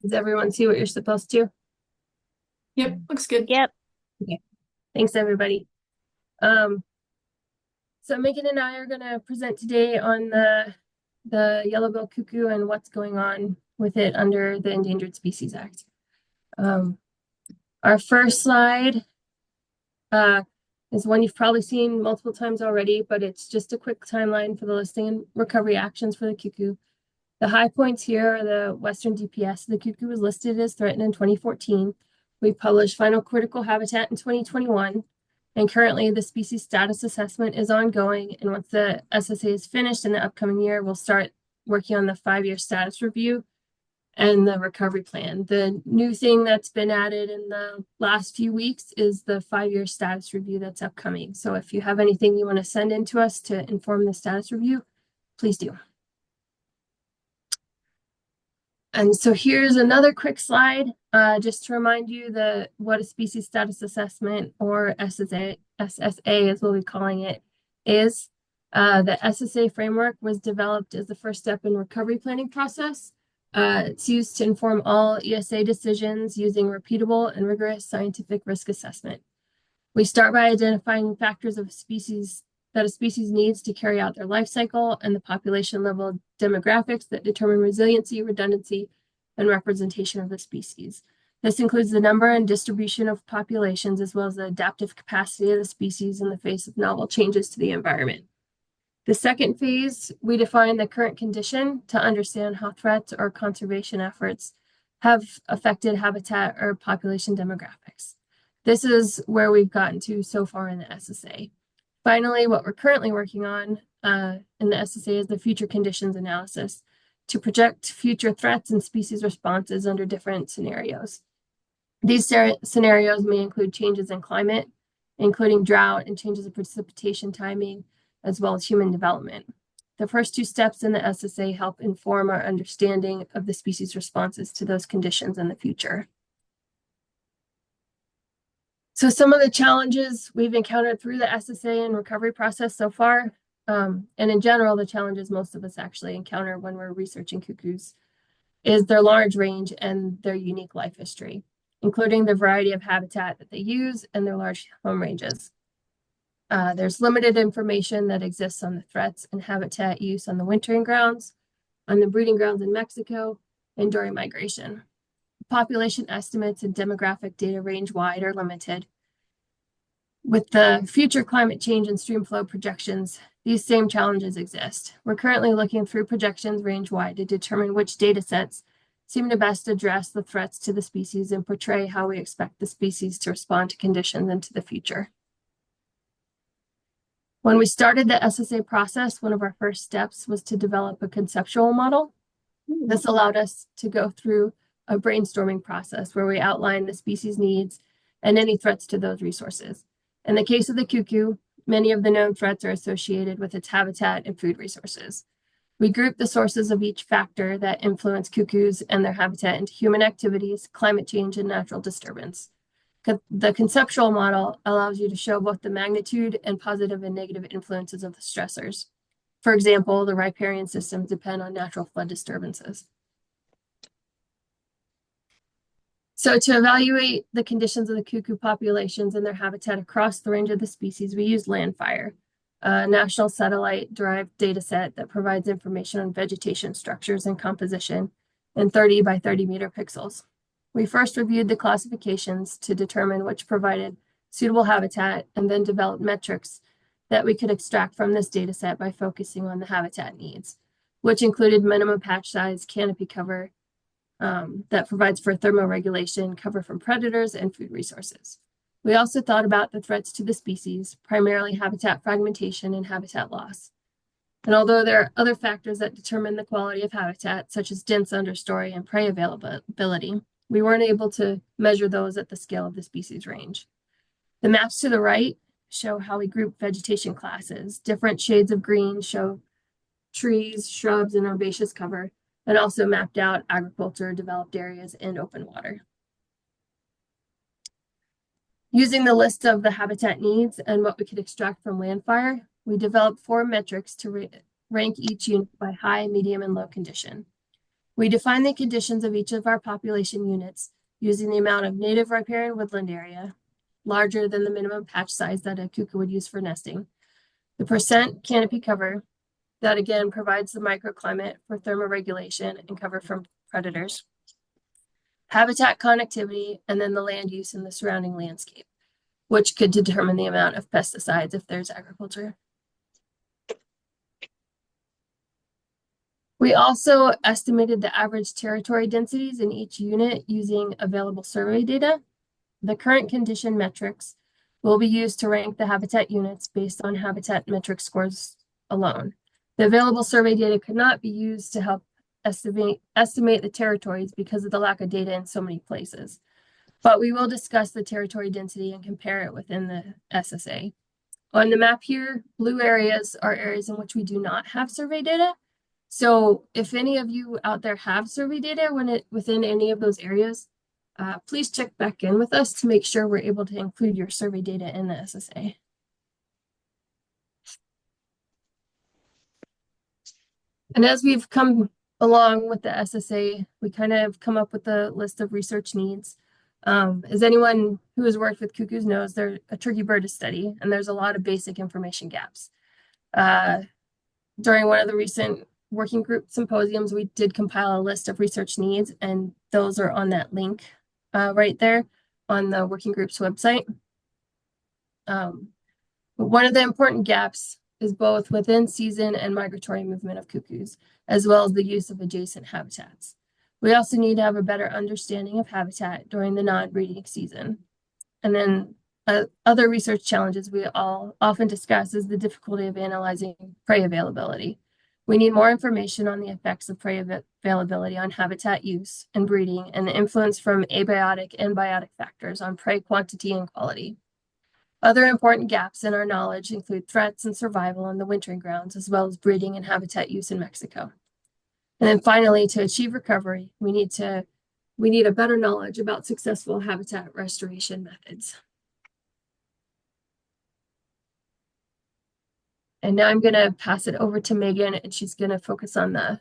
Does everyone see what you're supposed to? Yep, looks good. Yep. Okay. Thanks, everybody. Um, so Megan and I are going to present today on the yellow-billed cuckoo and what's going on with it under the Endangered Species Act. Our first slide is one you've probably seen multiple times already, but it's just a quick timeline for the listing and recovery actions for the cuckoo. The high points here are the Western DPS. The cuckoo was listed as threatened in 2014. We published final critical habitat in 2021. And currently the species status assessment is ongoing. And once the SSA is finished in the upcoming year, we'll start working on the 5-year status review and the recovery plan. The new thing that's been added in the last few weeks is the 5-year status review that's upcoming. So if you have anything you want to send in to us to inform the status review, please do. And so here's another quick slide, just to remind you what a species status assessment, or SSA is what we're calling it, is. The SSA framework was developed as the first step in recovery planning process. It's used to inform all ESA decisions using repeatable and rigorous scientific risk assessment. We start by identifying factors of that a species needs to carry out their life cycle and the population level demographics that determine resiliency, redundancy, and representation of the species. This includes the number and distribution of populations, as well as the adaptive capacity of the species in the face of novel changes to the environment. The second phase, we define the current condition to understand how threats or conservation efforts have affected habitat or population demographics. This is where we've gotten to so far in the SSA. Finally, what we're currently working on in the SSA is the future conditions analysis to project future threats and species responses under different scenarios. These scenarios may include changes in climate, including drought and changes in precipitation timing, as well as human development. The first 2 steps in the SSA help inform our understanding of the species responses to those conditions in the future. So some of the challenges we've encountered through the SSA and recovery process so far, and in general, the challenges most of us actually encounter when we're researching cuckoos, is their large range and their unique life history, including the variety of habitat that they use and their large home ranges. There's limited information that exists on the threats and habitat use on the wintering grounds, on the breeding grounds in Mexico, and during migration. Population estimates and demographic data range wide or limited. With the future climate change and stream flow projections, these same challenges exist. We're currently looking through projections range wide to determine which data sets seem to best address the threats to the species and portray how we expect the species to respond to conditions into the future. When we started the SSA process, one of our first steps was to develop a conceptual model. This allowed us to go through a brainstorming process where we outline the species needs and any threats to those resources. In the case of the cuckoo, many of the known threats are associated with its habitat and food resources. We group the sources of each factor that influence cuckoos and their habitat into human activities, climate change, and natural disturbance. The conceptual model allows you to show both the magnitude and positive and negative influences of the stressors. For example, the riparian systems depend on natural flood disturbances. So to evaluate the conditions of the cuckoo populations and their habitat across the range of the species, we use Landfire, a national satellite-derived data set that provides information on vegetation structures and composition in 30 by 30 meter pixels. We first reviewed the classifications to determine which provided suitable habitat and then developed metrics that we could extract from this data set by focusing on the habitat needs, which included minimum patch size, canopy cover, that provides for thermoregulation, cover from predators, and food resources. We also thought about the threats to the species, primarily habitat fragmentation and habitat loss. And although there are other factors that determine the quality of habitat, such as dense understory and prey availability, we weren't able to measure those at the scale of the species range. The maps to the right show how we group vegetation classes. Different shades of green show trees, shrubs, and herbaceous cover, and also mapped out agriculture, developed areas, and open water. Using the list of the habitat needs and what we could extract from Landfire, we developed 4 metrics to rank each unit by high, medium, and low condition. We define the conditions of each of our population units using the amount of native riparian woodland area, larger than the minimum patch size that a cuckoo would use for nesting, the percent canopy cover, that again provides the microclimate for thermoregulation and cover from predators, habitat connectivity, and then the land use in the surrounding landscape, which could determine the amount of pesticides if there's agriculture. We also estimated the average territory densities in each unit using available survey data. The current condition metrics will be used to rank the habitat units based on habitat metric scores alone. The available survey data could not be used to help estimate the territories because of the lack of data in so many places. But we will discuss the territory density and compare it within the SSA. On the map here, blue areas are areas in which we do not have survey data. So if any of you out there have survey data within any of those areas, please check back in with us to make sure we're able to include your survey data in the SSA. And as we've come along with the SSA, we kind of come up with a list of research needs. As anyone who has worked with cuckoos knows, they're a tricky bird to study, and there's a lot of basic information gaps. During one of the recent working group symposiums, we did compile a list of research needs, and those are on that link right there on the working group's website. One of the important gaps is both within season and migratory movement of cuckoos, as well as the use of adjacent habitats. We also need to have a better understanding of habitat during the non-breeding season. And then other research challenges we all often discuss is the difficulty of analyzing prey availability. We need more information on the effects of prey availability on habitat use and breeding and the influence from abiotic and biotic factors on prey quantity and quality. Other important gaps in our knowledge include threats and survival on the wintering grounds, as well as breeding and habitat use in Mexico. And then finally, to achieve recovery, we need a better knowledge about successful habitat restoration methods. And now I'm going to pass it over to Megan, and she's going to focus on the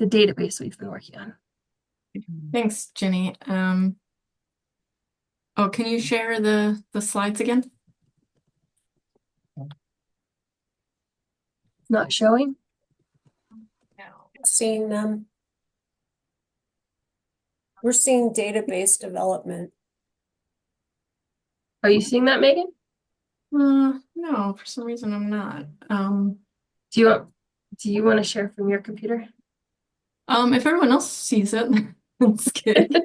database we've been working on. Thanks, Jenny. Oh, can you share the slides again? Not showing? No. Seeing them. We're seeing database development. Are you seeing that, Megan? No, for some reason I'm not. Do you want to share from your computer? If everyone else sees it, that's good.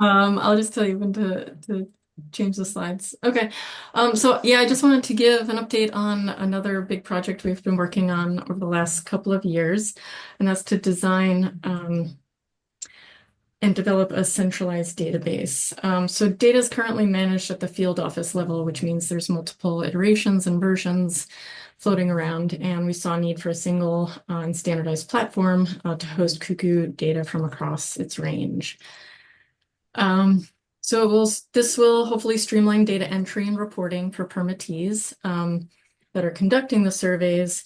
I'll just tell you when to change the slides. Okay. So yeah, I just wanted to give an update on another big project we've been working on over the last couple of years, and that's to design and develop a centralized database. So data is currently managed at the field office level, which means there's multiple iterations and versions floating around, and we saw a need for a single and standardized platform to host cuckoo data from across its range. So this will hopefully streamline data entry and reporting for permittees that are conducting the surveys,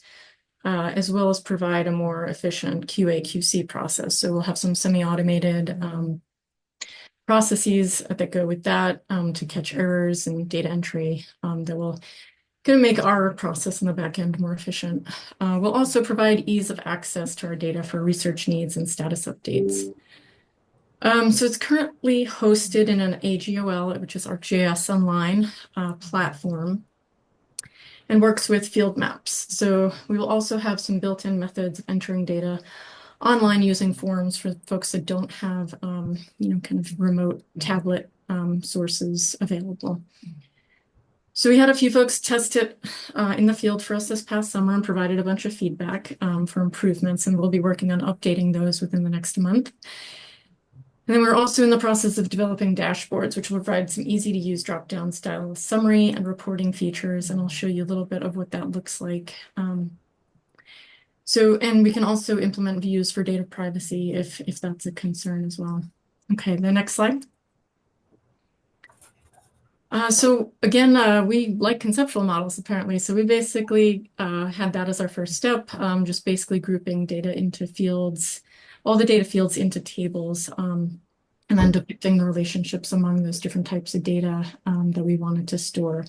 as well as provide a more efficient QA/QC process. So we'll have some semi-automated processes that go with that to catch errors and data entry that will going to make our process in the back end more efficient. We'll also provide ease of access to our data for research needs and status updates. So it's currently hosted in an AGOL, which is ArcGIS Online platform, and works with field maps. So we will also have some built-in methods of entering data online using forms for folks that don't have, kind of remote tablet sources available. So we had a few folks test it in the field for us this past summer and provided a bunch of feedback for improvements, and we'll be working on updating those within the next month. And then we're also in the process of developing dashboards, which will provide some easy to use drop-down style summary and reporting features. And I'll show you a little bit of what that looks like. And we can also implement views for data privacy if that's a concern as well. Okay, the next slide. So again, we like conceptual models apparently. So we basically had that as our first step, just basically grouping data into fields all the data fields into tables, and then depicting the relationships among those different types of data that we wanted to store.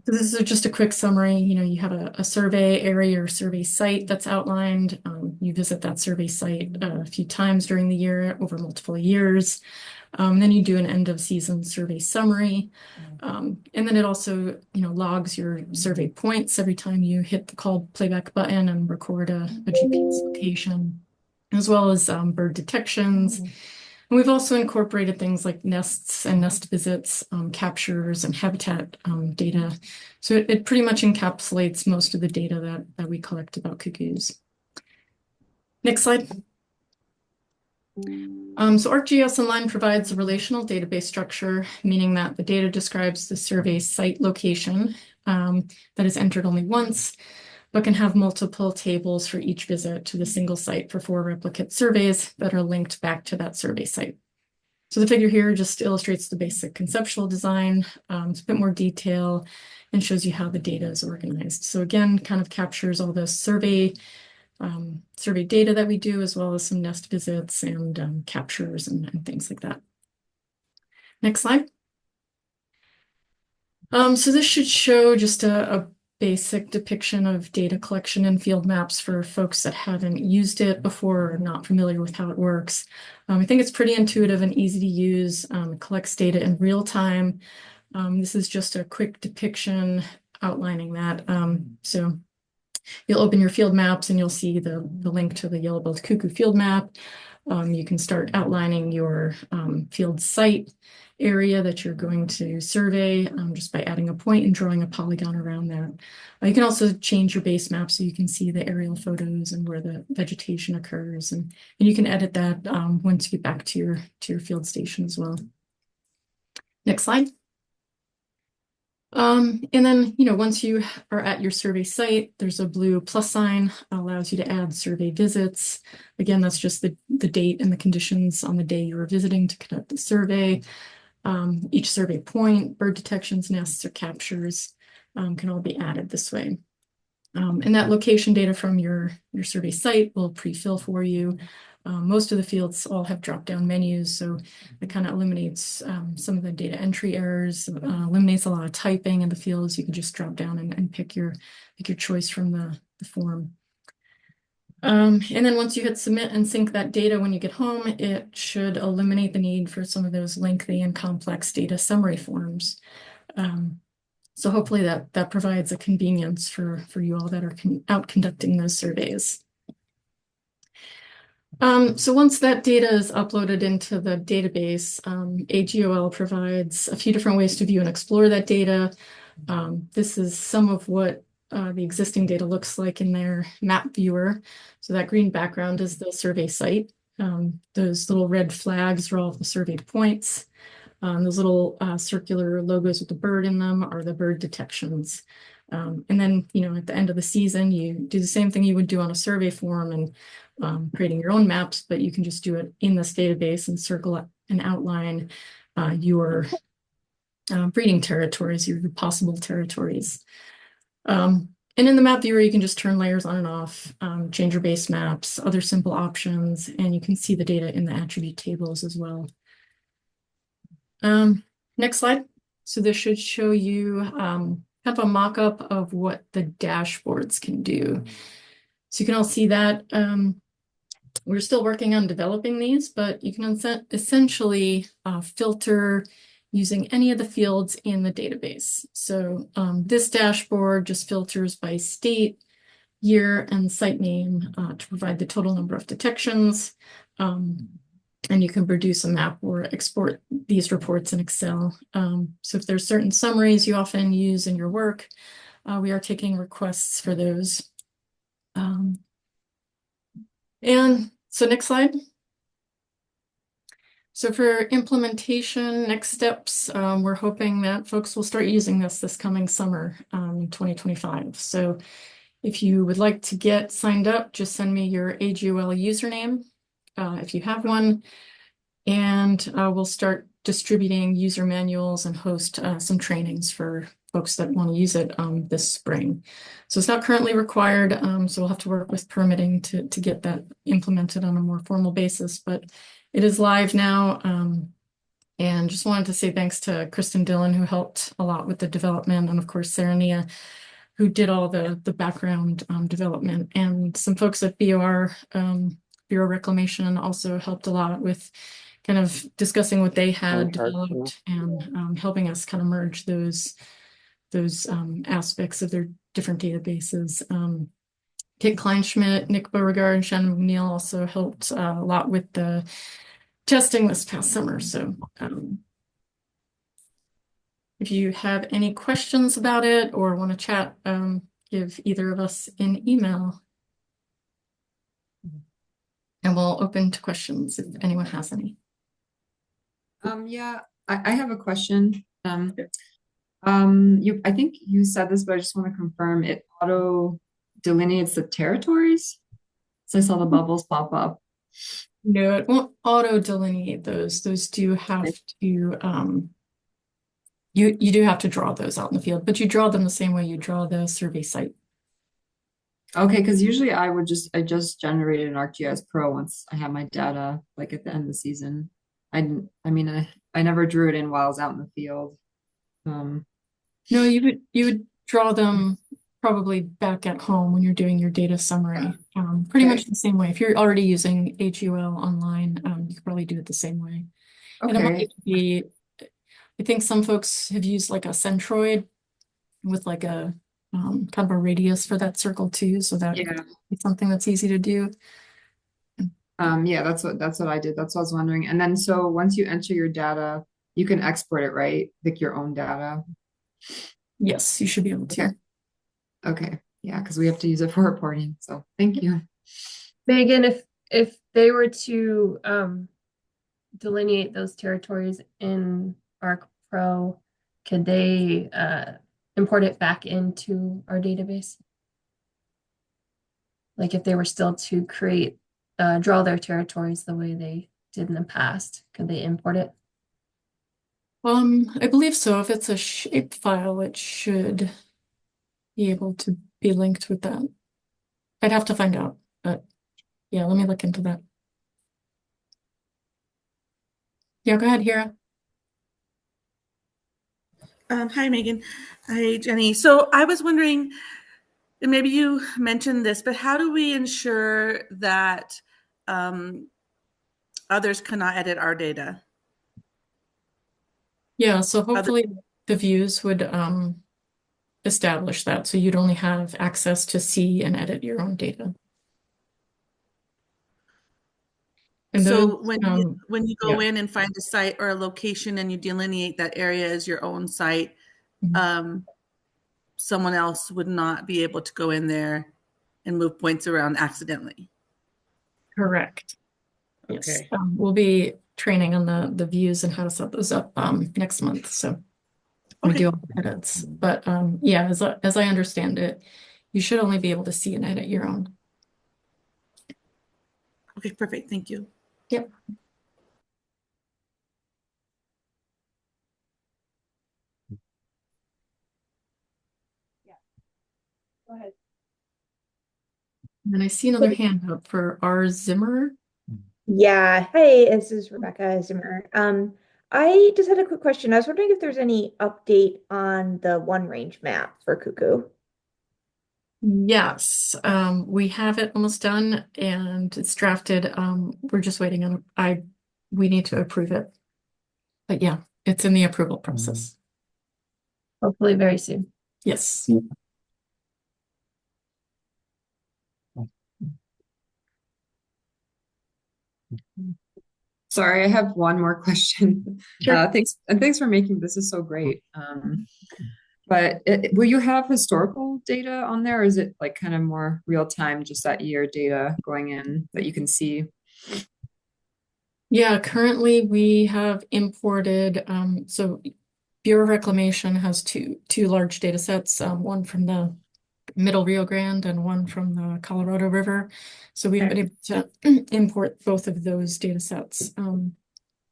This is just a quick summary. You have a survey area or survey site that's outlined. You visit that survey site a few times during the year over multiple years. Then you do an end of season survey summary. And then it also, logs your survey points every time you hit the called playback button and record a GPS location, as well as bird detections. And we've also incorporated things like nests and nest visits, captures and habitat data. So it pretty much encapsulates most of the data that we collect about cuckoos. Next slide. So ArcGIS Online provides a relational database structure, meaning that the data describes the survey site location that is entered only once, but can have multiple tables for each visit to the single site for 4 replicate surveys that are linked back to that survey site. So the figure here just illustrates the basic conceptual design. It's a bit more detail and shows you how the data is organized. So again, kind of captures all the survey data that we do, as well as some nest visits and captures and things like that. Next slide. So this should show just a basic depiction of data collection and field maps for folks that haven't used it before or not familiar with how it works. I think it's pretty intuitive and easy to use. It collects data in real time. This is just a quick depiction outlining that. So you'll open your field maps and you'll see the link to the yellow-billed cuckoo field map. You can start outlining your field site area that you're going to survey just by adding a point and drawing a polygon around that. You can also change your base map so you can see the aerial photos and where the vegetation occurs, and you can edit that once you get back to your field station as well. Next slide. And then, once you are at your survey site, there's a blue plus sign that allows you to add survey visits. Again, that's just the date and the conditions on the day you were visiting to conduct the survey. Each survey point, bird detections, nests, or captures can all be added this way. And that location data from your survey site will pre-fill for you. Most of the fields all have drop-down menus, so it kind of eliminates some of the data entry errors, eliminates a lot of typing in the fields. You can just drop down and pick your choice from the form. And then once you hit submit and sync that data when you get home, it should eliminate the need for some of those lengthy and complex data summary forms. So hopefully that provides a convenience for you all that are out conducting those surveys. So once that data is uploaded into the database, AGOL provides a few different ways to view and explore that data. This is some of what the existing data looks like in their map viewer. So that green background is the survey site. Those little red flags are all of the surveyed points. Those little circular logos with the bird in them are the bird detections. And then, at the end of the season, you do the same thing you would do on a survey form and creating your own maps, but you can just do it in this database and circle and outline your breeding territories, your possible territories. And in the map viewer, you can just turn layers on and off, change your base maps, other simple options, and you can see the data in the attribute tables as well. Next slide. So this should show you kind of a mock-up of what the dashboards can do. So you can all see that. We're still working on developing these, but you can essentially filter using any of the fields in the database. So this dashboard just filters by state, year, and site name to provide the total number of detections. And you can produce a map or export these reports in Excel. So if there's certain summaries you often use in your work, we are taking requests for those. And so next slide. So for implementation, next steps, we're hoping that folks will start using this coming summer, 2025. So if you would like to get signed up, just send me your AGOL username if you have one, and we'll start distributing user manuals and host some trainings for folks that want to use it this spring. So it's not currently required, so we'll have to work with permitting to get that implemented on a more formal basis, but it is live now. And just wanted to say thanks to Kristen Dillon, who helped a lot with the development, and of course, Sarah Nia, who did all the background development, and some folks at BOR, Bureau Reclamation, also helped a lot with kind of discussing what they had developed and helping us kind of merge those aspects of their different databases. Kit Kleinschmidt, Nick Beauregard, and Shannon McNeil also helped a lot with the testing this past summer. So if you have any questions about it or want to chat, give either of us an email. And we'll open to questions if anyone has any. Yeah, I have a question. I think you said this, but I just want to confirm it auto delineates the territories. So I saw the bubbles pop up. No, it won't auto delineate those. Those do have to you do have to draw those out in the field, but you draw them the same way you draw the survey site. Okay, because usually I just generated an ArcGIS Pro once I had my data like at the end of the season. I never drew it in while I was out in the field. No, you would draw them probably back at home when you're doing your data summary. Pretty much the same way. If you're already using HUL online, you could probably do it the same way. And it might be, I think some folks have used like a centroid with like a kind of a radius for that circle too, so that it's something that's easy to do. Yeah, that's what I did. That's what I was wondering. And then so once you enter your data, you can export it, right? Like your own data. Yes, you should be able to. Okay. Yeah, because we have to use it for reporting. So thank you. Megan, if they were to delineate those territories in ArcPro, could they import it back into our database? Like if they were still to create, draw their territories the way they did in the past, could they import it? I believe so. If it's a shape file, it should be able to be linked with that. I'd have to find out, but yeah, let me look into that. Yeah, go ahead, Hira. Hi, Megan. Hi, Jenny. So I was wondering, and maybe you mentioned this, but how do we ensure that others cannot edit our data? Yeah, so hopefully the views would establish that, so you'd only have access to see and edit your own data. And so those, when you go in and find a site or a location and you delineate that area as your own site, someone else would not be able to go in there and move points around accidentally. Correct. Okay. Yes. We'll be training on the views and how to set those up next month. So we do all the edits. But yeah, as I understand it, you should only be able to see and edit your own. Okay, perfect. Thank you. Yep. Yeah. Go ahead. And I see another hand up for R. Zimmer. Yeah. Hey, this is Rebecca Zimmer. I just had a quick question. I was wondering if there's any update on the one range map for Cuckoo. Yes, we have it almost done and it's drafted. We're just waiting on we need to approve it. But yeah, it's in the approval process. Hopefully very soon. Yes. Sorry, I have one more question. Sure. Thanks for making this is so great. But will you have historical data on there, or is it like kind of more real time, just that year data going in that you can see? Yeah, currently we have imported, so Bureau of Reclamation has two large data sets, one from the Middle Rio Grande and one from the Colorado River. So we've been able to import both of those data sets.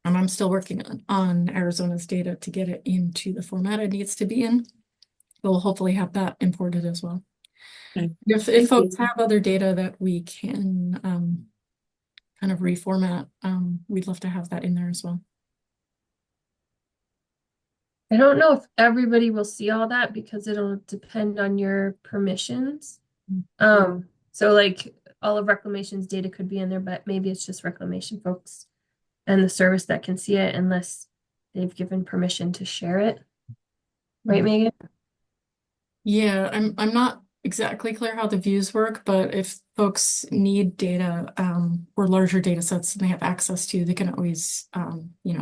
I'm still working on Arizona's data to get it into the format it needs to be in. We'll hopefully have that imported as well. Okay. If Thank folks you. have other data that we can kind of reformat, we'd love to have that in there as well. I don't know if everybody will see all that because it'll depend on your permissions. So like all of Reclamation's data could be in there, but maybe it's just Reclamation folks and the service that can see it unless they've given permission to share it. Right, Megan? Yeah, I'm not exactly clear how the views work, but if folks need data or larger data sets they have access to, they can always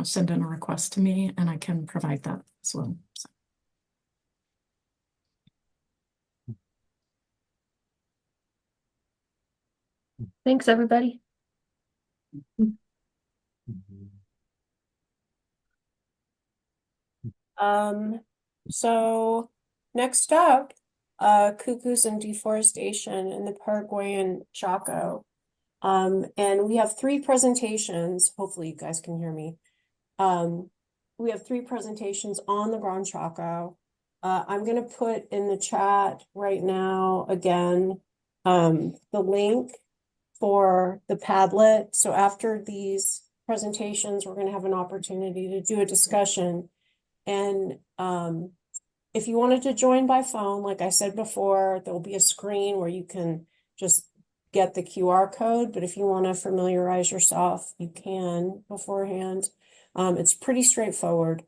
send in a request to me and I can provide that as well. So. Thanks, everybody. So next up, cuckoos and deforestation in the Paraguayan Chaco. And we have three presentations. Hopefully you guys can hear me. We have three presentations on the Grand Chaco. I'm going to put in the chat right now again the link for the Padlet. So after these presentations, we're going to have an opportunity to do a discussion. And if you wanted to join by phone, like I said before, there'll be a screen where you can just get the QR code. But if you want to familiarize yourself, you can beforehand. It's pretty straightforward.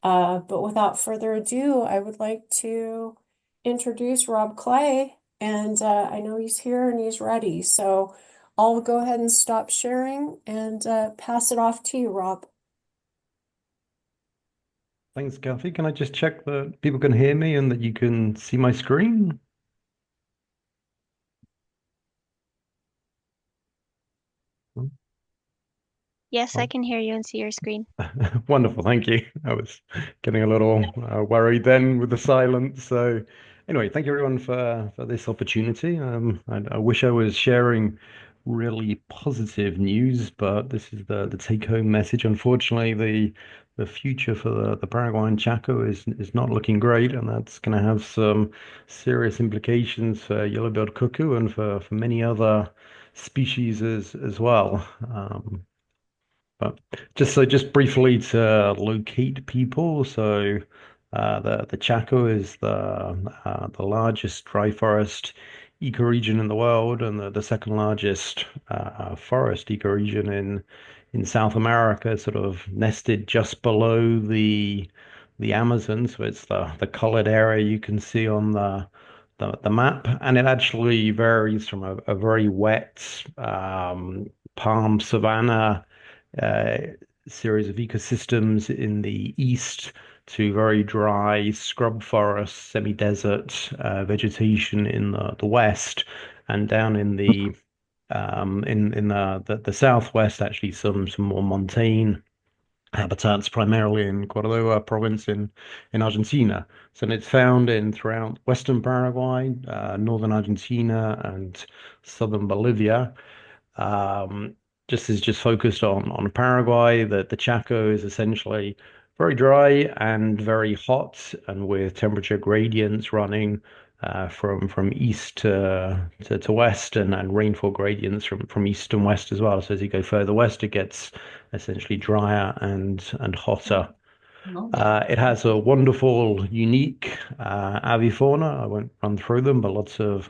But without further ado, I would like to introduce Rob Clay. And I know he's here and he's ready. So I'll go ahead and stop sharing and pass it off to you, Rob. Thanks, Cathy. Can I just check that people can hear me and that you can see my screen? Yes, I Oh, can hear you and see your screen. wonderful. Thank you. I was getting a little worried then with the silence. So anyway, thank you everyone for this opportunity. I wish I was sharing really positive news, but this is the take home message. Unfortunately, the future for the Paraguayan Chaco is not looking great, and that's going to have some serious implications for yellow-billed cuckoo and for many other species as well. But just briefly to locate people, so the Chaco is the largest dry forest ecoregion in the world, and the second largest forest ecoregion in South America, sort of nested just below the Amazon. So it's the colored area you can see on the map, and it actually varies from a very wet palm savanna uh, series of ecosystems in the east to very dry scrub forest, semi-desert vegetation in the west, and down in the southwest, actually some more montane habitats, primarily in Córdoba province in Argentina. So it's found in throughout western Paraguay, northern Argentina, and southern Bolivia. Um, just focused on Paraguay. The Chaco is essentially very dry and very hot, and with temperature gradients running from east to west, and rainfall gradients from east and west as well. So as you go further west, it gets essentially drier and hotter. It has a wonderful, unique avifauna. I won't run through them, but lots of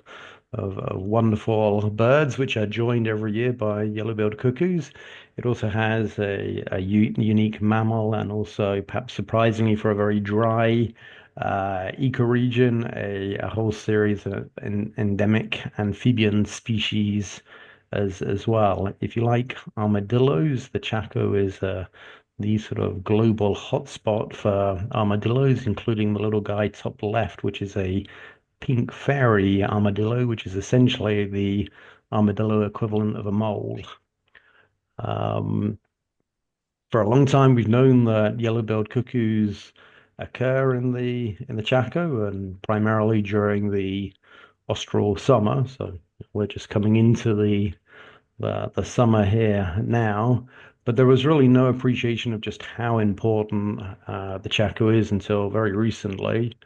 wonderful birds, which are joined every year by yellow-billed cuckoos. It also has a unique mammal, and also, perhaps surprisingly, for a very dry ecoregion, a whole series of endemic amphibian species as well. If you like armadillos, the Chaco is the sort of global hotspot for armadillos, including the little guy top left, which is a pink fairy armadillo, which is essentially the armadillo equivalent of a mole. Um, for a long time, we've known that yellow-billed cuckoos occur in the Chaco, and primarily during the austral summer. So we're just coming into the summer here now. But there was really no appreciation of just how important the Chaco is until very recently.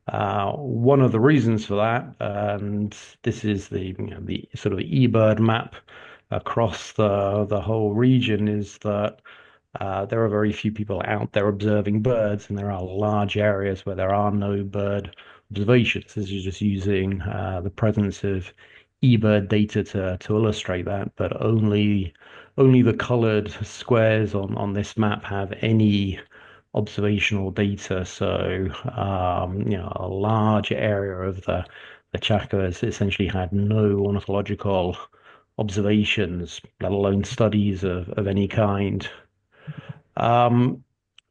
One of the reasons for that, and this is the sort of eBird map across the whole region, is that there are very few people out there observing birds, and there are large areas where there are no bird observations. This is just using the presence of eBird data to illustrate that, but only the colored squares on this map have any observational data. So, a large area of the Chaco has essentially had no ornithological observations, let alone studies of any kind. Um,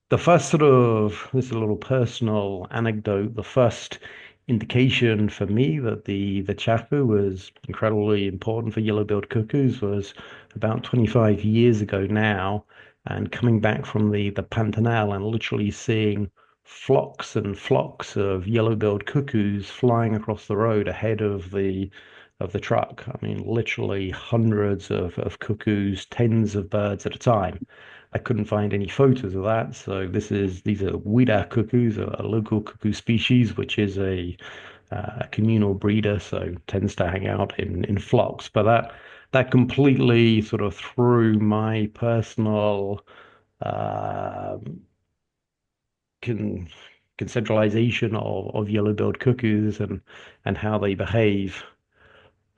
the first sort of, this is a little personal anecdote, the first indication for me that the Chaco was incredibly important for yellow-billed cuckoos was about 25 years ago now, and coming back from the Pantanal and literally seeing flocks and flocks of yellow-billed cuckoos flying across the road ahead of the truck. I mean, literally hundreds of cuckoos, tens of birds at a time. I couldn't find any photos of that. So these are Wida cuckoos, a local cuckoo species, which is a communal breeder, so tends to hang out in flocks. But that completely sort of threw my personal uh, con conceptualization of yellow-billed cuckoos and how they behave.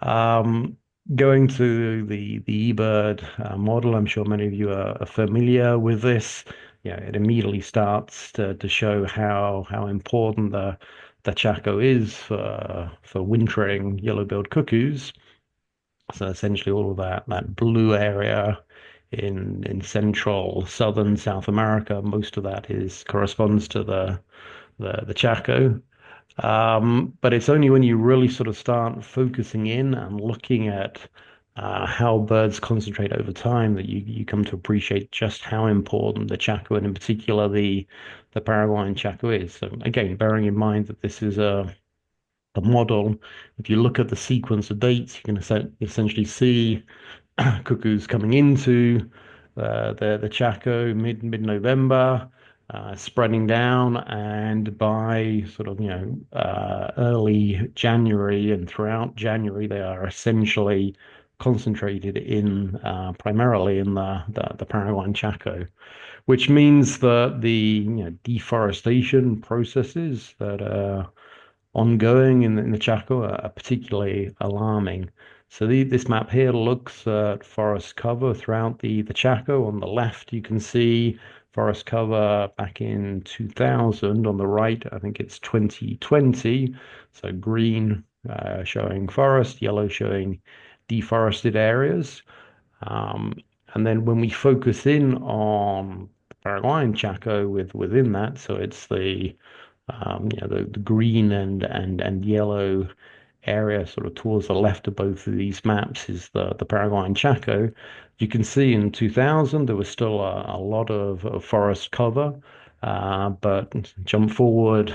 Um, Going to the eBird model, I'm sure many of you are familiar with this. Yeah, it immediately starts to show how important the Chaco is for wintering yellow-billed cuckoos. So essentially, all of that blue area in central southern South America, most of that is corresponds to the Chaco. But it's only when you really sort of start focusing in and looking at how birds concentrate over time that you come to appreciate just how important the Chaco and in particular the Paraguayan Chaco is. So again, bearing in mind that this is a model, if you look at the sequence of dates, you can essentially see cuckoos coming into the Chaco mid-November, spreading down, and by sort of early January and throughout January, they are essentially concentrated in primarily in the Paraguayan Chaco, which means that the deforestation processes that are ongoing in the Chaco are particularly alarming. So this map here looks at forest cover throughout the Chaco. On the left, you can see forest cover back in 2000. On the right, I think it's 2020. So green showing forest, yellow showing deforested areas. Um, and then when we focus in on the Paraguayan Chaco within that, so it's the green and yellow area sort of towards the left of both of these maps is the Paraguayan Chaco. You can see in 2000 there was still a lot of forest cover, but jump forward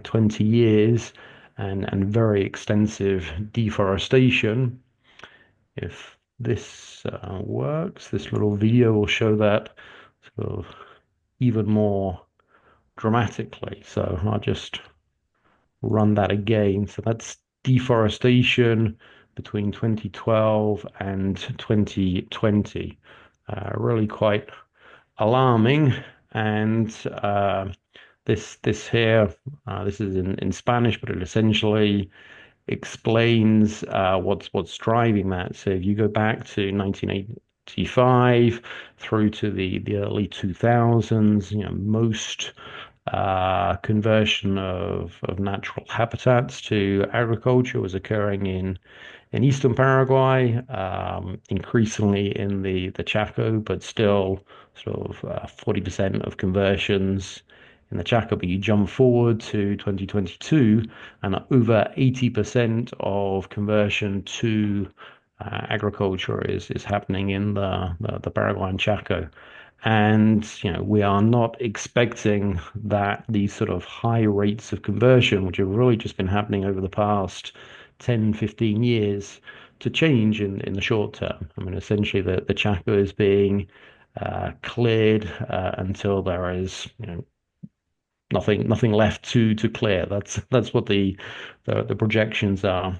20 years and very extensive deforestation. If this works, this little video will show that sort of even more dramatically. So I'll just run that again. So that's deforestation between 2012 and 2020. Really quite alarming. And this here, this is in Spanish, but it essentially explains what's driving that. So if you go back to 1985 through to the early 2000s, most conversion of natural habitats to agriculture was occurring in eastern Paraguay, increasingly in the Chaco, but still sort of 40% of conversions in the Chaco. But you jump forward to 2022, and over 80% of conversion to agriculture is happening in the Paraguayan Chaco. And we are not expecting that these sort of high rates of conversion, which have really just been happening over the past 10, 15 years, to change in the short term. I mean, essentially the Chaco is being cleared until there is, nothing left to clear. That's what the projections are.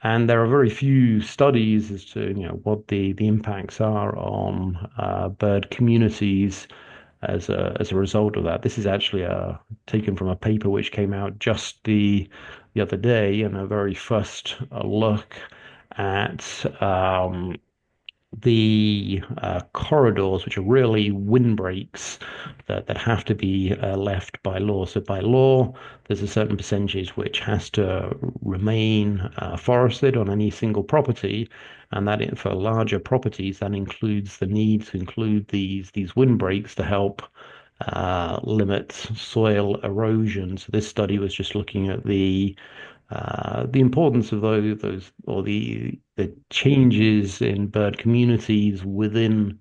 And there are very few studies as to what the impacts are on bird communities as a result of that. This is actually taken from a paper which came out just the other day, and a very first look at the corridors, which are really windbreaks that have to be left by law. So by law, there's a certain percentage which has to remain forested on any single property, and for larger properties, that includes the need to include these windbreaks to help limit soil erosion. So this study was just looking at the importance of those or the changes in bird communities within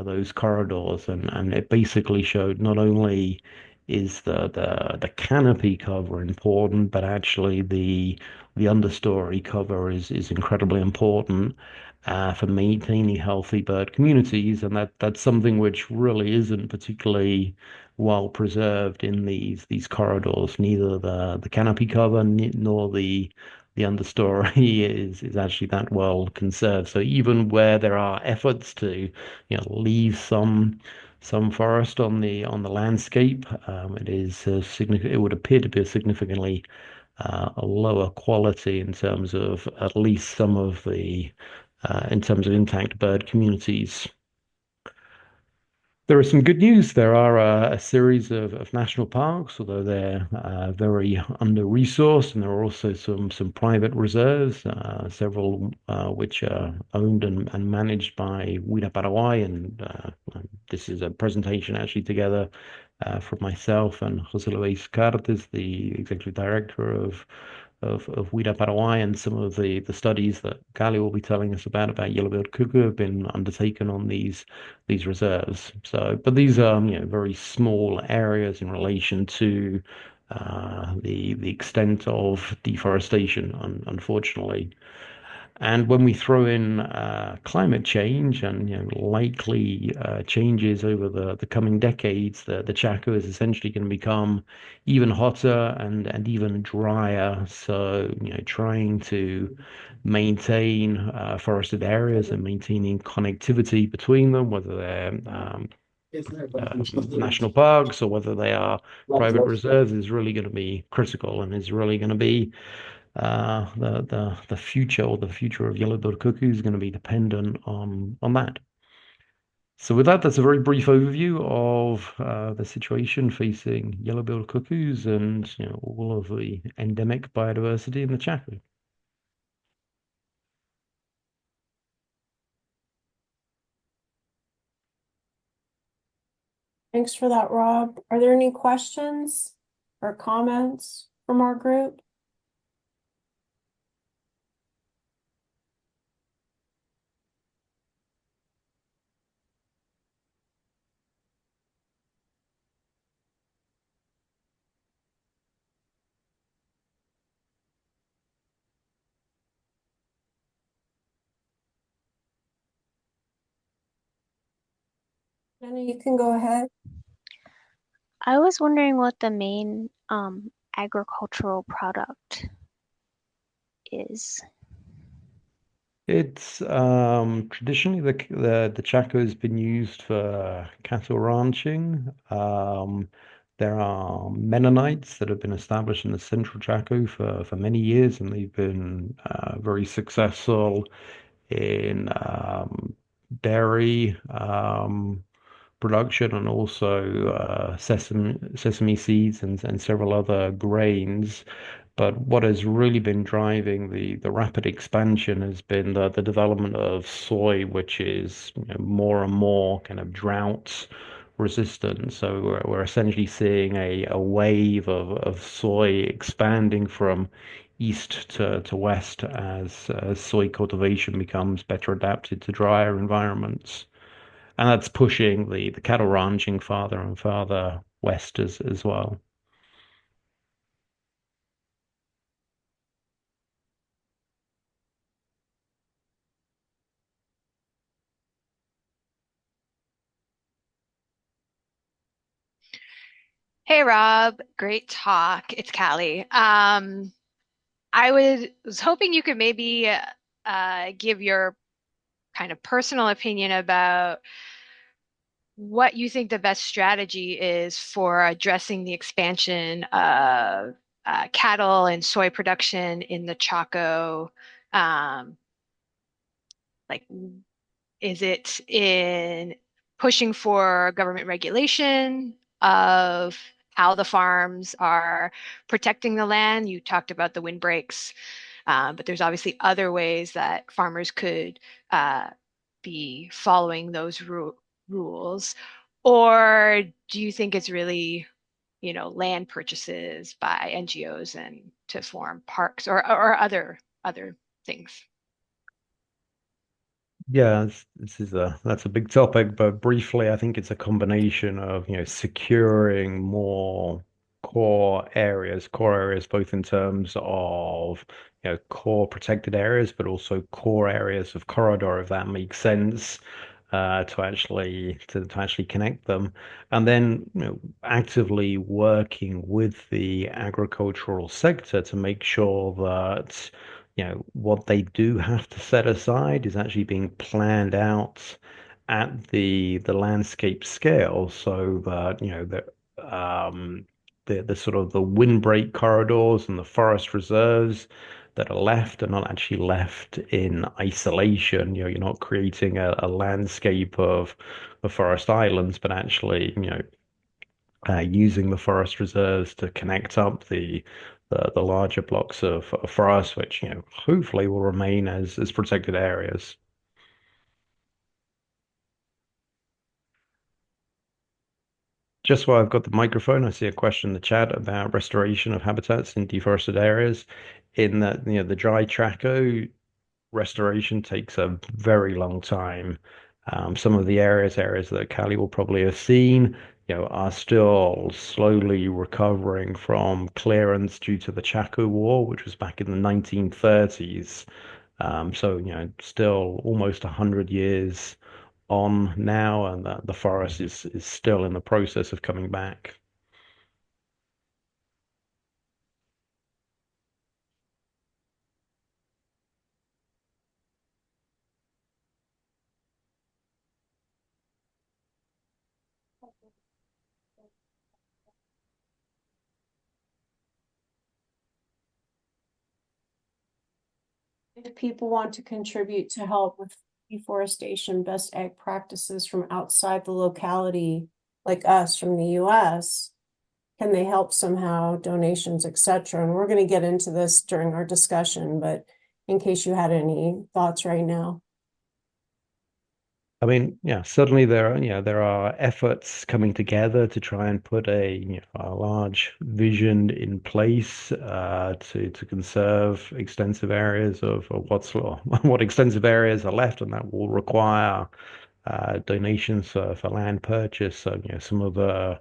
those corridors, and it basically showed not only is the canopy cover important, but actually the understory cover is incredibly important for maintaining healthy bird communities, and that's something which really isn't particularly well preserved in these corridors. Neither the canopy cover nor the understory is actually that well conserved. So even where there are efforts to leave some forest on the landscape, it is significant. It would appear to be a significantly a lower quality in terms of at least some of the in terms of intact bird communities. There is some good news. There are a series of national parks, although they're very under-resourced, and there are also some private reserves, several which are owned and managed by Vida Paraguay. And this is a presentation actually together from myself and José Luis Cartes, the executive director of Vida Paraguay, and some of the studies that Gali will be telling us about yellow-billed cuckoo have been undertaken on these reserves. So, but these are very small areas in relation to the extent of deforestation, unfortunately. And when we throw in climate change and likely changes over the coming decades, the Chaco is essentially going to become even hotter and even drier. So trying to maintain forested areas and maintaining connectivity between them, whether they're national parks or whether they are private reserves, is really going to be critical and is really going to be the future, or the future of yellow-billed cuckoo is going to be dependent on that. So with that, that's a very brief overview of the situation facing yellow-billed cuckoos and all of the endemic biodiversity in the Chaco. Thanks for that, Rob. Are there any questions or comments from our group? Jenny, you can go ahead. I was wondering what the main agricultural product is. It's traditionally the Chaco has been used for cattle ranching. There are Mennonites that have been established in the central Chaco for many years, and they've been very successful in dairy production, and also sesame seeds and several other grains. But what has really been driving the rapid expansion has been the development of soy, which is more and more kind of drought resistant. So we're essentially seeing a wave of soy expanding from east to west as soy cultivation becomes better adapted to drier environments. And that's pushing the cattle ranching farther and farther west as well. Hey Rob, great talk. It's Callie. Was hoping you could maybe give your kind of personal opinion about what you think the best strategy is for addressing the expansion of cattle and soy production in the Chaco. Um, like, is it in pushing for government regulation of how the farms are protecting the land? You talked about the windbreaks, but there's obviously other ways that farmers could uh, be following those rules. Or do you think it's really, land purchases by NGOs and to form parks or other things? Yeah, this is that's a big topic, but briefly, I think it's a combination of, securing more core areas, both in terms of, core protected areas, but also core areas of corridor, if that makes sense, to actually connect them, and then, actively working with the agricultural sector to make sure that what they do have to set aside is actually being planned out at the landscape scale, so that the sort of the windbreak corridors and the forest reserves that are left are not actually left in isolation. You're not creating a landscape of forest islands, but actually, using the forest reserves to connect up the larger blocks of forest, which, hopefully will remain as protected areas. Just while I've got the microphone, I see a question in the chat about restoration of habitats in deforested areas. In that, the dry Chaco restoration takes a very long time. Some of the areas that Callie will probably have seen, are still slowly recovering from clearance due to the Chaco War, which was back in the 1930s. So, still almost 100 years on now, and the forest is still in the process of coming back. If people want to contribute to help with deforestation, best ag practices from outside the locality, like us from the US, can they help somehow, donations, etc.? And we're going to get into this during our discussion, but in case you had any thoughts right now. I mean, yeah, certainly there are efforts coming together to try and put a large vision in place to conserve extensive areas of what extensive areas are left, and that will require donations for land purchase. So, some of the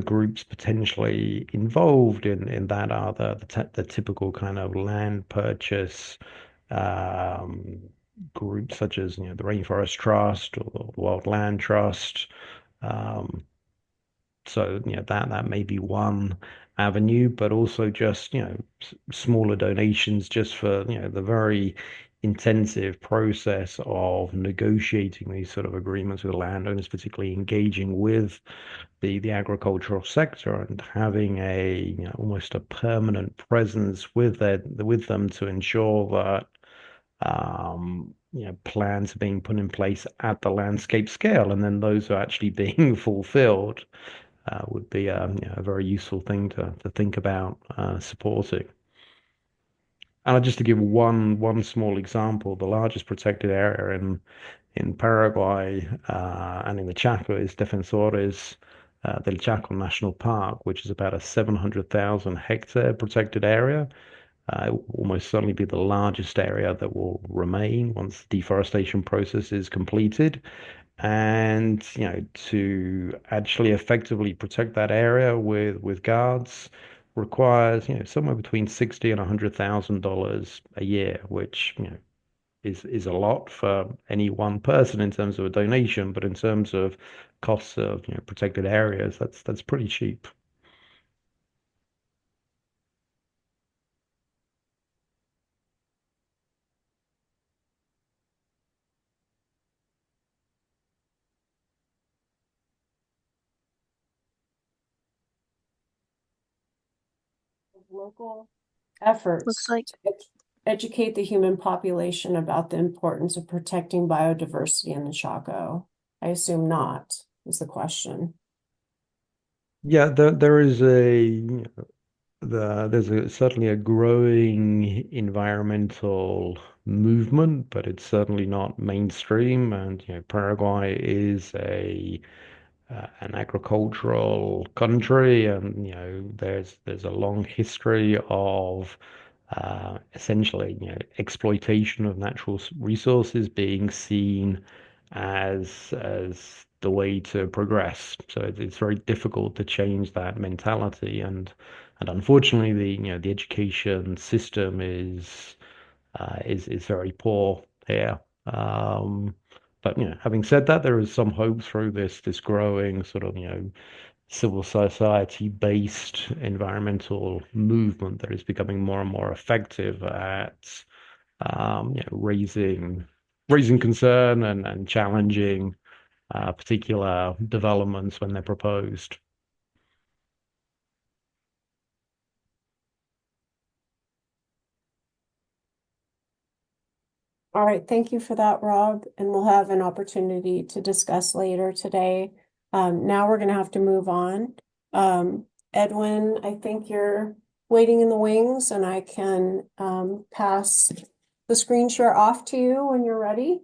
groups potentially involved in that are the typical kind of land purchase um, groups, such as, the Rainforest Trust or the Wildland Trust. Um, so, that may be one avenue, but also just, smaller donations just for, the very intensive process of negotiating these sort of agreements with landowners, particularly engaging with the agricultural sector and having almost a permanent presence with them to ensure that plans are being put in place at the landscape scale, and then those are actually being fulfilled, would be a very useful thing to think about supporting. And just to give one small example, the largest protected area in Paraguay and in the Chaco is Defensores del Chaco National Park, which is about a 700,000 hectare protected area. It will almost certainly be the largest area that will remain once the deforestation process is completed. And, to actually effectively protect that area with guards requires, somewhere between 60 and $100,000 a year, which, is a lot for any one person in terms of a donation, but in terms of costs of, protected areas, that's pretty cheap. local Looks efforts like to educate the human population about the importance of protecting biodiversity in the Chaco? I assume not, is the question. Yeah, there is certainly a growing environmental movement, but it's certainly not mainstream. And Paraguay is a an agricultural country, and there's a long history of essentially exploitation of natural resources being seen as the way to progress. So it's very difficult to change that mentality, and unfortunately the education system is very poor here. But having said that, there is some hope through this growing sort of civil society based environmental movement that is becoming more and more effective at raising concern and challenging particular developments when they're proposed. All right, thank you for that, Rob, and we'll have an opportunity to discuss later today. Now we're going to have to move on. Edwin, I think you're waiting in the wings, and I can pass the screen share off to you when you're ready.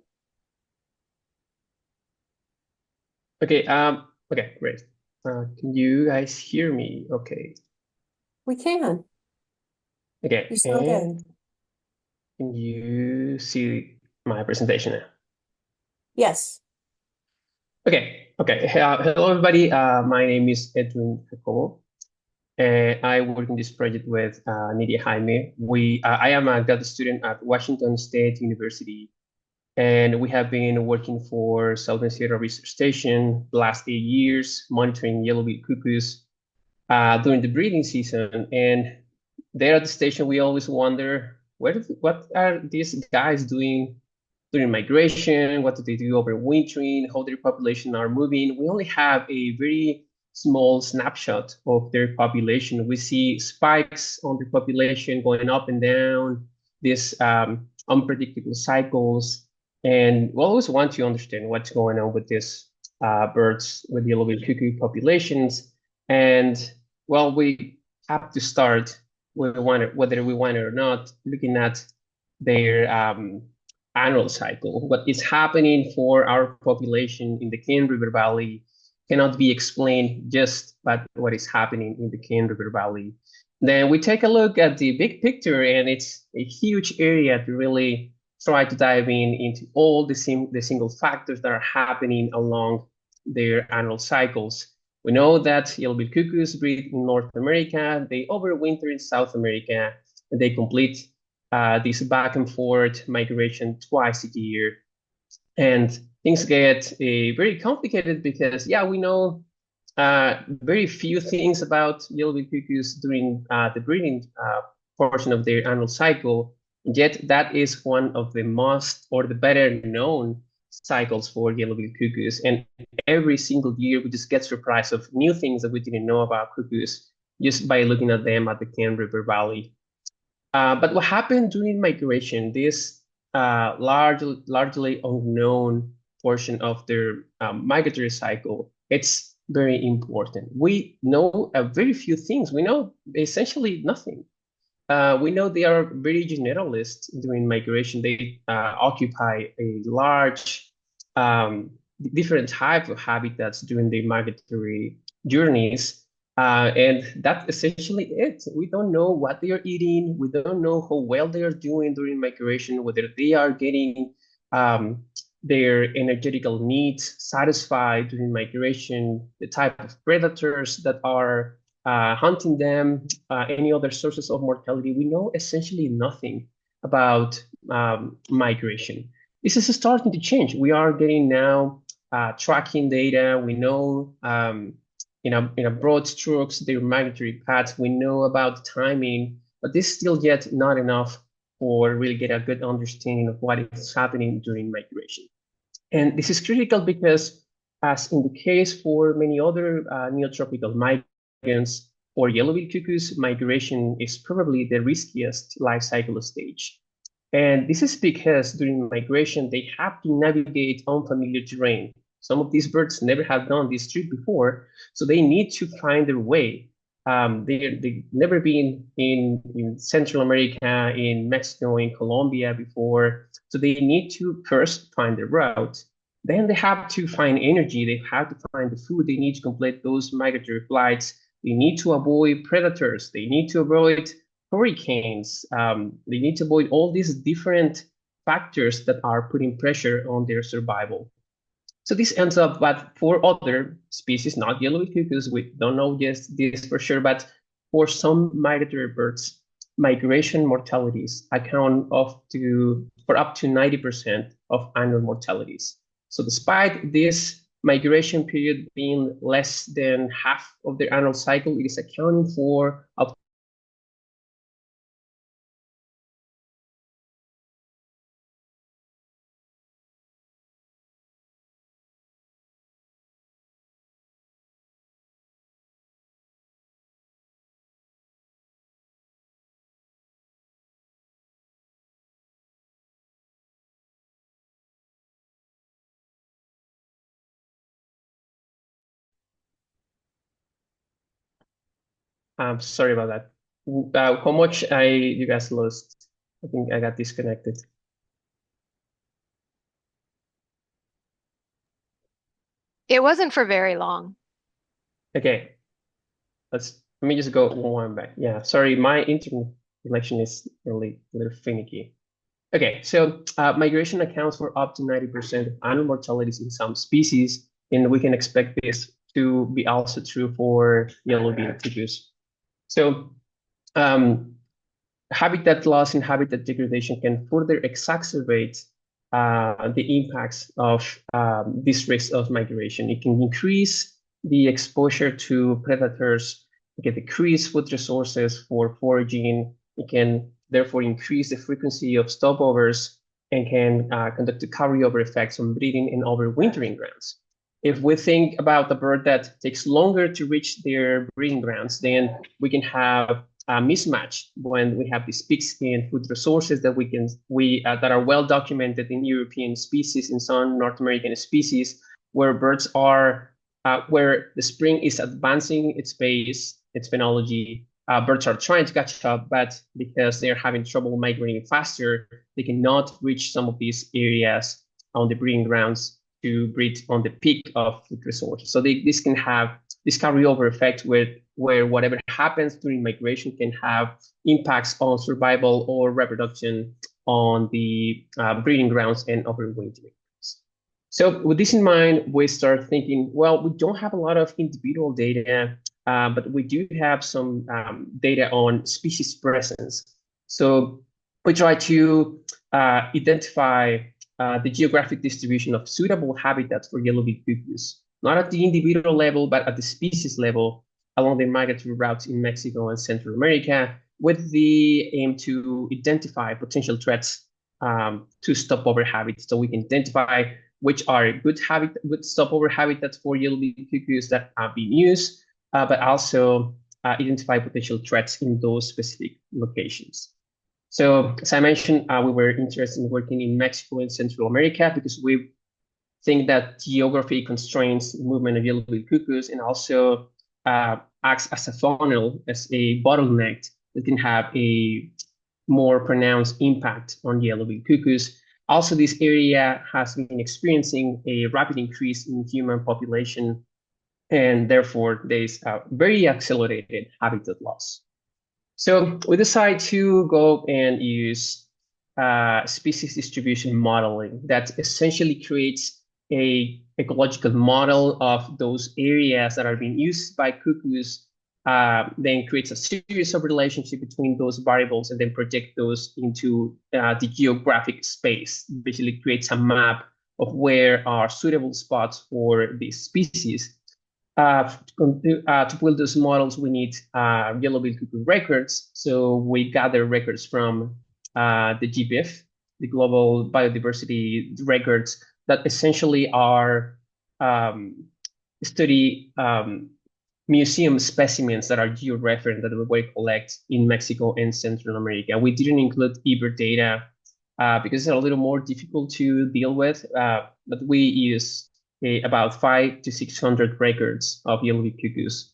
Okay, okay, great. Can you guys hear me? Okay. We can. Okay, You sound good. can you see my presentation now? Yes. Okay. Hello, everybody. My name is Edwin Jacobo, and I work in this project with Nidia Jaime. I am a grad student at Washington State University, and we have been working for Southern Sierra Research Station the last 8 years, monitoring yellow-billed cuckoos during the breeding season. And there at the station, we always wonder, what are these guys doing during migration? What do they do over wintering? How their population are moving? We only have a very small snapshot of their population. We see spikes on the population going up and down, these unpredictable cycles. And we always want to understand what's going on with these birds, with yellow-billed cuckoo populations. And well, we have to start, whether we want it or not, looking at their annual cycle. What is happening for our population in the Cane River Valley cannot be explained just by what is happening in the Cane River Valley. Then we take a look at the big picture, and it's a huge area to really try to dive into all the single factors that are happening along their annual cycles. We know that yellow-billed cuckoos breed in North America, they overwinter in South America, and they complete this back and forth migration twice a year. And things get very complicated because, yeah, we know very few things about yellow-billed cuckoos during the breeding portion of their annual cycle. Yet that is one of the most or the better known cycles for yellow-billed cuckoos. And every single year we just get surprised of new things that we didn't know about cuckoos just by looking at them at the Cane River Valley. But what happened during migration, this largely unknown portion of their migratory cycle, it's very important. We know very few things. We know essentially nothing. We know they are very generalist during migration. They occupy a large, different type of habitats during their migratory journeys. And that's essentially it. We don't know what they are eating. We don't know how well they are doing during migration, whether they are getting their energetical needs satisfied during migration, the type of predators that are hunting them, any other sources of mortality. We know essentially nothing about migration. This is starting to change. We are getting now tracking data. We know in a broad strokes their migratory paths. We know about timing, but this is still yet not enough for really get a good understanding of what is happening during migration. And this is critical because, as in the case for many other neotropical migrants, for yellow-billed cuckoos, migration is probably the riskiest life cycle stage. And this is because during migration, they have to navigate unfamiliar terrain. Some of these birds never have done this trip before, so they need to find their way. They've never been in Central America, in Mexico, in Colombia before, so they need to first find their route. Then they have to find energy, they have to find the food, they need to complete those migratory flights, they need to avoid predators, they need to avoid hurricanes. They need to avoid all these different factors that are putting pressure on their survival. So this ends up, but for other species, not yellow-billed cuckoos, we don't know this for sure, but for some migratory birds, migration mortalities account for up to 90% of annual mortalities. So despite this migration period being less than half of their annual cycle, it is accounting for up I'm sorry about that. How much you guys lost? I think I got disconnected. It wasn't for very long. Okay, let me just go one back. Yeah, sorry, my internet connection is really a little finicky. Okay, so migration accounts for up to 90% of annual mortalities in some species, and we can expect this to be also true for yellow-billed cuckoos. So habitat loss and habitat degradation can further exacerbate the impacts of this risk of migration. It can increase the exposure to predators, it can decrease food resources for foraging, it can therefore increase the frequency of stopovers and can conduct a carryover effects on breeding and overwintering grounds. If we think about a bird that takes longer to reach their breeding grounds, then we can have a mismatch when we have these peaks in food resources that that are well documented in European species, in some North American species, where birds are where the spring is advancing its pace, its phenology. Birds are trying to catch up, but because they're having trouble migrating faster, they cannot reach some of these areas on the breeding grounds to breed on the peak of food resources. So this can have this carryover effect where whatever happens during migration can have impacts on survival or reproduction on the breeding grounds and overwintering. So with this in mind, we start thinking, well, we don't have a lot of individual data, but we do have some data on species presence. So we try to identify the geographic distribution of suitable habitats for yellow-billed cuckoos, not at the individual level, but at the species level along the migratory routes in Mexico and Central America, with the aim to identify potential threats to stopover habitats. So we can identify which are good stopover habitats for yellow-billed cuckoos that are being used, but also identify potential threats in those specific locations. So as I mentioned, we were interested in working in Mexico and Central America because we think that geography constrains the movement of yellow-billed cuckoos and also acts as a funnel, as a bottleneck that can have a more pronounced impact on yellow-billed cuckoos. Also, this area has been experiencing a rapid increase in human population, and therefore there's very accelerated habitat loss. So we decide to go and use species distribution modeling that essentially creates a ecological model of those areas that are being used by cuckoos, then creates a series of relationship between those variables and then project those into the geographic space, basically creates a map of where are suitable spots for these species. To build those models, we need yellow-billed cuckoo records. So we gather records from the GBIF, the Global Biodiversity Records, that essentially are study museum specimens that are georeferenced that we collect in Mexico and Central America. We didn't include EBER data because it's a little more difficult to deal with, but we use about 500 to 600 records of yellow-beak cuckoos.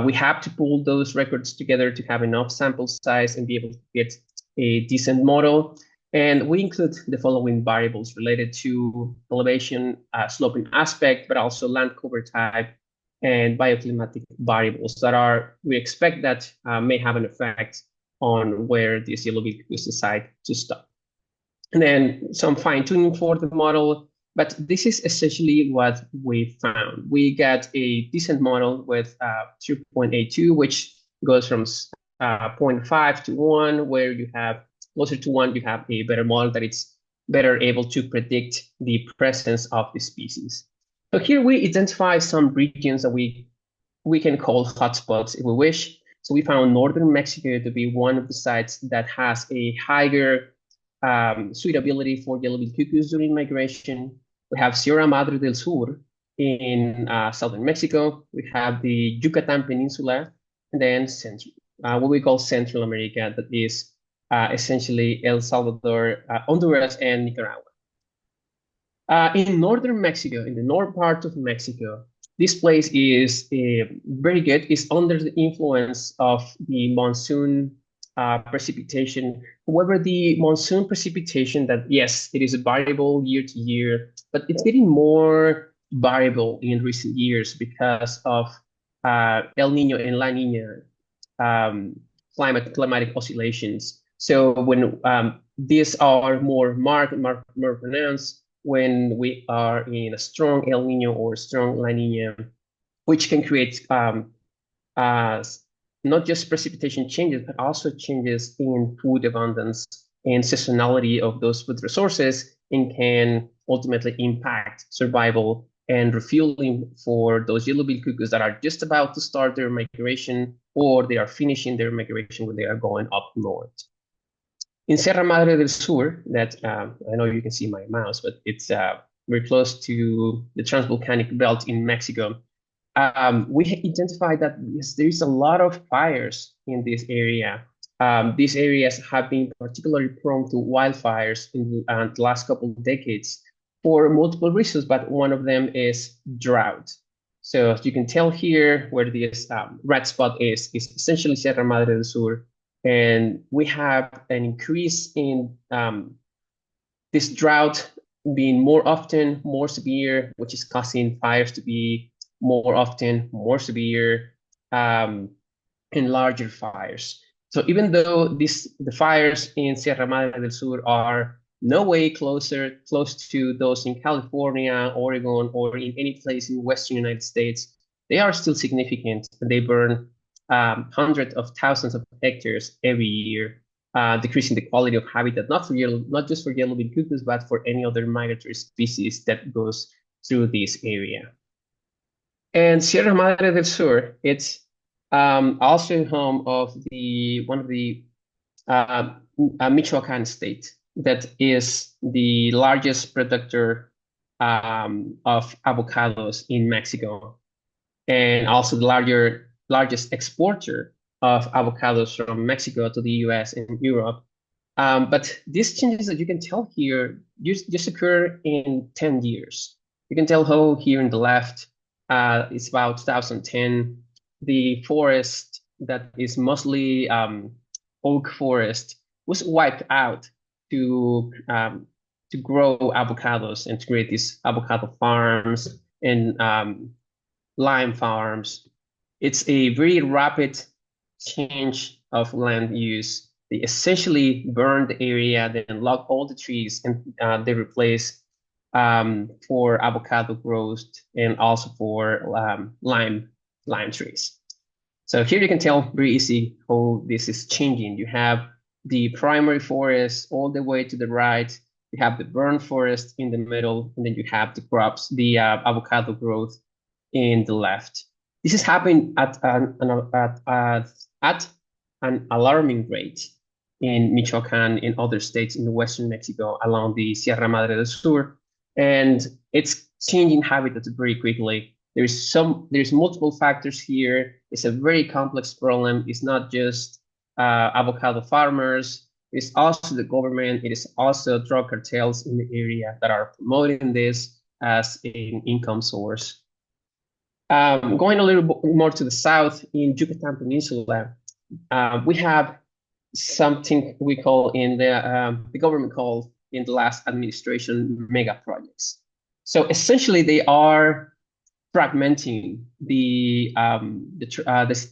We have to pull those records together to have enough sample size and be able to get a decent model. And we include the following variables related to elevation, slope and aspect, but also land cover type and bioclimatic variables that we expect that may have an effect on where these yellow-beak cuckoos decide to stop. And then some fine tuning for the model, but this is essentially what we found. We got a decent model with 2.82, which goes from 0.5 to 1, where you have closer to 1, you have a better model that it's better able to predict the presence of the species. So here we identify some regions that we can call hotspots if we wish. So we found northern Mexico to be one of the sites that has a higher suitability for yellow-beak cuckoos during migration. We have Sierra Madre del Sur in southern Mexico. We have the Yucatan Peninsula, and then what we call Central America, that is essentially El Salvador, Honduras, and Nicaragua. In northern Mexico, in the north part of Mexico, this place is very good. It's under the influence of the monsoon precipitation. However, the monsoon precipitation that, yes, it is variable year to year, but it's getting more variable in recent years because of El Nino and La Nina climatic oscillations. So when these are more pronounced when we are in a strong El Nino or strong La Nina, which can create not just precipitation changes, but also changes in food abundance and seasonality of those food resources, and can ultimately impact survival and refueling for those yellow-beak cuckoos that are just about to start their migration, or they are finishing their migration when they are going up north. In Sierra Madre del Sur, that I know you can see my mouse, but it's very close to the transvolcanic belt in Mexico. We identified that yes, there is a lot of fires in this area. These areas have been particularly prone to wildfires in the last couple of decades for multiple reasons, but one of them is drought. So as you can tell here, where this red spot is essentially Sierra Madre del Sur. And we have an increase in this drought being more often, more severe, which is causing fires to be more often, more severe, and larger fires. So even though the fires in Sierra Madre del Sur are no way close to those in California, Oregon, or in any place in Western United States, they are still significant. They burn hundreds of thousands of hectares every year, decreasing the quality of habitat, not just for yellow-beak cuckoos, but for any other migratory species that goes through this area. And Sierra Madre del Sur, it's also home of one of the Michoacan state that is the largest producer of avocados in Mexico, and also the largest exporter of avocados from Mexico to the US and Europe. But these changes that you can tell here just occur in 10 years. You can tell how here in the left, it's about 2010, the forest that is mostly oak forest was wiped out to grow avocados and to create these avocado farms and lime farms. It's a very rapid change of land use. They essentially burn the area, then log all the trees, and they replace for avocado growth and also for lime trees. So here you can tell very easy how this is changing. You have the primary forest all the way to the right. You have the burn forest in the middle, and then you have the crops, the avocado growth in the left. This is happening at an alarming rate in Michoacan and other states in western Mexico along the Sierra Madre del Sur, and it's changing habitats very quickly. There's multiple factors here. It's a very complex problem. It's not just avocado farmers. It's also the government. It is also drug cartels in the area that are promoting this as an income source. Going a little more to the south in Yucatan Peninsula, we have something we call in the government called in the last administration mega projects. So essentially, they are fragmenting the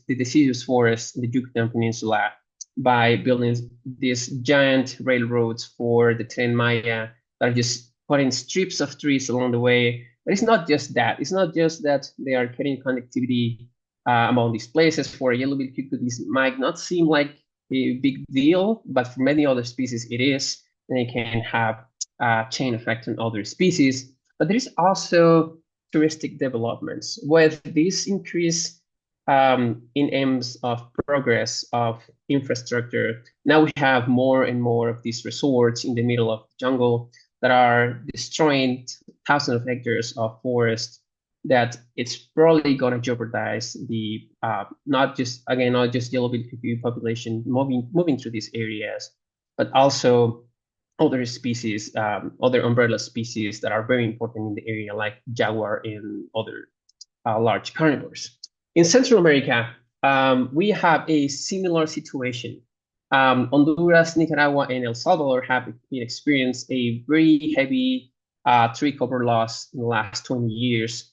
deciduous forest in the Yucatan Peninsula by building these giant railroads for the Tren Maya that are just putting strips of trees along the way. But it's not just that. It's not just that they are cutting connectivity among these places. For a yellow-billed cuckoo, this might not seem like a big deal, but for many other species, it is, and it can have a chain effect on other species. But there is also touristic developments with this increase in aims of progress of infrastructure. Now we have more and more of these resorts in the middle of the jungle that are destroying thousands of hectares of forest that it's probably going to jeopardize the not just yellow-billed cuckoo population moving through these areas, but also other species, other umbrella species that are very important in the area, like jaguar and other large carnivores. In Central America, we have a similar situation. Honduras, Nicaragua, and El Salvador have experienced a very heavy tree cover loss in the last 20 years.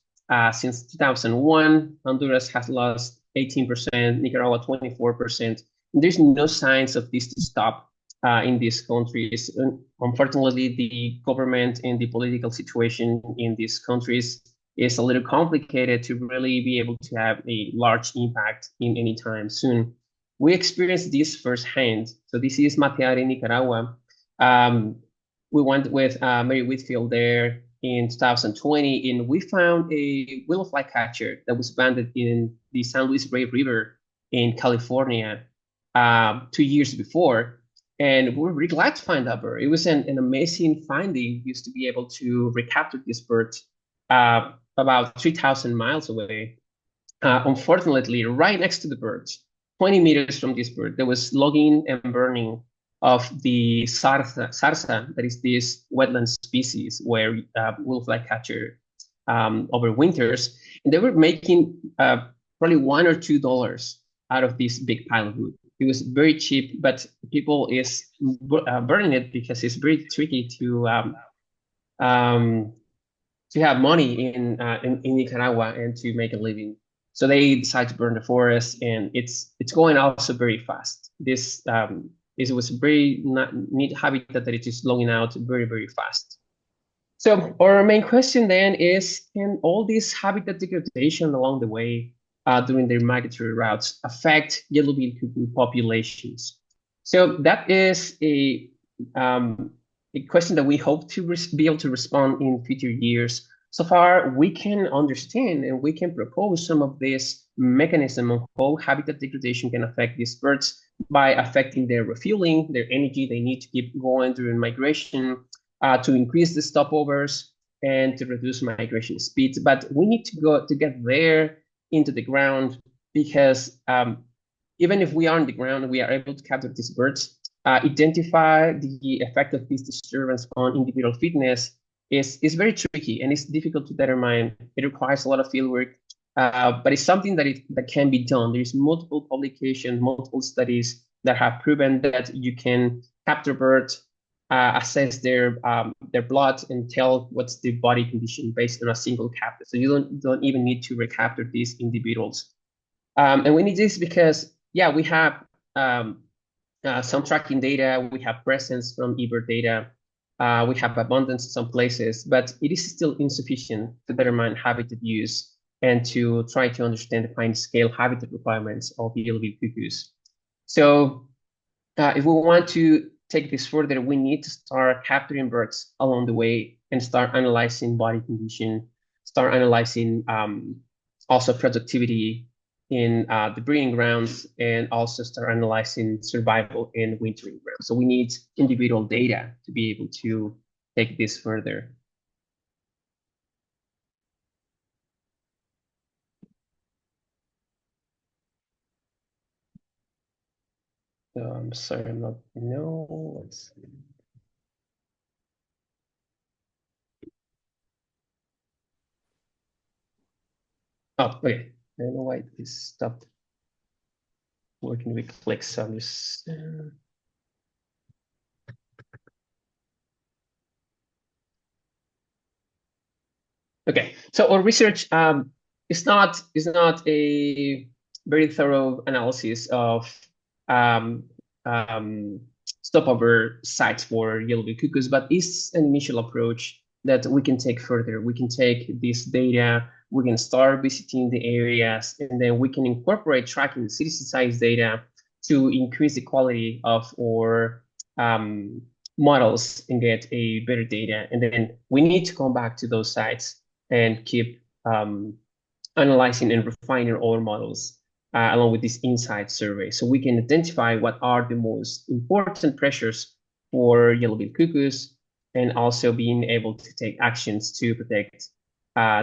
Since 2001, Honduras has lost 18%, Nicaragua 24%. And there's no signs of this to stop in these countries. Unfortunately, the government and the political situation in these countries is a little complicated to really be able to have a large impact in any time soon. We experienced this firsthand. So this is Mateare, Nicaragua. We went with Mary Whitfield there in 2020, and we found a willow flycatcher that was abandoned in the San Luis Rey River in California 2 years before. And we were really glad to find that bird. It was an amazing finding. We used to be able to recapture this bird about 3,000 miles away. Unfortunately, right next to the bird, 20 meters from this bird, there was logging and burning of the sarsa, that is this wetland species where willow flycatcher overwinters, and they were making probably $1 or $2 out of this big pile of wood. It was very cheap, but people is burning it because it's very tricky to have money in Nicaragua and to make a living. So they decide to burn the forest, and it's going also very fast. This it was a very neat habitat that it is logging out very, very fast. So our main question then is, can all this habitat degradation along the way during their migratory routes affect yellow-billed cuckoo populations? So that is a question that we hope to be able to respond in future years. So far, we can understand and we can propose some of this mechanism of how habitat degradation can affect these birds by affecting their refueling, their energy they need to keep going during migration, to increase the stopovers and to reduce migration speeds. But we need to get there into the ground, because even if we are on the ground, we are able to capture these birds. Identify the effect of this disturbance on individual fitness is very tricky, and it's difficult to determine. It requires a lot of fieldwork, but it's something that can be done. There's multiple publications, multiple studies that have proven that you can capture birds, assess their blood, and tell what's the body condition based on a single capture. So you don't even need to recapture these individuals. And we need this because, yeah, we have some tracking data, we have presence from eBird data, we have abundance in some places, but it is still insufficient to determine habitat use and to try to understand the fine scale habitat requirements of yellow-billed cuckoos. So if we want to take this further, we need to start capturing birds along the way and start analyzing body condition, start analyzing also productivity in the breeding grounds, and also start analyzing survival in wintering grounds. So we need individual data to be able to take this further. I'm sorry, I'm not, no, let's see. Oh, okay. I don't know why this stopped working with clicks. So I'm just. Okay, so our research is not a very thorough analysis of um, um, stopover sites for yellow-billed cuckoos, but it's an initial approach that we can take further. We can take this data, we can start visiting the areas, and then we can incorporate tracking the citizen size data to increase the quality of our models and get a better data. And then we need to come back to those sites and keep analyzing and refining our models along with this insight survey. So we can identify what are the most important pressures for yellow-billed cuckoos and also being able to take actions to protect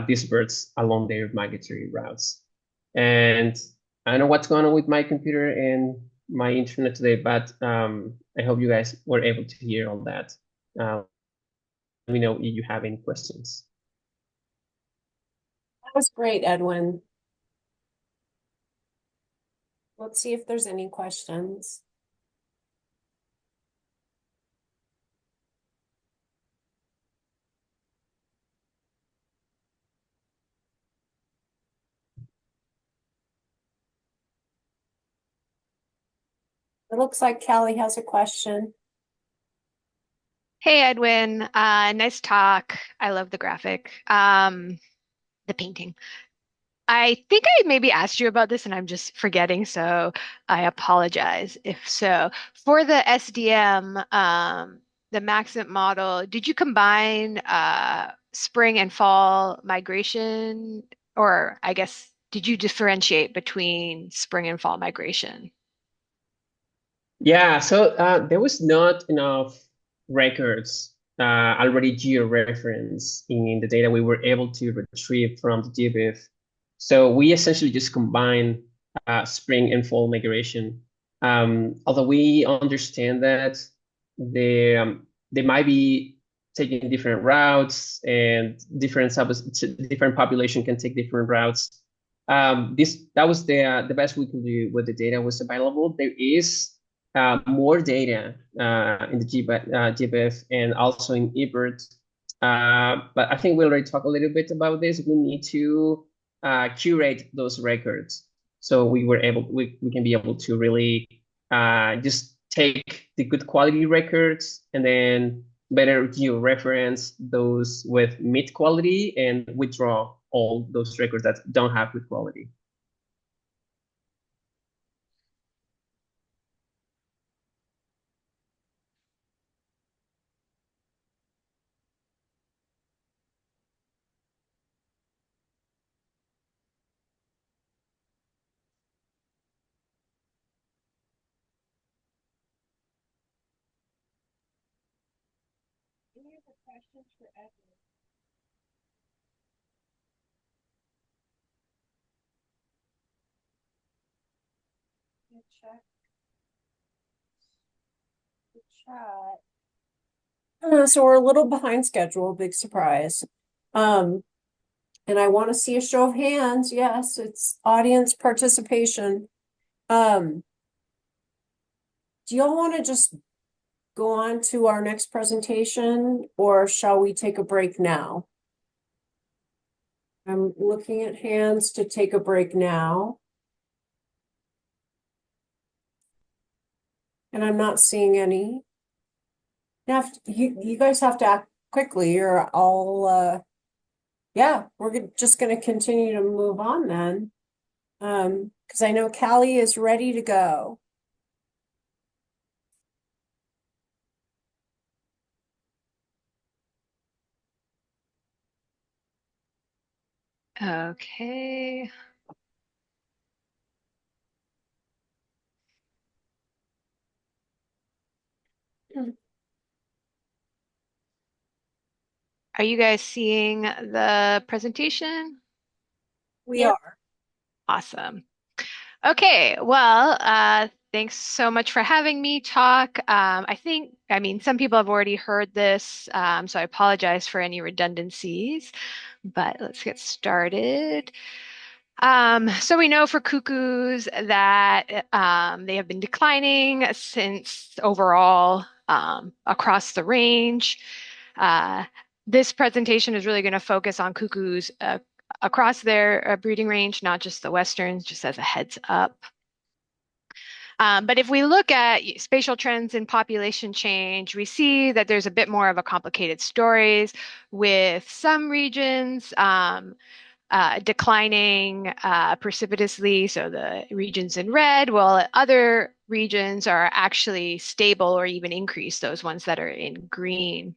these birds along their migratory routes. And I don't know what's going on with my computer and my internet today, but I hope you guys were able to hear all that. Let me know if you have any questions. That was great, Edwin. Let's see if there's any questions. It looks like Callie has a question. Hey, Edwin. Nice talk. I love the graphic. The painting. I think I maybe asked you about this and I'm just forgetting, so I apologize if so. For the SDM, the Maxent model, did you combine spring and fall migration, or I guess did you differentiate between spring and fall migration? Yeah, so there was not enough records already geo-referenced in the data we were able to retrieve from the GBIF. So we essentially just combined spring and fall migration. Although we understand that they might be taking different routes and different population can take different routes. This that was the best we could do with the data was available. There is more data in the GBIF and also in eBird. But I think we already talked a little bit about this. We need to curate those records so we can be able to really just take the good quality records and then better geo-reference those with mid quality and withdraw all those records that don't have good quality. Any other questions for Edwin? Check the chat. So we're a little behind schedule, big surprise. And I want to see a show of hands. Yes, it's audience participation. Do y'all want to just go on to our next presentation, or shall we take a break now? I'm looking at hands to take a break now. And I'm not seeing any. You guys have to act quickly or yeah, we're just going to continue to move on then. Because I know Callie is ready to go. Okay. Are you guys seeing the presentation? We Yep. are. Awesome. Okay, well, Thanks so much for having me talk. I mean, some people have already heard this, so I apologize for any redundancies, but let's get started. So we know for cuckoos that they have been declining since overall across the range. Uh, this presentation is really going to focus on cuckoos across their breeding range, not just the westerns, just as a heads up. But if we look at spatial trends in population change, we see that there's a bit more of a complicated stories with some regions declining precipitously, so the regions in red, while other regions are actually stable or even increase, those ones that are in green.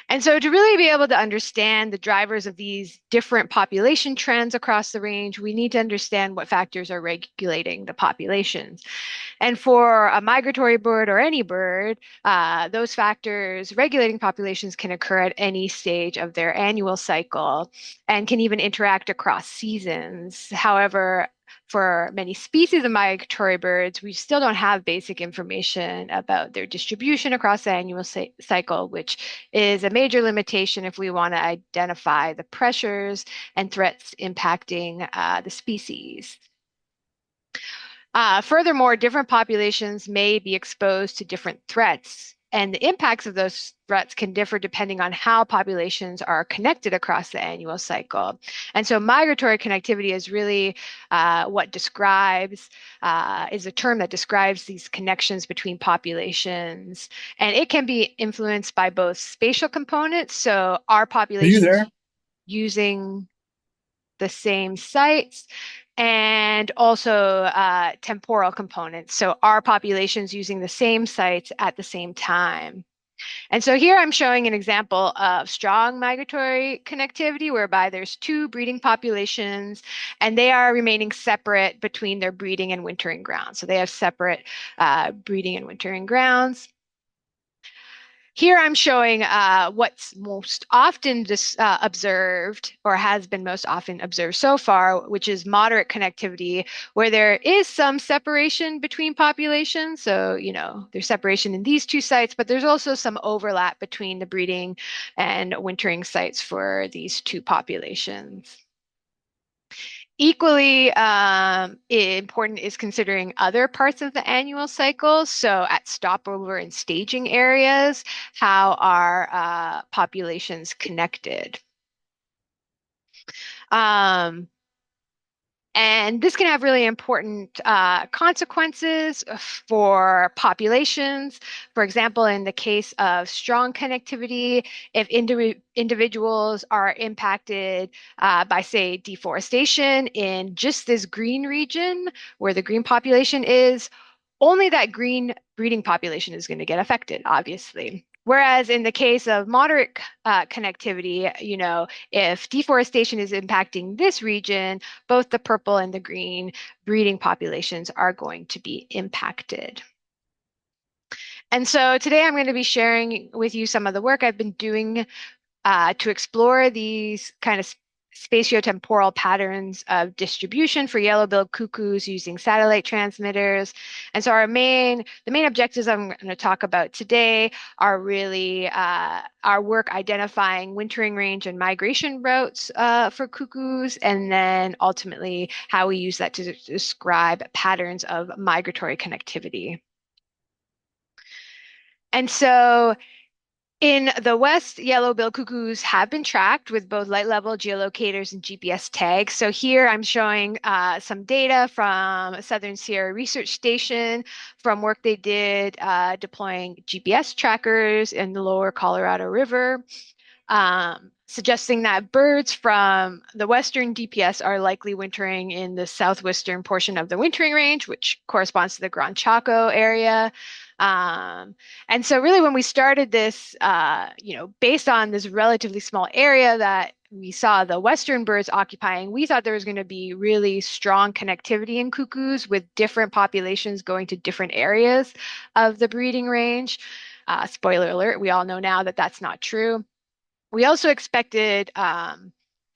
And so to really be able to understand the drivers of these different population trends across the range, we need to understand what factors are regulating the populations. And for a migratory bird or any bird, those factors regulating populations can occur at any stage of their annual cycle and can even interact across seasons. However, for many species of migratory birds, we still don't have basic information about their distribution across the annual cycle, which is a major limitation if we want to identify the pressures and threats impacting the species. Furthermore, different populations may be exposed to different threats, and the impacts of those threats can differ depending on how populations are connected across the annual cycle. And so migratory connectivity is really what describes, is a term that describes these connections between populations. And it can be influenced by both spatial components, so are populations using the same sites, and also temporal components. So are populations using the same sites at the same time? And so here I'm showing an example of strong migratory connectivity, whereby there's two breeding populations and they are remaining separate between their breeding and wintering grounds. So they have separate breeding and wintering grounds. Here I'm showing what's most often observed, or has been most often observed so far, which is moderate connectivity, where there is some separation between populations. So, you know, there's separation in these two sites, but there's also some overlap between the breeding and wintering sites for these two populations. Equally important is considering other parts of the annual cycle. So at stopover and staging areas, how are populations connected? And this can have really important consequences for populations. For example, in the case of strong connectivity, if individuals are impacted by, say, deforestation in just this green region where the green population is, only that green breeding population is going to get affected, obviously. Whereas in the case of moderate connectivity, you know, if deforestation is impacting this region, both the purple and the green breeding populations are going to be impacted. And so today I'm going to be sharing with you some of the work I've been doing to explore these kind of spatiotemporal patterns of distribution for yellow-billed cuckoos using satellite transmitters. And so the main objectives I'm going to talk about today are really our work identifying wintering range and migration routes for cuckoos, and then ultimately how we use that to describe patterns of migratory connectivity. And so in the West, yellow-billed cuckoos have been tracked with both light-level geolocators and GPS tags. So here I'm showing some data from Southern Sierra Research Station from work they did deploying GPS trackers in the lower Colorado River, suggesting that birds from the Western DPS are likely wintering in the southwestern portion of the wintering range, which corresponds to the Gran Chaco area. And so really when we started this, you know, based on this relatively small area that we saw the Western birds occupying, we thought there was going to be really strong connectivity in cuckoos with different populations going to different areas of the breeding range. Spoiler alert, we all know now that that's not true. We also expected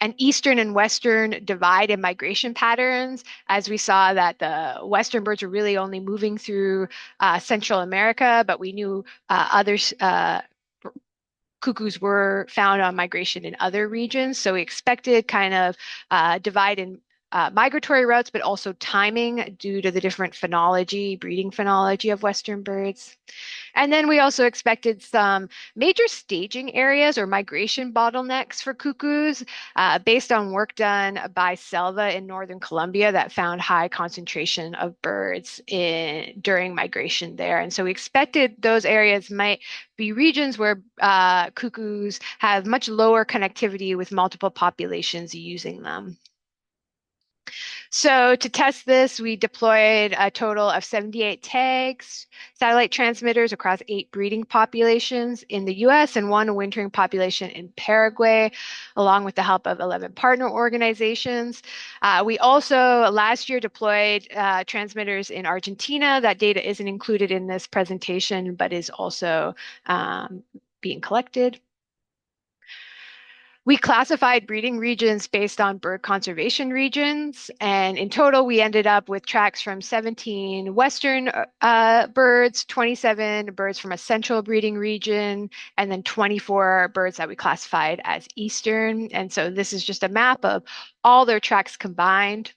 an eastern and western divide in migration patterns, as we saw that the western birds were really only moving through Central America, but we knew others cuckoos were found on migration in other regions. So we expected kind of divide in migratory routes, but also timing due to the different phenology, breeding phenology of Western birds. And then we also expected some major staging areas or migration bottlenecks for cuckoos based on work done by Selva in northern Colombia that found high concentration of birds during migration there. And so we expected those areas might be regions where cuckoos have much lower connectivity with multiple populations using them. So to test this, we deployed a total of 78 tags, satellite transmitters across 8 breeding populations in the US and 1 wintering population in Paraguay, along with the help of 11 partner organizations. We also last year deployed transmitters in Argentina. That data isn't included in this presentation, but is also being collected. We classified breeding regions based on bird conservation regions, and in total, we ended up with tracks from 17 Western birds, 27 birds from a central breeding region, and then 24 birds that we classified as Eastern. And so this is just a map of all their tracks combined.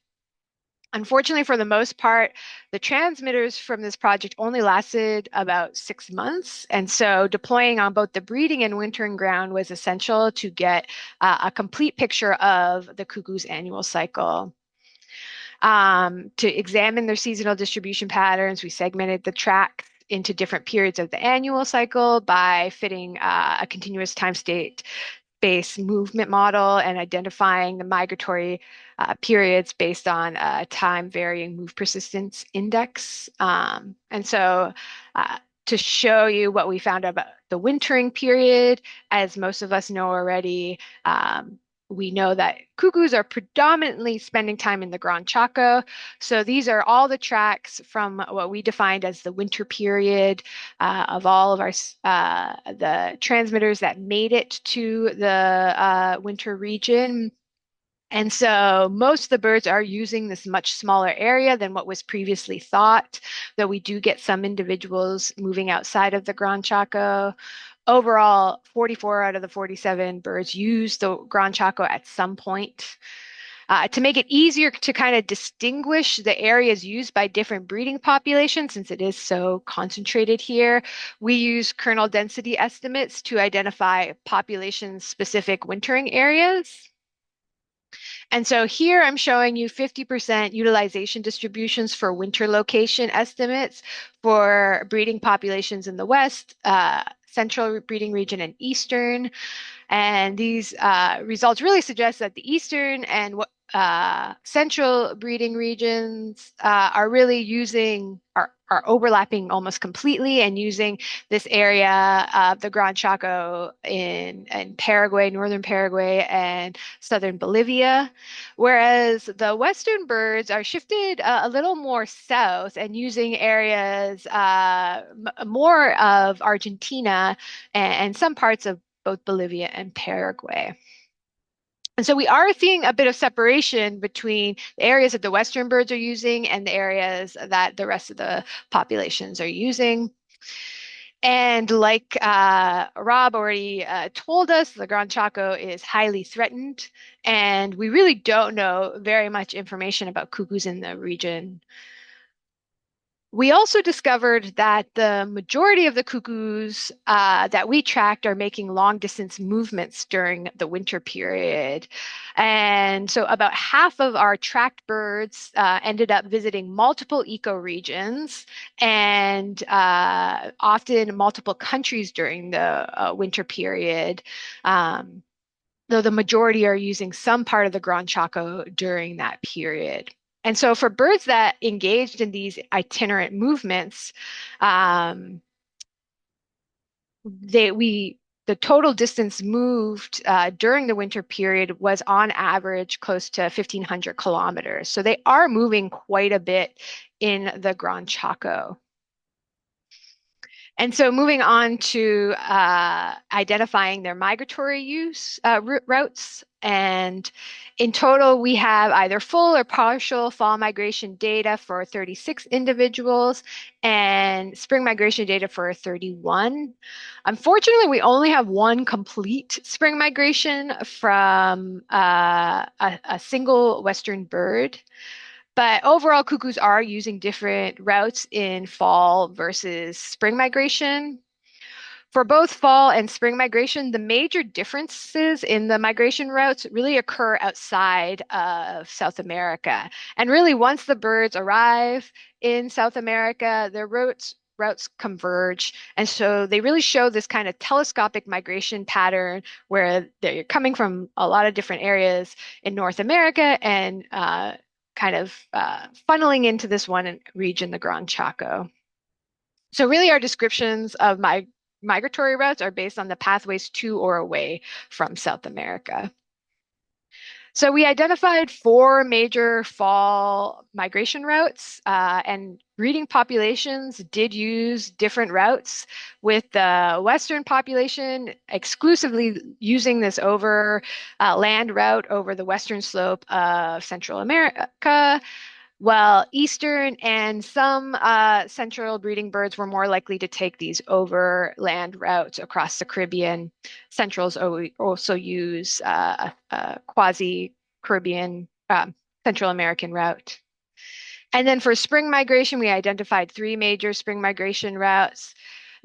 Unfortunately, for the most part, the transmitters from this project only lasted about 6 months. And so deploying on both the breeding and wintering ground was essential to get a complete picture of the cuckoo's annual cycle. To examine their seasonal distribution patterns, we segmented the tracks into different periods of the annual cycle by fitting a continuous time state based movement model and identifying the migratory periods based on time varying move persistence index. And so to show you what we found about the wintering period, as most of us know already, we know that cuckoos are predominantly spending time in the Gran Chaco. So these are all the tracks from what we defined as the winter period of all of our the transmitters that made it to the winter region. And so most of the birds are using this much smaller area than what was previously thought, though we do get some individuals moving outside of the Gran Chaco. Overall, 44 out of the 47 birds use the Gran Chaco at some point. To make it easier to kind of distinguish the areas used by different breeding populations, since it is so concentrated here, we use kernel density estimates to identify population-specific wintering areas. And so here I'm showing you 50% utilization distributions for winter location estimates for breeding populations in the West, Central breeding region, and Eastern. And these results really suggest that the Eastern and central breeding regions are really are overlapping almost completely and using this area of the Gran Chaco in Paraguay, northern Paraguay, and southern Bolivia. Whereas the Western birds are shifted a little more south and using areas more of Argentina and some parts of both Bolivia and Paraguay. And so we are seeing a bit of separation between the areas that the Western birds are using and the areas that the rest of the populations are using. And like Rob already told us, the Gran Chaco is highly threatened, and we really don't know very much information about cuckoos in the region. We also discovered that the majority of the cuckoos that we tracked are making long distance movements during the winter period. And so about half of our tracked birds ended up visiting multiple ecoregions and often multiple countries during the winter period. Though the majority are using some part of the Gran Chaco during that period. And so for birds that engaged in these itinerant movements, the total distance moved during the winter period was on average close to 1,500 kilometers. So they are moving quite a bit in the Gran Chaco. And so moving on to identifying their migratory routes. And in total, we have either full or partial fall migration data for 36 individuals and spring migration data for 31. Unfortunately, we only have one complete spring migration from a single Western bird. But overall, cuckoos are using different routes in fall versus spring migration. For both fall and spring migration, the major differences in the migration routes really occur outside of South America. And really, once the birds arrive in South America, their routes converge. And so they really show this kind of telescopic migration pattern where they're coming from a lot of different areas in North America and kind of funneling into this one region, the Gran Chaco. So really our descriptions of migratory routes are based on the pathways to or away from South America. So we identified 4 major fall migration routes, and breeding populations did use different routes, with the Western population exclusively using this land route over the western slope of Central America, well, eastern and some central breeding birds were more likely to take these overland routes across the Caribbean. Centrals also use a quasi-Caribbean Central American route. And then for spring migration, we identified 3 major spring migration routes.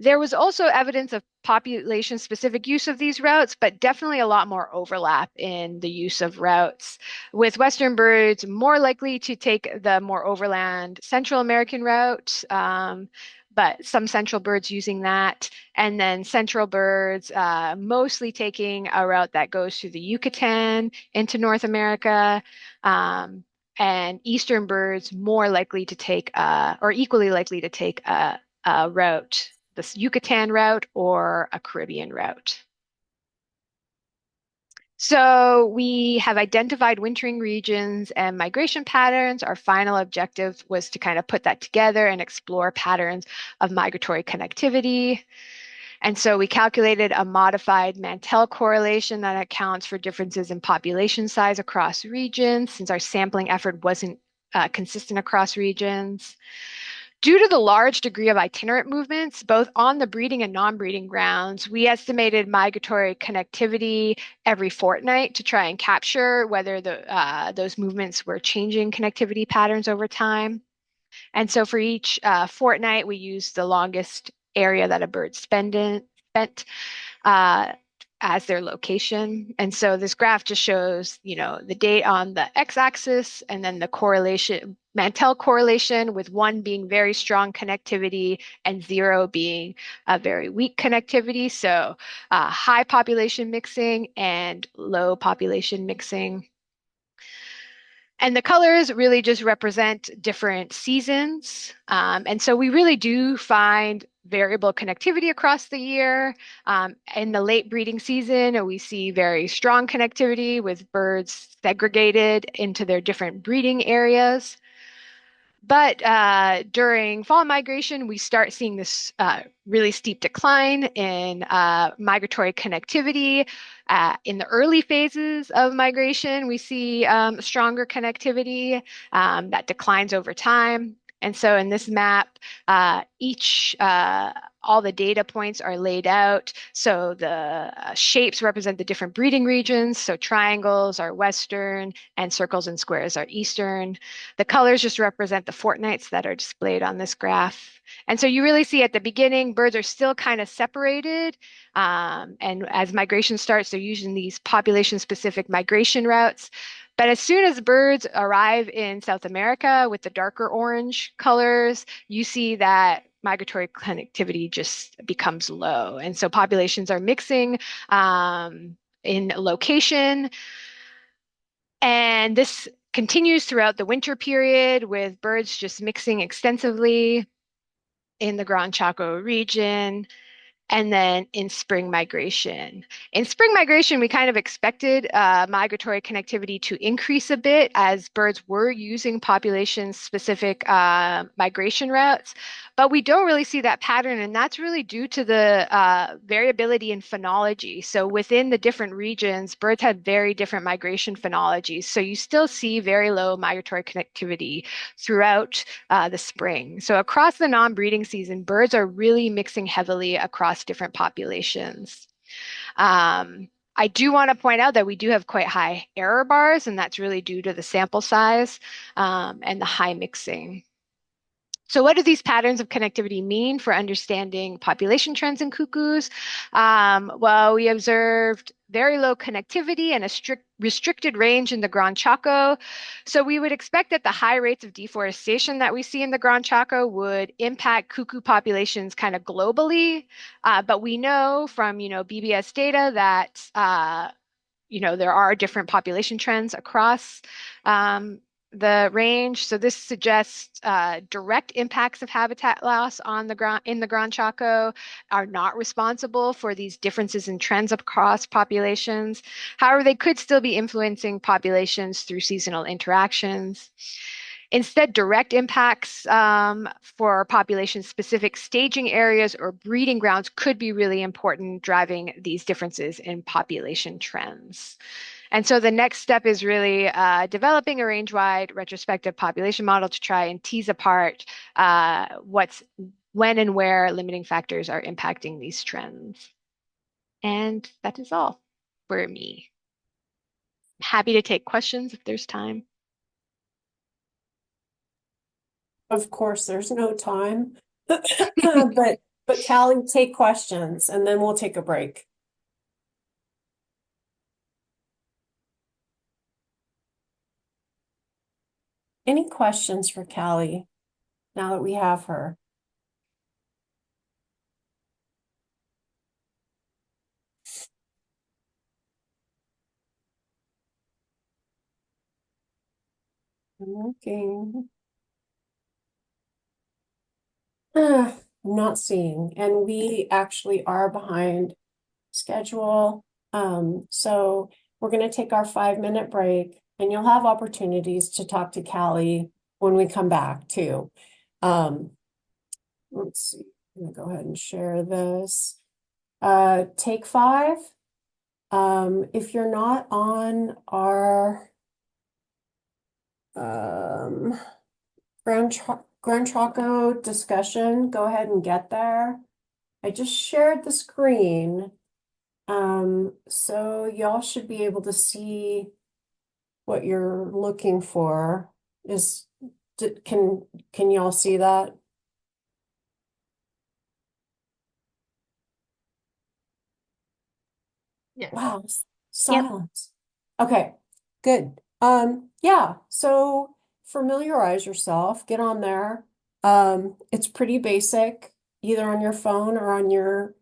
There was also evidence of population-specific use of these routes, but definitely a lot more overlap in the use of routes, with Western birds more likely to take the more overland Central American route, but some central birds using that, and then central birds mostly taking a route that goes through the Yucatan into North America. And eastern birds more likely to take or equally likely to take a route, the Yucatan route or a Caribbean route. So we have identified wintering regions and migration patterns. Our final objective was to kind of put that together and explore patterns of migratory connectivity. And so we calculated a modified Mantell correlation that accounts for differences in population size across regions, since our sampling effort wasn't consistent across regions. Due to the large degree of itinerant movements, both on the breeding and non-breeding grounds, we estimated migratory connectivity every fortnight to try and capture whether those movements were changing connectivity patterns over time. And so for each fortnight, we used the longest area that a bird spent uh, as their location. And so this graph just shows, the date on the x-axis and then the correlation, Mantell correlation, with 1 being very strong connectivity and 0 being a very weak connectivity. So high population mixing and low population mixing. And the colors really just represent different seasons. And so we really do find variable connectivity across the year. In the late breeding season, we see very strong connectivity with birds segregated into their different breeding areas. But during fall migration, we start seeing this really steep decline in migratory connectivity. In the early phases of migration, we see stronger connectivity that declines over time. And so in this map, all the data points are laid out. So the shapes represent the different breeding regions. So triangles are Western and circles and squares are Eastern. The colors just represent the fortnights that are displayed on this graph. And so you really see at the beginning, birds are still kind of separated. And as migration starts, they're using these population-specific migration routes. But as soon as birds arrive in South America with the darker orange colors, you see that migratory connectivity just becomes low. And so populations are mixing in location. And this continues throughout the winter period, with birds just mixing extensively in the Gran Chaco region. And then in spring migration. In spring migration, we kind of expected migratory connectivity to increase a bit as birds were using population-specific migration routes, but we don't really see that pattern, and that's really due to the variability in phenology. So within the different regions, birds had very different migration phenologies. So you still see very low migratory connectivity throughout the spring. So across the non-breeding season, birds are really mixing heavily across different populations. I do want to point out that we do have quite high error bars, and that's really due to the sample size and the high mixing. So what do these patterns of connectivity mean for understanding population trends in cuckoos? Well, we observed very low connectivity and a restricted range in the Gran Chaco. So we would expect that the high rates of deforestation that we see in the Gran Chaco would impact cuckoo populations kind of globally. But we know from, BBS data that there are different population trends across the range. So this suggests direct impacts of habitat loss on the in the Gran Chaco are not responsible for these differences in trends across populations. However, they could still be influencing populations through seasonal interactions. Instead, direct impacts for population-specific staging areas or breeding grounds could be really important, driving these differences in population trends. And so the next step is really developing a range-wide retrospective population model to try and tease apart when and where limiting factors are impacting these trends. And that is all for me. Happy to take questions if there's time. Of course, there's no time, but Callie, take questions and then we'll take a break. Any questions for Callie now that we have her? I'm looking. I'm not seeing, and we actually are behind schedule. So we're going to take our 5-minute break, and you'll have opportunities to talk to Callie when we come back too. Let's see. I'm going to go ahead and share this. Take 5. If you're not on our Gran Chaco discussion, go ahead and get there. I just shared the screen. So y'all should be able to see what you're looking for. Can y'all see that? Yeah. Wow, silence. Okay, good. Yeah, so familiarize yourself, get on there. It's pretty basic, either on your phone or on your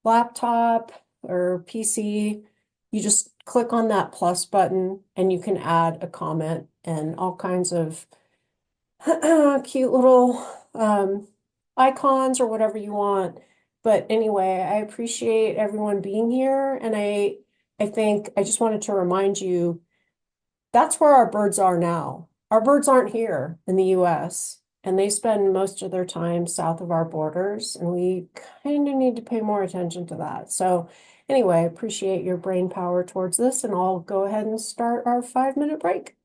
laptop or PC. You just click on that plus button and you can add a comment and all kinds of cute little icons or whatever you want. But anyway, I appreciate everyone being here, and I think I just wanted to remind you that's where our birds are now. Our birds aren't here in the US, and they spend most of their time south of our borders, and we kind of need to pay more attention to that. So anyway, I appreciate your brain power towards this, and I'll go ahead and start our 5-minute break.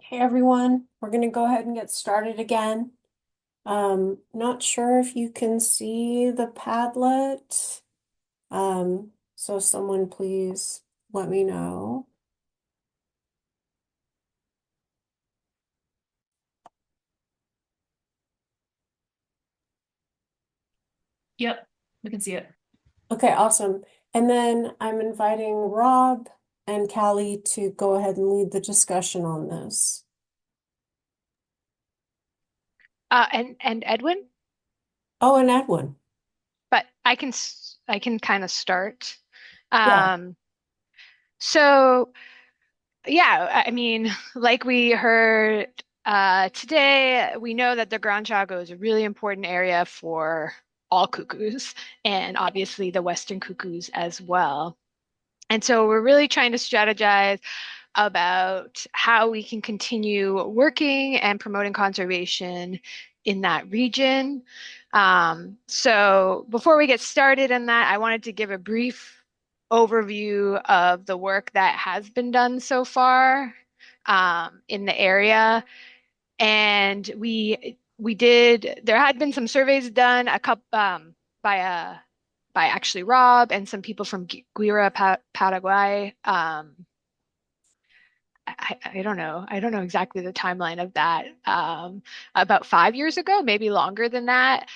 Hey everyone, we're going to go ahead and get started again. Not sure if you can see the Padlet. So someone please let me know. Yep, we can see it. Okay, awesome. And then I'm inviting Rob and Callie to go ahead and lead the discussion on this. And Edwin, Oh, and Edwin. but I can kind of start. Yeah. Um, so yeah, I mean, like we heard today, we know that the Gran Chaco is a really important area for all cuckoos and obviously the Western cuckoos as well. And so we're really trying to strategize about how we can continue working and promoting conservation in that region. So before we get started in that, I wanted to give a brief overview of the work that has been done so far in the area. And there had been some surveys done a couple by a by actually Rob and some people from Guira, Paraguay. I don't know. I don't know exactly the timeline of that. About 5 years ago, maybe longer than that,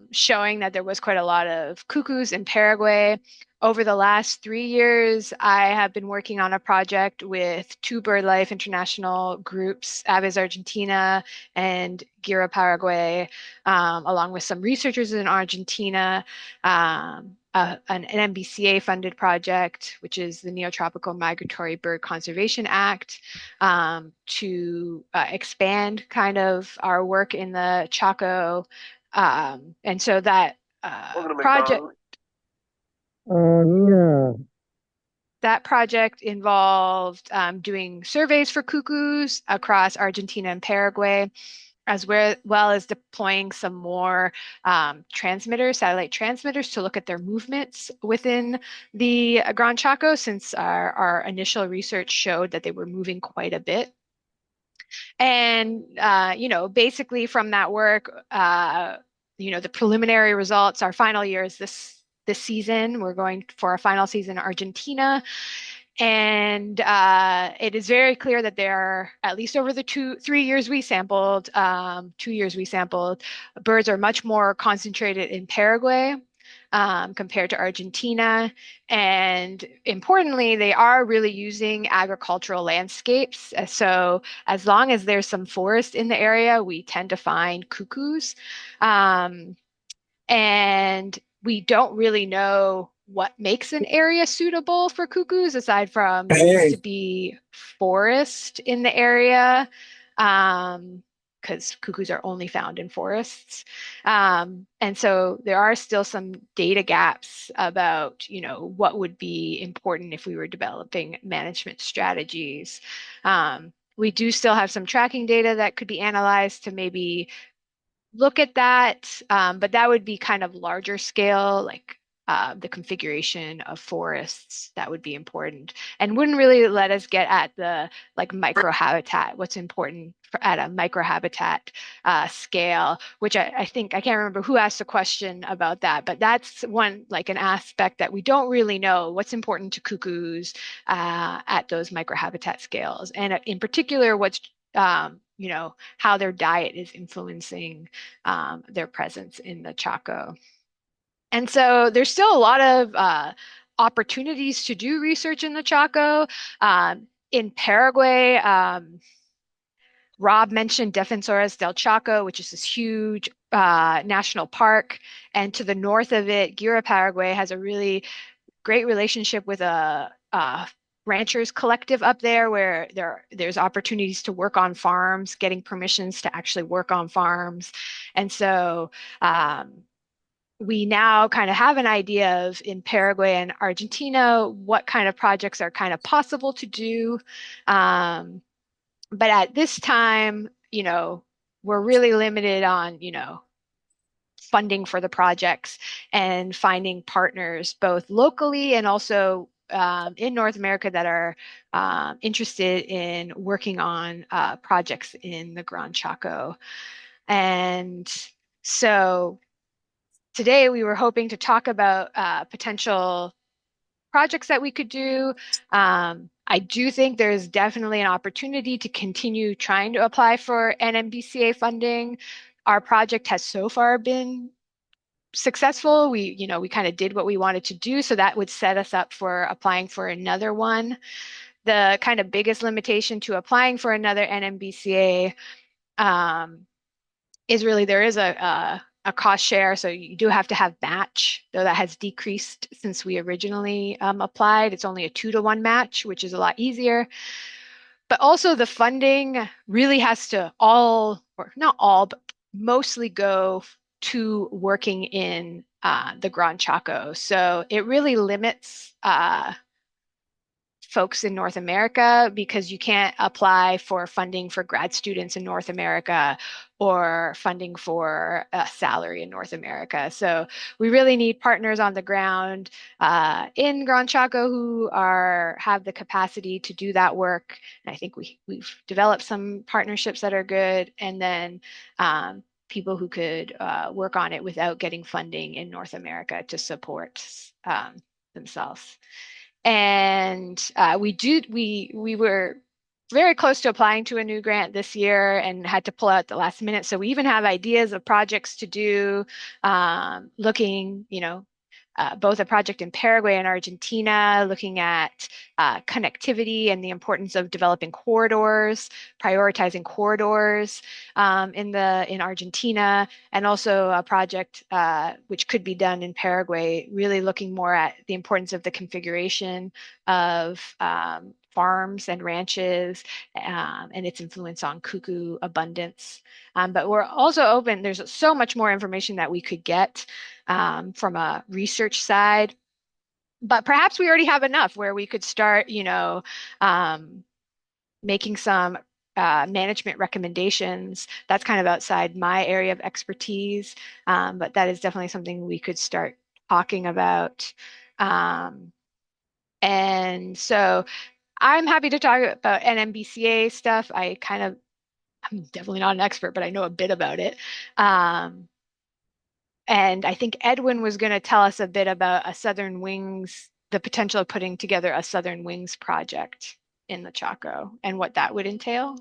showing that there was quite a lot of cuckoos in Paraguay. Over the last 3 years, I have been working on a project with two BirdLife international groups, Aves Argentina and Gira Paraguay, along with some researchers in Argentina. An NBCA funded project, which is the Neotropical Migratory Bird Conservation Act, to expand kind of our work in the Chaco. And so project, Yeah. that project involved doing surveys for cuckoos across Argentina and Paraguay, well as deploying some more satellite transmitters to look at their movements within the Gran Chaco, since our initial research showed that they were moving quite a bit. And, basically from that work, the preliminary results, our final year is this season. We're going for our final season in Argentina. And it is very clear that there are, at least over the 2 years we sampled, birds are much more concentrated in Paraguay compared to Argentina. And importantly, they are really using agricultural landscapes. So as long as there's some forest in the area, we tend to find cuckoos. Um, and we don't really know what makes an area suitable for cuckoos aside from there needs to be forest in the area, because cuckoos are only found in forests. And so there are still some data gaps about, what would be important if we were developing management strategies. We do still have some tracking data that could be analyzed to maybe look at that, but that would be kind of larger scale, like the configuration of forests. That would be important and wouldn't really let us get at the like microhabitat, what's important at a microhabitat scale, which I think, I can't remember who asked the question about that, but that's one, like an aspect that we don't really know what's important to cuckoos at those microhabitat scales. And in particular, how their diet is influencing their presence in the Chaco. And so there's still a lot of opportunities to do research in the Chaco. In Paraguay, Rob mentioned Defensores del Chaco, which is this huge national park. And to the north of it, Gira Paraguay has a really great relationship with a ranchers collective up there where there's opportunities to work on farms, getting permissions to actually work on farms. And so we now kind of have an idea of, in Paraguay and Argentina, what kind of projects are kind of possible to do. But at this time, we're really limited on, funding for the projects and finding partners both locally and also in North America that are interested in working on projects in the Gran Chaco. And so today we were hoping to talk about potential projects that we could do. I do think there's definitely an opportunity to continue trying to apply for NMBCA funding. Our project has so far been successful. We kind of did what we wanted to do, so that would set us up for applying for another one. The kind of biggest limitation to applying for another NMBCA is really there is a cost share, so you do have to have match, though that has decreased since we originally applied. It's only a 2-to-1 match, which is a lot easier. But also the funding really has to all, or not all, but mostly go to working in the Gran Chaco. So it really limits folks in North America because you can't apply for funding for grad students in North America or funding for a salary in North America. So we really need partners on the ground in Gran Chaco who have the capacity to do that work. And I think we've developed some partnerships that are good, and then people who could work on it without getting funding in North America to support themselves. And we were very close to applying to a new grant this year and had to pull out at the last minute. So we even have ideas of projects to do, looking, both a project in Paraguay and Argentina, looking at connectivity and the importance of developing corridors, prioritizing corridors in Argentina, and also a project which could be done in Paraguay, really looking more at the importance of the configuration of farms and ranches and its influence on cuckoo abundance. But we're also open. There's so much more information that we could get from a research side. But perhaps we already have enough where we could start, making some management recommendations. That's kind of outside my area of expertise, but that is definitely something we could start talking about. And so I'm happy to talk about NMBCA stuff. I'm definitely not an expert, but I know a bit about it. And I think Edwin was going to tell us a bit about the potential of putting together a Southern Wings project in the Chaco and what that would entail.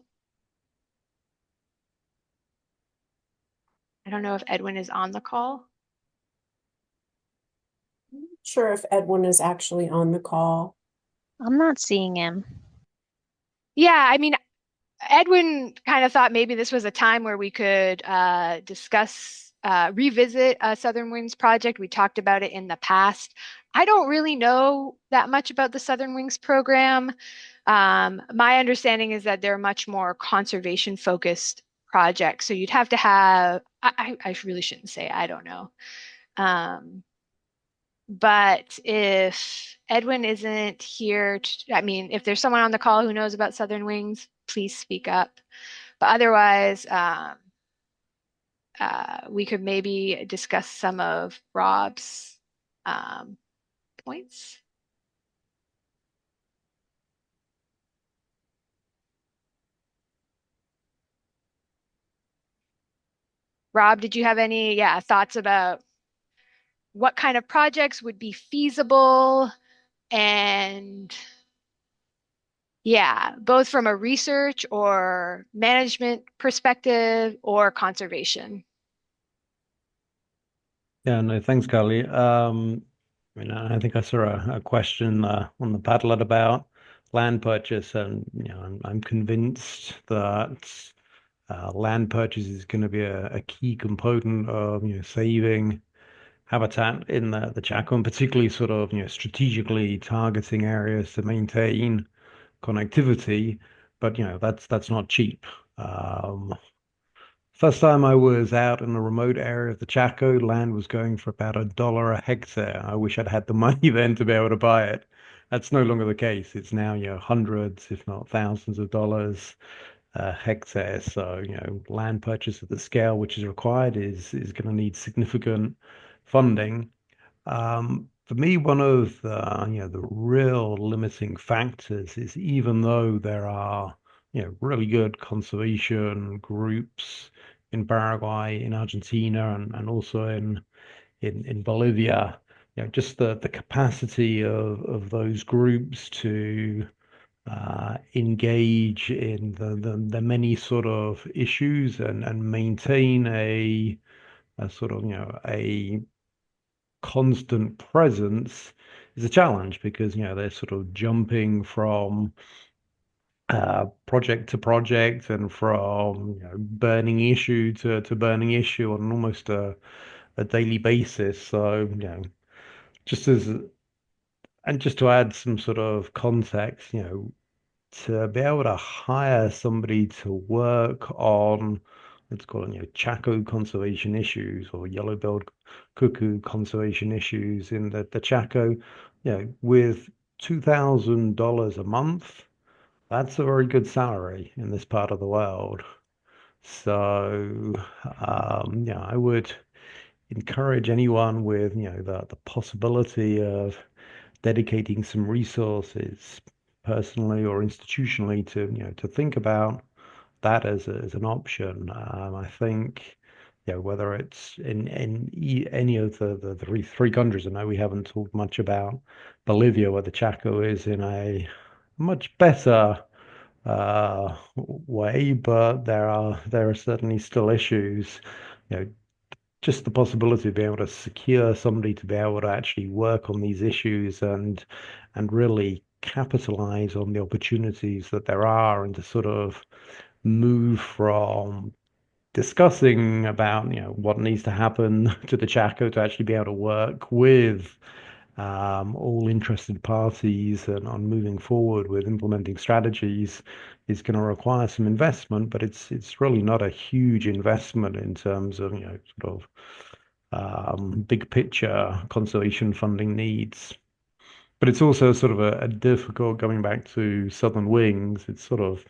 I don't know if Edwin is on the call. I'm not sure if Edwin is actually on the call. I'm not seeing him. Yeah, I mean, Edwin kind of thought maybe this was a time where we could revisit a Southern Wings project. We talked about it in the past. I don't really know that much about the Southern Wings program. My understanding is that they're much more conservation focused projects. So you'd have to have, I really shouldn't say, I don't know. But if Edwin isn't here, I mean, if there's someone on the call who knows about Southern Wings, please speak up. But otherwise, we could maybe discuss some of Rob's points. Rob, did you have any, thoughts about what kind of projects would be feasible and both from a research or management perspective or conservation? Yeah, no, thanks, Carly. I think I saw a question on the Padlet about land purchase, and I'm convinced that land purchase is going to be a key component of saving habitat in the Chaco, and particularly sort of strategically targeting areas to maintain connectivity. But that's not cheap. First time I was out in a remote area of the Chaco, land was going for about $1 a hectare. I wish I'd had the money then to be able to buy it. That's no longer the case. It's now, hundreds, if not thousands of dollars a hectare. So, land purchase at the scale which is required is going to need significant funding. For me, one of the real limiting factors is even though there are, really good conservation groups in Paraguay, in Argentina, and also in Bolivia, just the capacity of those groups to engage in the many sort of issues and maintain a sort of, a constant presence is a challenge because they're sort of jumping from project to project and from burning issue to burning issue on almost a daily basis. So just as and just to add some sort of context, to be able to hire somebody to work on, let's call it, Chaco conservation issues or yellow-billed cuckoo conservation issues in the Chaco, with $2,000 a month, that's a very good salary in this part of the world. So, I would encourage anyone with, the possibility of dedicating some resources personally or institutionally to to think about that as an option. I think whether it's in any of the three countries. I know we haven't talked much about Bolivia, where the Chaco is in a much better way, but there are certainly still issues. You know, just the possibility of being able to secure somebody to be able to actually work on these issues and really capitalize on the opportunities that there are and to sort of move from discussing about what needs to happen to the Chaco to actually be able to work with all interested parties and on moving forward with implementing strategies is going to require some investment, but it's really not a huge investment in terms of sort of big picture conservation funding needs. But it's also sort of a difficult, going back to Southern Wings, it's sort of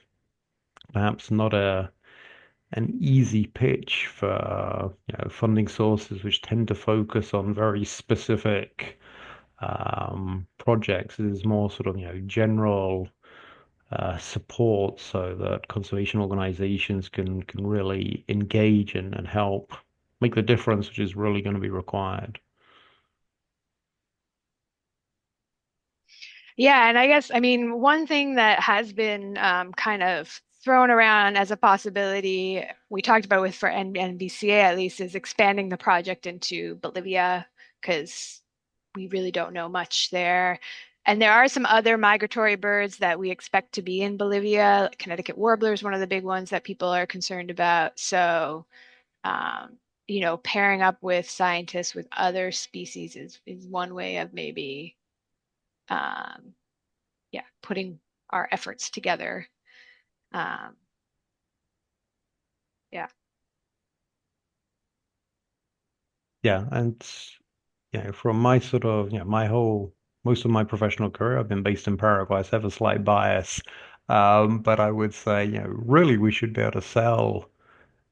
perhaps not an easy pitch for funding sources which tend to focus on very specific projects. It is more sort of general support so that conservation organizations can really engage and help make the difference, which is really going to be required. Yeah, and I guess, I mean, one thing that has been kind of thrown around as a possibility, we talked about with for NBCA at least, is expanding the project into Bolivia because we really don't know much there. And there are some other migratory birds that we expect to be in Bolivia. Connecticut warbler is one of the big ones that people are concerned about. So, um, pairing up with scientists with other species is one way of maybe um, yeah, putting our efforts together. Um, yeah. Yeah, and from my sort of, my whole most of my professional career, I've been based in Paraguay, so I have a slight bias. But I would say, really we should be able to sell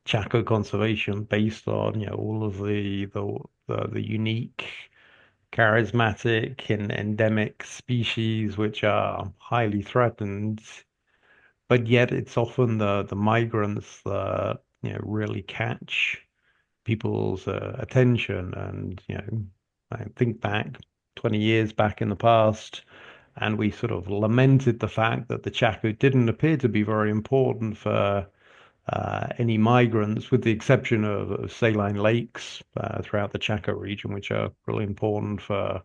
Chaco conservation based on, all of the unique, charismatic and endemic species which are highly threatened, but yet it's often the migrants that, really catch people's attention. And I think back 20 years back in the past, and we sort of lamented the fact that the Chaco didn't appear to be very important for any migrants, with the exception of saline lakes throughout the Chaco region, which are really important for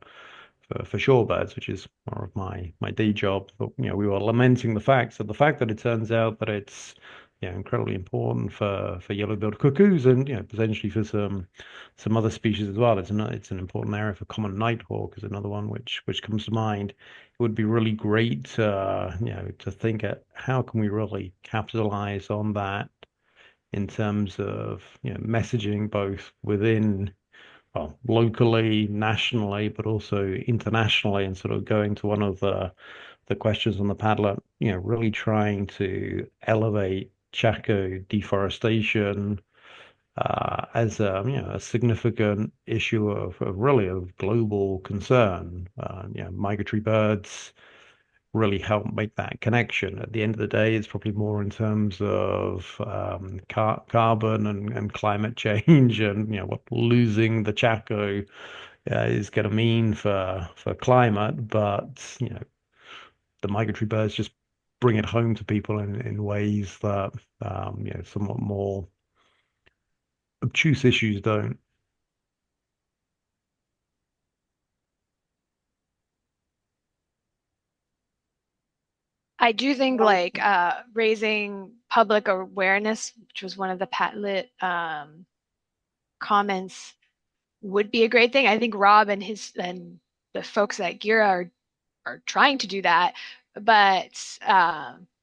shorebirds, which is more of my day job. But we were lamenting the fact. So the fact that it turns out that it's incredibly important for yellow-billed cuckoos and potentially for some other species as well. It's an important area for common nighthawk is another one which comes to mind. It would be really great to think at how can we really capitalize on that in terms of messaging both within, well, locally, nationally, but also internationally, and sort of going to one of the questions on the Padlet, really trying to elevate Chaco deforestation as a significant issue of really of global concern. Migratory birds really help make that connection. At the end of the day, it's probably more in terms of carbon and climate change, and what losing the Chaco is going to mean for climate. But the migratory birds just bring it home to people in ways that somewhat more obtuse issues don't. I do think like raising public awareness, which was one of the Padlet comments, would be a great thing. I think Rob and the folks at Gira are trying to do that. But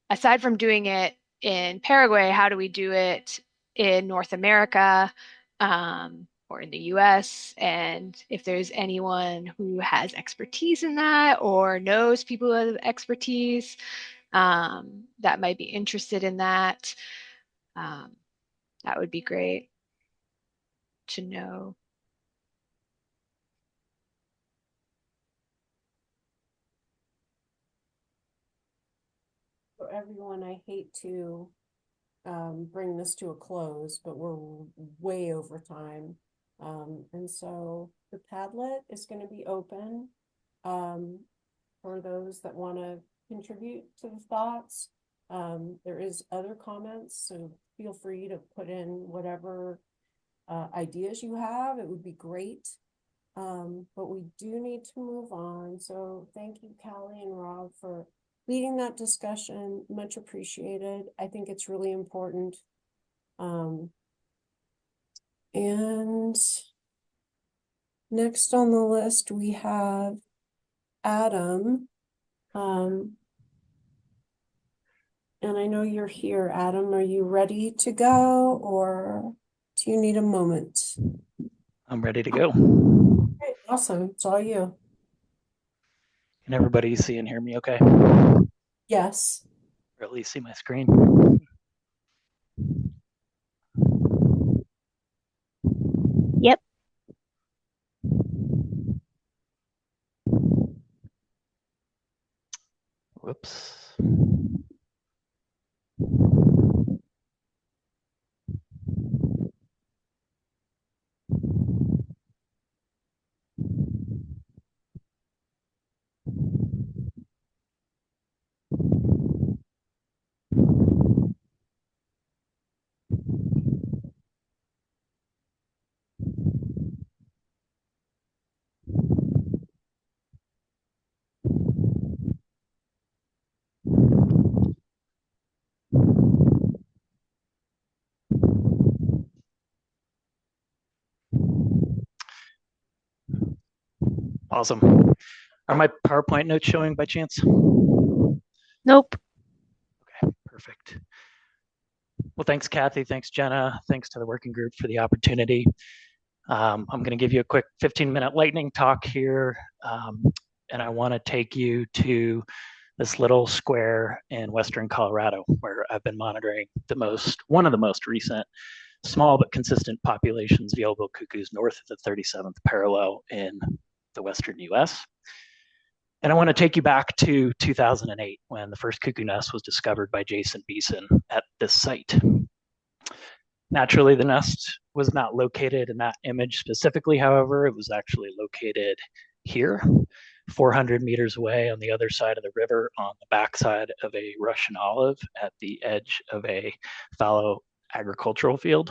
aside from doing it in Paraguay, how do we do it in North America or in the US? And if there's anyone who has expertise in that or knows people who have expertise that might be interested in that, um, that would be great to know. For everyone, I hate to bring this to a close, but we're way over time. And so the Padlet is going to be open for those that want to contribute to the thoughts. There is other comments, so feel free to put in whatever ideas you have. It would be great. But we do need to move on. So thank you, Callie and Rob, for leading that discussion. Much appreciated. I think it's really important. And next on the list, we have Adam. And I know you're here, Adam. Are you ready to go, or do you need a moment? I'm ready to go. Okay, awesome. It's all you. Can everybody see and hear me okay? Yes. Or at least see my screen? Yep. Whoops. Awesome. Are my PowerPoint notes showing by chance? Nope. Okay, perfect. Well, thanks, Cathy. Thanks, Jenna. Thanks to the working group for the opportunity. I'm going to give you a quick 15-minute lightning talk here, and I want to take you to this little square in Western Colorado, where I've been monitoring one of the most recent small but consistent populations of yellow-billed cuckoos north of the 37th parallel in the Western US. And I want to take you back to 2008 when the first cuckoo nest was discovered by Jason Beeson at this site. Naturally, the nest was not located in that image specifically, however, it was actually located here, 400 meters away on the other side of the river on the backside of a Russian olive at the edge of a fallow agricultural field.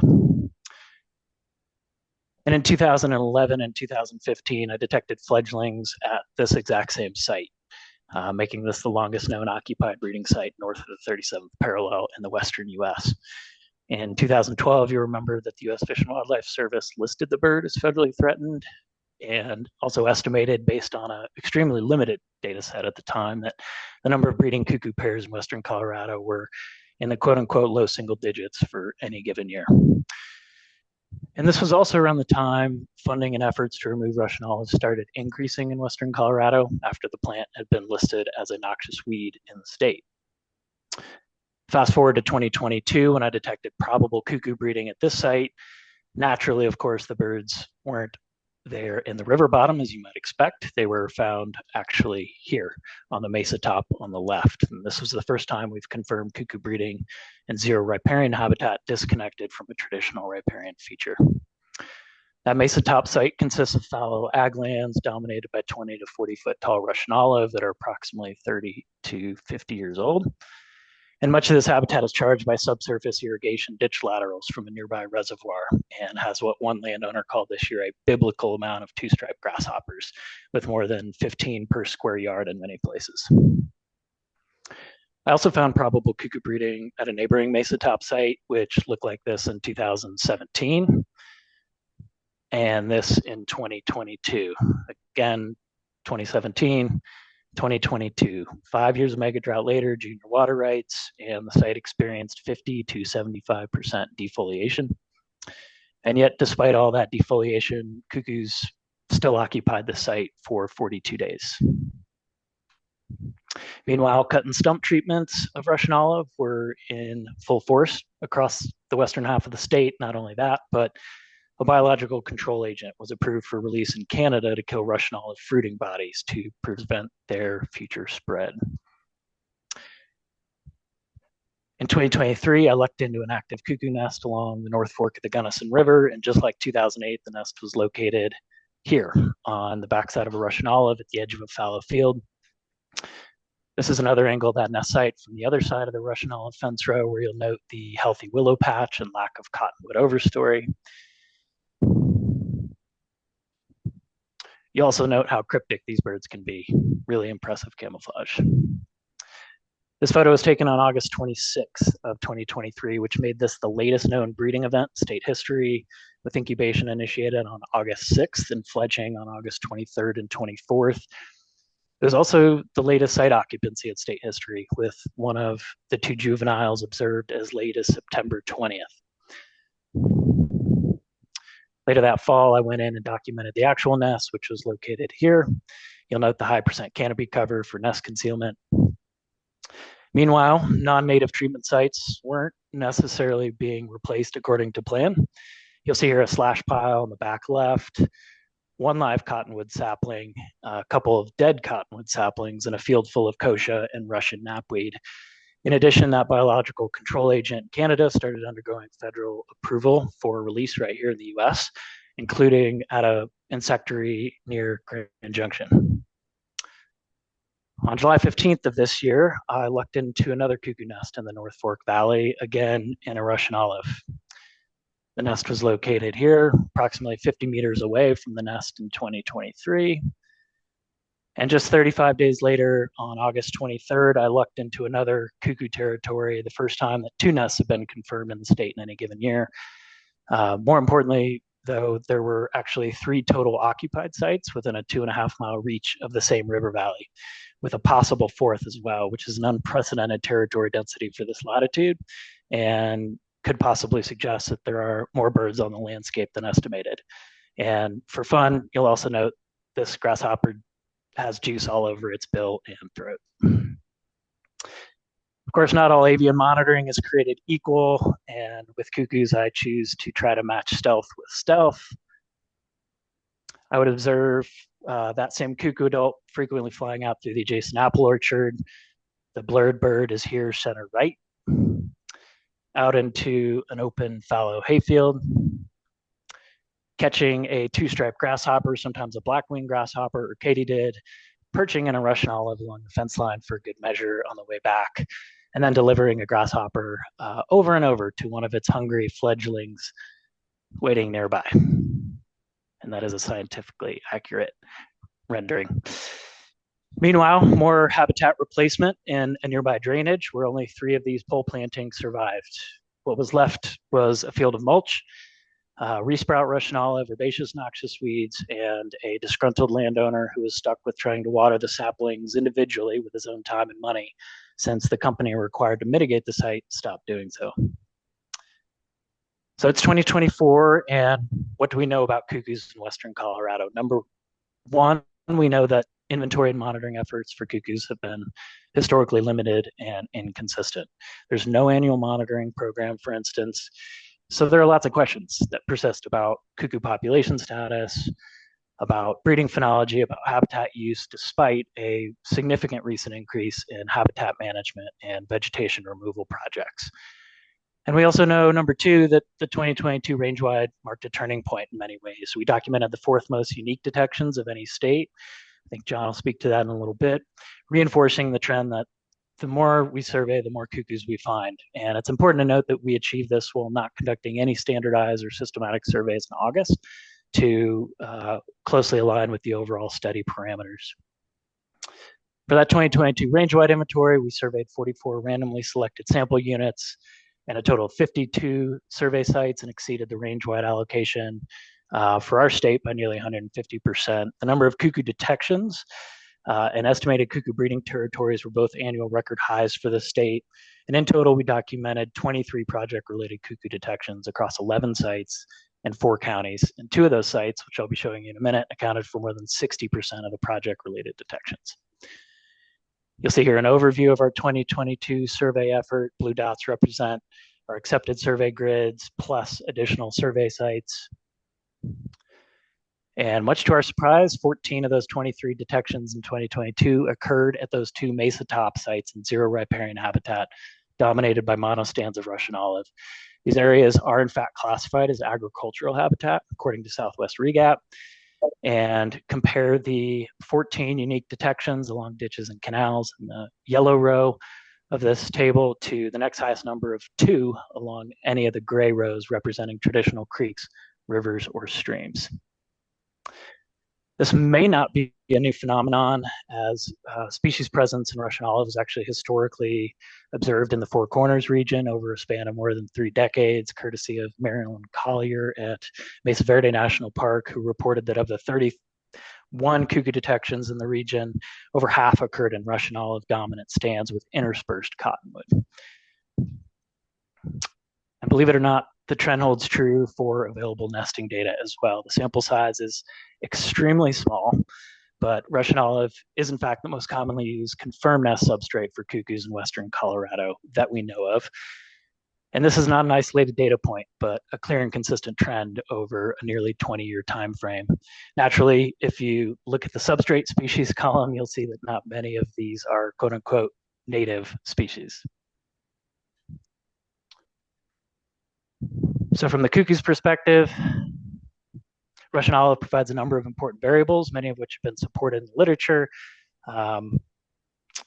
And in 2011 and 2015, I detected fledglings at this exact same site, making this the longest known occupied breeding site north of the 37th parallel in the Western US. In 2012, you remember that the US Fish and Wildlife Service listed the bird as federally threatened and also estimated, based on an extremely limited data set at the time, that the number of breeding cuckoo pairs in Western Colorado were in the quote unquote low single digits for any given year. And this was also around the time funding and efforts to remove Russian olives started increasing in Western Colorado after the plant had been listed as a noxious weed in the state. Fast forward to 2022, when I detected probable cuckoo breeding at this site, Naturally, of course, the birds weren't there in the river bottom, as you might expect. They were found actually here on the mesa top on the left. And this was the first time we've confirmed cuckoo breeding in zero riparian habitat disconnected from a traditional riparian feature. That mesa top site consists of fallow ag lands dominated by 20 to 40 foot tall Russian olive that are approximately 30 to 50 years old. And much of this habitat is charged by subsurface irrigation ditch laterals from a nearby reservoir and has what one landowner called this year a biblical amount of two-striped grasshoppers, with more than 15 per square yard in many places. I also found probable cuckoo breeding at a neighboring mesa top site, which looked like this in 2017. And this in 2022. Again, 2017, 2022. 5 years of mega drought later, junior water rights, and the site experienced 50 to 75% defoliation. And yet, despite all that defoliation, cuckoos still occupied the site for 42 days. Meanwhile, cut and stump treatments of Russian olive were in full force across the western half of the state. Not only that, but a biological control agent was approved for release in Canada to kill Russian olive fruiting bodies to prevent their future spread. In 2023, I lucked into an active cuckoo nest along the North Fork of the Gunnison River, and just like 2008, the nest was located here on the backside of a Russian olive at the edge of a fallow field. This is another angle of that nest site from the other side of the Russian olive fence row, where you'll note the healthy willow patch and lack of cottonwood overstory. You also note how cryptic these birds can be. Really impressive camouflage. This photo was taken on August 26th of 2023, which made this the latest known breeding event in state history, with incubation initiated on August 6th and fledging on August 23rd and 24th. It was also the latest site occupancy in state history, with one of the two juveniles observed as late as September 20th. Later that fall, I went in and documented the actual nest, which was located here. You'll note the high percent canopy cover for nest concealment. Meanwhile, non-native treatment sites weren't necessarily being replaced according to plan. You'll see here a slash pile on the back left, one live cottonwood sapling, a couple of dead cottonwood saplings, and a field full of kochia and Russian knapweed. In addition, that biological control agent in Canada started undergoing federal approval for release right here in the US, including at an insectary near Grand Junction. On July 15th of this year, I lucked into another cuckoo nest in the North Fork Valley, again in a Russian olive. The nest was located here, approximately 50 meters away from the nest in 2023. And just 35 days later, on August 23rd, I lucked into another cuckoo territory, the first time that two nests have been confirmed in the state in any given year. More importantly, though, there were actually 3 total occupied sites within a 2.5 mile reach of the same river valley, with a possible fourth as well, which is an unprecedented territory density for this latitude and could possibly suggest that there are more birds on the landscape than estimated. And for fun, you'll also note this grasshopper has juice all over its bill and throat. Of course, not all avian monitoring is created equal, and with cuckoos, I choose to try to match stealth with stealth. I would observe that same cuckoo adult frequently flying out through the adjacent apple orchard. The blurred bird is here center right, out into an open fallow hayfield, catching a two-striped grasshopper, sometimes a black-winged grasshopper or katydid, perching in a Russian olive along the fence line for good measure on the way back, and then delivering a grasshopper over and over to one of its hungry fledglings waiting nearby. And that is a scientifically accurate rendering. Meanwhile, more habitat replacement in a nearby drainage where only 3 of these pole plantings survived. What was left was a field of mulch, resprout Russian olive, herbaceous noxious weeds, and a disgruntled landowner who was stuck with trying to water the saplings individually with his own time and money, since the company required to mitigate the site stopped doing so. So it's 2024, and what do we know about cuckoos in Western Colorado? Number one, we know that inventory and monitoring efforts for cuckoos have been historically limited and inconsistent. There's no annual monitoring program, for instance. So there are lots of questions that persist about cuckoo population status, about breeding phenology, about habitat use, despite a significant recent increase in habitat management and vegetation removal projects. And we also know, number two, that the 2022 range-wide marked a turning point in many ways. We documented the fourth most unique detections of any state. I think John will speak to that in a little bit, reinforcing the trend that the more we survey, the more cuckoos we find. And it's important to note that we achieved this while not conducting any standardized or systematic surveys in August to closely align with the overall study parameters. For that 2022 range-wide inventory, we surveyed 44 randomly selected sample units and a total of 52 survey sites, and exceeded the range-wide allocation for our state by nearly 150%. The number of cuckoo detections and estimated cuckoo breeding territories were both annual record highs for the state. And in total, we documented 23 project-related cuckoo detections across 11 sites in 4 counties. And 2 of those sites, which I'll be showing you in a minute, accounted for more than 60% of the project-related detections. You'll see here an overview of our 2022 survey effort. Blue dots represent our accepted survey grids plus additional survey sites. And much to our surprise, 14 of those 23 detections in 2022 occurred at those 2 mesa top sites in zero riparian habitat dominated by monostands of Russian olive. These areas are in fact classified as agricultural habitat according to Southwest REGAP, and compare the 14 unique detections along ditches and canals in the yellow row of this table to the next highest number of 2 along any of the gray rows representing traditional creeks, rivers, or streams. This may not be a new phenomenon, as species presence in Russian olive is actually historically observed in the Four Corners region over a span of more than 3 decades, courtesy of Marilyn Collier at Mesa Verde National Park, who reported that of the 31 cuckoo detections in the region, over half occurred in Russian olive dominant stands with interspersed cottonwood. And believe it or not, the trend holds true for available nesting data as well. The sample size is extremely small, but Russian olive is in fact the most commonly used confirmed nest substrate for cuckoos in western Colorado that we know of. And this is not an isolated data point, but a clear and consistent trend over a nearly 20-year time frame. Naturally, if you look at the substrate species column, you'll see that not many of these are quote unquote native species. So from the cuckoo's perspective, Russian olive provides a number of important variables, many of which have been supported in the literature.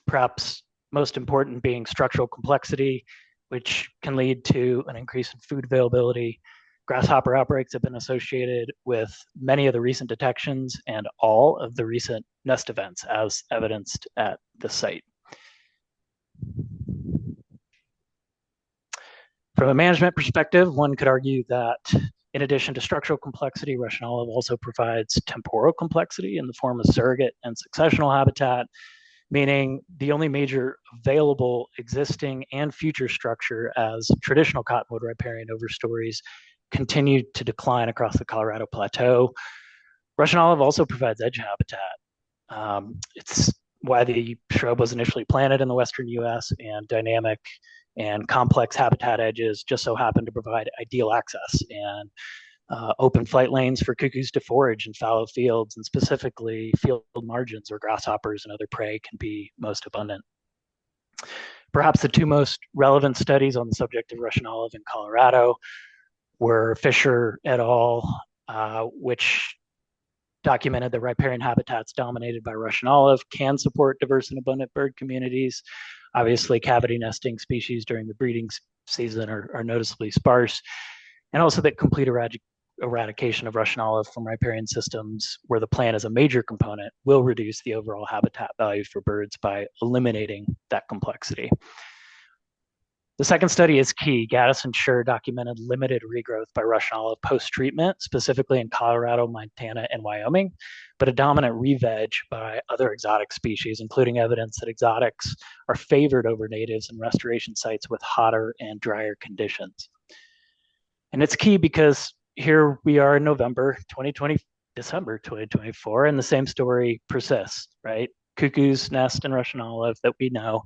Perhaps most important being structural complexity, which can lead to an increase in food availability. Grasshopper outbreaks have been associated with many of the recent detections and all of the recent nest events, as evidenced at the site. From a management perspective, one could argue that in addition to structural complexity, Russian olive also provides temporal complexity in the form of surrogate and successional habitat, meaning the only major available existing and future structure as traditional cottonwood riparian overstories continue to decline across the Colorado Plateau. Russian olive also provides edge habitat. It's why the shrub was initially planted in the western US, and dynamic and complex habitat edges just so happen to provide ideal access and open flight lanes for cuckoos to forage in fallow fields, and specifically field margins where grasshoppers and other prey can be most abundant. Perhaps the 2 most relevant studies on the subject of Russian olive in Colorado were Fisher et al., which documented that riparian habitats dominated by Russian olive can support diverse and abundant bird communities. Obviously, cavity nesting species during the breeding season are noticeably sparse, and also that complete eradication of Russian olive from riparian systems where the plant is a major component will reduce the overall habitat value for birds by eliminating that complexity. The second study is key. Gaddis and Schur documented limited regrowth by Russian olive post-treatment, specifically in Colorado, Montana, and Wyoming, but a dominant re-veg by other exotic species, including evidence that exotics are favored over natives in restoration sites with hotter and drier conditions. And it's key because here we are in December 2024, and the same story persists, right? Cuckoos nest in Russian olive that we know.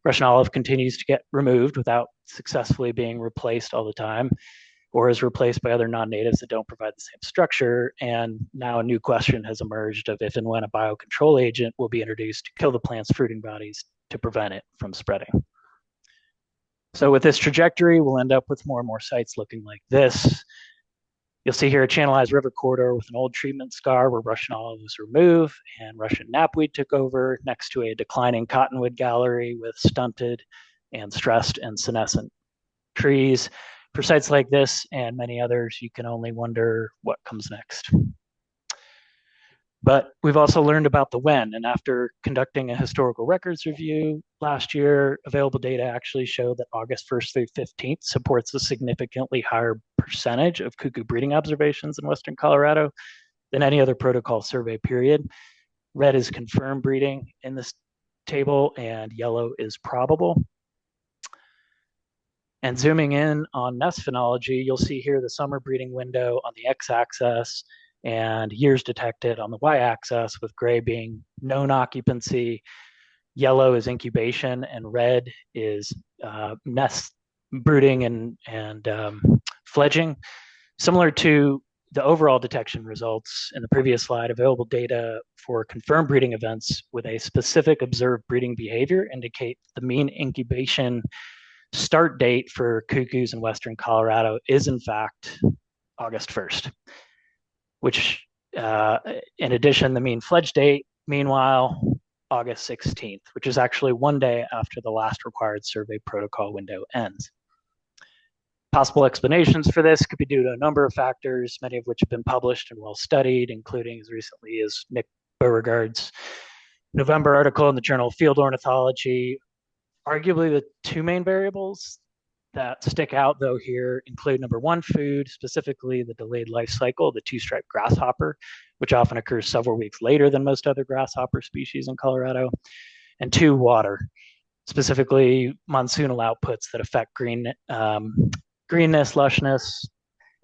Russian olive continues to get removed without successfully being replaced all the time. or is replaced by other non-natives that don't provide the same structure. And now a new question has emerged of if and when a biocontrol agent will be introduced to kill the plant's fruiting bodies to prevent it from spreading. So with this trajectory, we'll end up with more and more sites looking like this. You'll see here a channelized river corridor with an old treatment scar where Russian olive was removed and Russian knapweed took over, next to a declining cottonwood gallery with stunted and stressed and senescent trees. For sites like this and many others, you can only wonder what comes next. But we've also learned about the when, and after conducting a historical records review last year, available data actually show that August 1st through 15th supports a significantly higher percentage of cuckoo breeding observations in Western Colorado than any other protocol survey period. Red is confirmed breeding in this table, and yellow is probable. And zooming in on nest phenology, you'll see here the summer breeding window on the x-axis and years detected on the y-axis, with gray being known occupancy, yellow is incubation, and red is nest brooding and fledging. Similar to the overall detection results in the previous slide, available data for confirmed breeding events with a specific observed breeding behavior indicate the mean incubation start date for cuckoos in Western Colorado is in fact August 1st, which in addition, the mean fledge date, meanwhile, August 16th, which is actually one day after the last required survey protocol window ends. Possible explanations for this could be due to a number of factors, many of which have been published and well studied, including as recently as Nick Beauregard's November article in the Journal of Field Ornithology. Arguably, the two main variables that stick out, though, here include number one, food, specifically the delayed life cycle of the two-striped grasshopper, which often occurs several weeks later than most other grasshopper species in Colorado, and two, water, specifically monsoonal outputs that affect greenness, lushness,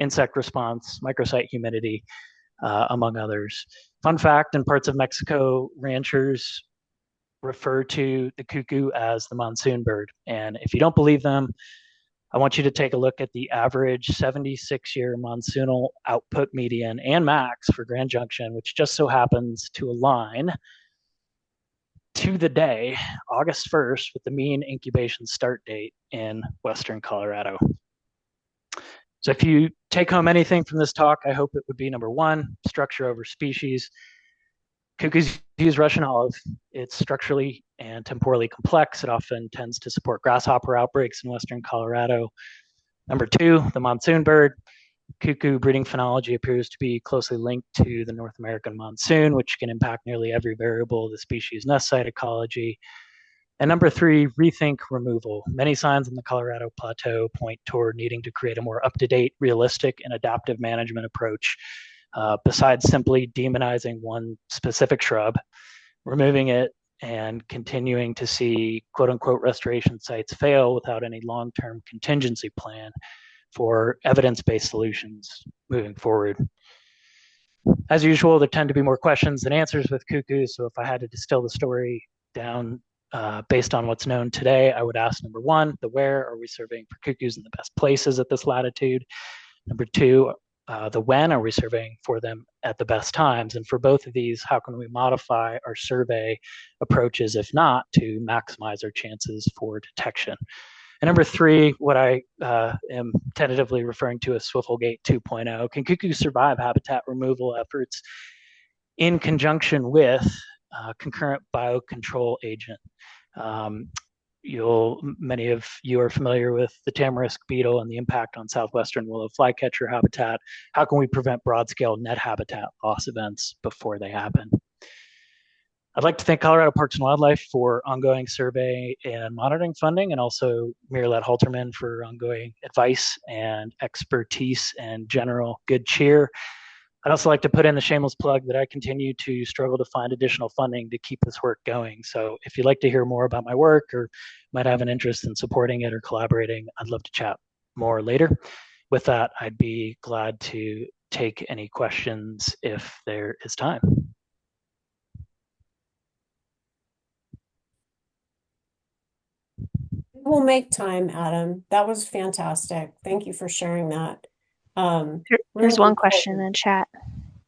insect response, microsite humidity, among others. Fun fact, in parts of Mexico, ranchers refer to the cuckoo as the monsoon bird. And if you don't believe them, I want you to take a look at the average 76-year monsoonal output median and max for Grand Junction, which just so happens to align to the day, August 1st, with the mean incubation start date in Western Colorado. So if you take home anything from this talk, I hope it would be number one, structure over species. Cuckoos use Russian olive. It's structurally and temporally complex. It often tends to support grasshopper outbreaks in Western Colorado. Number two, the monsoon bird. Cuckoo breeding phenology appears to be closely linked to the North American monsoon, which can impact nearly every variable of the species' nest site ecology. And number three, rethink removal. Many signs in the Colorado Plateau point toward needing to create a more up-to-date, realistic, and adaptive management approach. Besides simply demonizing one specific shrub, removing it, and continuing to see quote unquote restoration sites fail without any long-term contingency plan for evidence-based solutions moving forward. As usual, there tend to be more questions than answers with cuckoos, so if I had to distill the story down based on what's known today, I would ask number one, the where, are we surveying for cuckoos in the best places at this latitude? Number two, the when, are we surveying for them at the best times? And for both of these, how can we modify our survey approaches, if not, to maximize our chances for detection? And number three, what I am tentatively referring to as Swivelgate 2.0, can cuckoos survive habitat removal efforts in conjunction with concurrent biocontrol agent? Many of you are familiar with the tamarisk beetle and the impact on southwestern willow flycatcher habitat. How can we prevent broad-scale net habitat loss events before they happen? I'd like to thank Colorado Parks and Wildlife for ongoing survey and monitoring funding, and also Miralette Halterman for ongoing advice and expertise and general good cheer. I'd also like to put in the shameless plug that I continue to struggle to find additional funding to keep this work going. So if you'd like to hear more about my work or might have an interest in supporting it or collaborating, I'd love to chat more later. With that, I'd be glad to take any questions if there is time. We'll make time, Adam. That was fantastic. Thank you for sharing that. There's Really one question in important. the chat.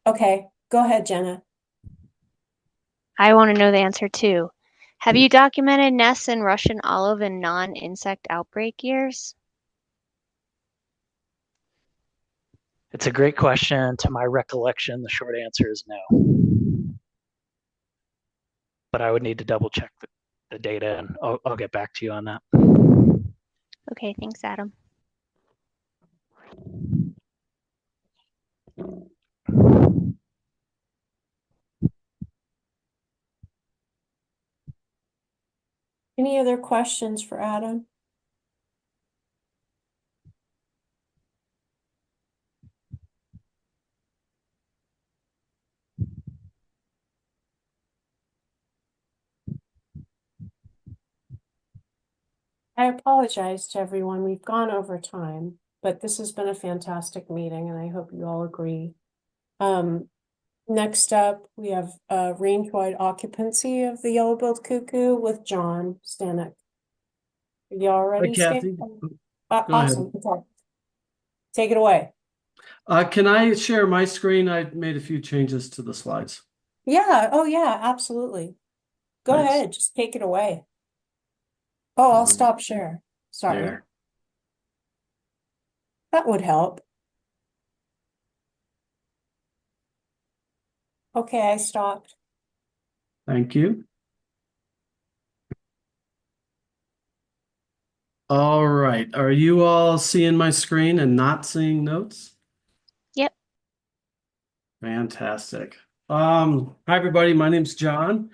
Okay, go ahead, Jenna. I want to know the answer too. Have you documented nests in Russian olive in non-insect outbreak years? It's a great question. To my recollection, the short answer is no. But I would need to double check the data, and I'll get back to you on that. Okay, thanks, Adam. Any other questions for Adam? I apologize to everyone. We've gone over time, but this has been a fantastic meeting, and I hope you all agree. Next up, we have range-wide occupancy of the yellow-billed cuckoo with John Stanek. Are you all ready, Kathy. Stan? Go Awesome. Okay. Take it away. Can I share my screen? I made a few changes to the slides. Yeah. Oh, yeah, absolutely. Go Thanks. ahead. Just take it away. Oh, I'll stop share. Sorry. There. That would help. Okay, I stopped. Thank you. All right. Are you all seeing my screen and not seeing notes? Yep. Fantastic. Hi everybody. My name's John.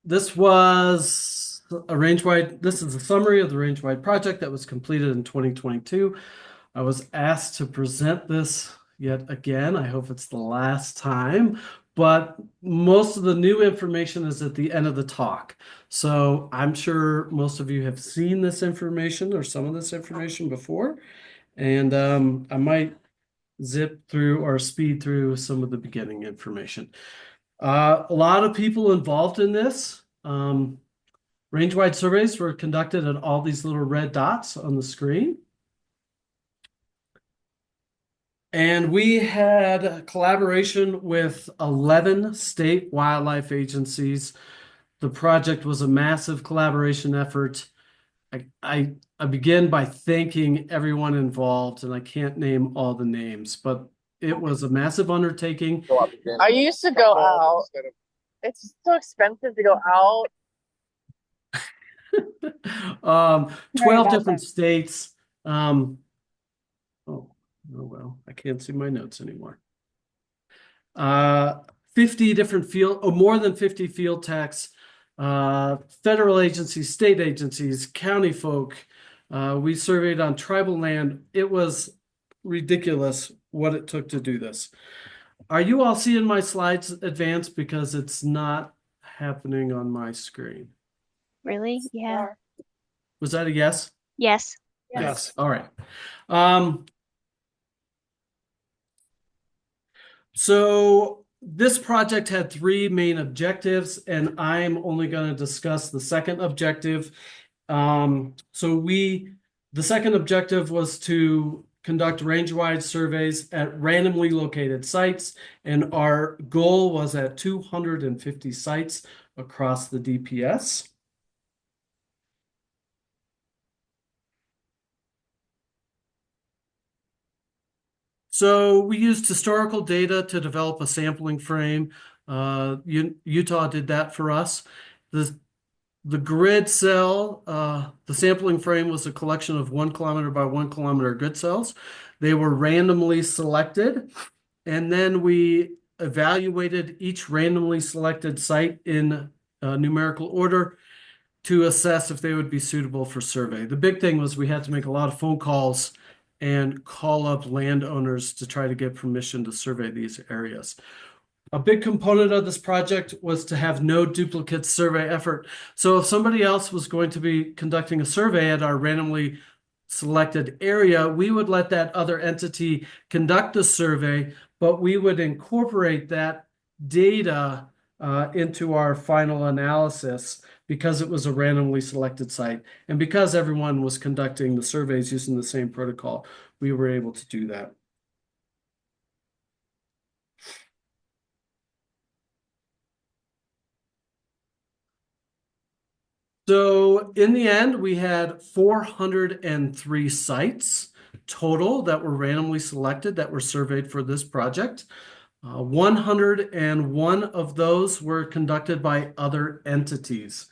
This was a range-wide. This is a summary of the range-wide project that was completed in 2022. I was asked to present this yet again. I hope it's the last time, but most of the new information is at the end of the talk. So I'm sure most of you have seen this information or some of this information before, and I might zip through or speed through some of the beginning information. A lot of people involved in this. Range-wide surveys were conducted at all these little red dots on the screen. And we had a collaboration with 11 state wildlife agencies. The project was a massive collaboration effort. I begin by thanking everyone involved, and I can't name all the names, but it was a massive undertaking. I used to go out. It's so expensive to go out. 12 different states. Oh, well, I can't see my notes anymore. 50 different field, or more than 50 field techs, federal agencies, state agencies, county folk. We surveyed on tribal land. It was ridiculous what it took to do this. Are you all seeing my slides advance? Because it's not happening on my screen. Really? Yeah. Was that a yes? Yes. Yes. All right. So this project had three main objectives, and I'm only going to discuss the second objective. The second objective was to conduct range-wide surveys at randomly located sites, and our goal was at 250 sites across the DPS. So we used historical data to develop a sampling frame. Utah did that for us. The grid cell, the sampling frame was a collection of 1 kilometer by 1 kilometer grid cells. They were randomly selected, and then we evaluated each randomly selected site in numerical order to assess if they would be suitable for survey. The big thing was we had to make a lot of phone calls and call up landowners to try to get permission to survey these areas. A big component of this project was to have no duplicate survey effort. So if somebody else was going to be conducting a survey at our randomly selected area, we would let that other entity conduct the survey, but we would incorporate that data into our final analysis because it was a randomly selected site. And because everyone was conducting the surveys using the same protocol, we were able to do that. So in the end, we had 403 sites total that were randomly selected that were surveyed for this project. 101 of those were conducted by other entities.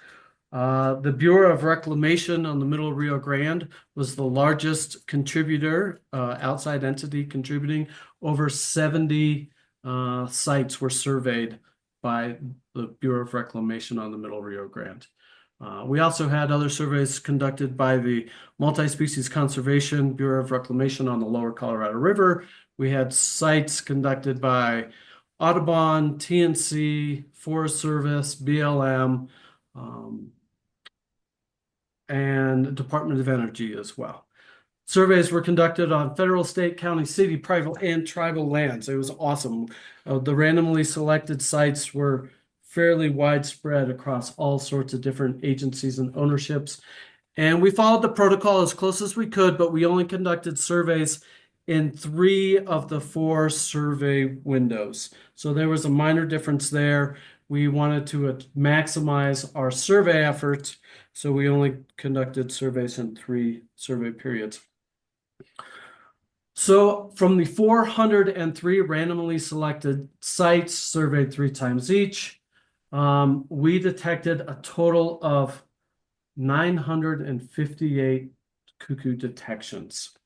The Bureau of Reclamation on the Middle Rio Grande was the largest contributor, outside entity contributing. Over 70 sites were surveyed by the Bureau of Reclamation on the Middle Rio Grande. We also had other surveys conducted by the Multi-Species Conservation Bureau of Reclamation on the Lower Colorado River. We had sites conducted by Audubon, TNC, Forest Service, BLM, and Department of Energy as well. Surveys were conducted on federal, state, county, city, private, and tribal lands. It was awesome. The randomly selected sites were fairly widespread across all sorts of different agencies and ownerships. And we followed the protocol as close as we could, but we only conducted surveys in 3 of the 4 survey windows. So there was a minor difference there. We wanted to maximize our survey efforts, so we only conducted surveys in 3 survey periods. So from the 403 randomly selected sites surveyed 3 times each, we detected a total of 958 cuckoo detections.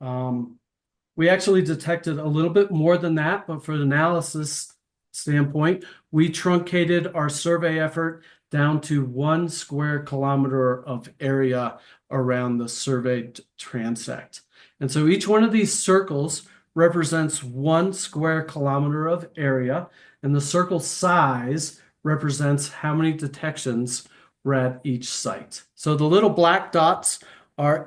We actually detected a little bit more than that, but for the analysis standpoint, we truncated our survey effort down to 1 square kilometer of area around the surveyed transect. And so each one of these circles represents 1 square kilometer of area, and the circle size represents how many detections were at each site. So the little black dots are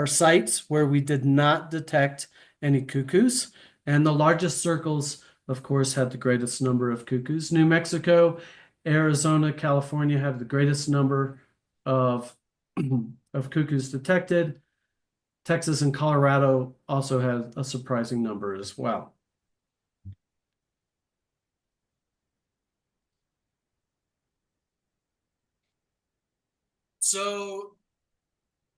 sites where we did not detect any cuckoos, and the largest circles, of course, had the greatest number of cuckoos. New Mexico, Arizona, California have the greatest number of cuckoos detected. Texas and Colorado also had a surprising number as well. So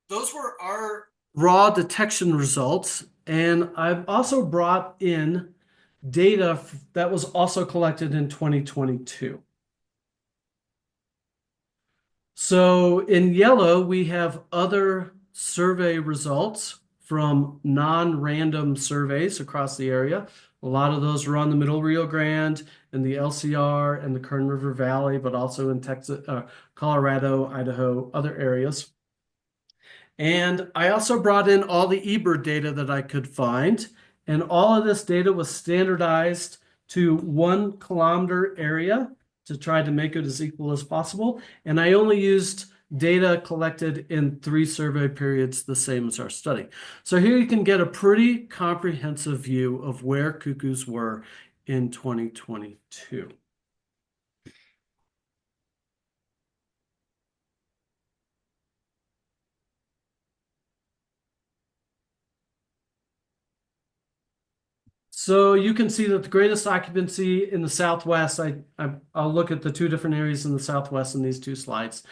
those were our raw detection results, and I've also brought in data that was also collected in 2022. So in yellow, we have other survey results from non-random surveys across the area. A lot of those were on the Middle Rio Grande and the LCR and the Kern River Valley, but also in Texas, Colorado, Idaho, other areas. And I also brought in all the eBird data that I could find, and all of this data was standardized to 1 kilometer area to try to make it as equal as possible. And I only used data collected in 3 survey periods, the same as our study. So here you can get a pretty comprehensive view of where cuckoos were in 2022. So you can see that the greatest occupancy in the Southwest, I'll look at the 2 different areas in the Southwest in these 2 slides.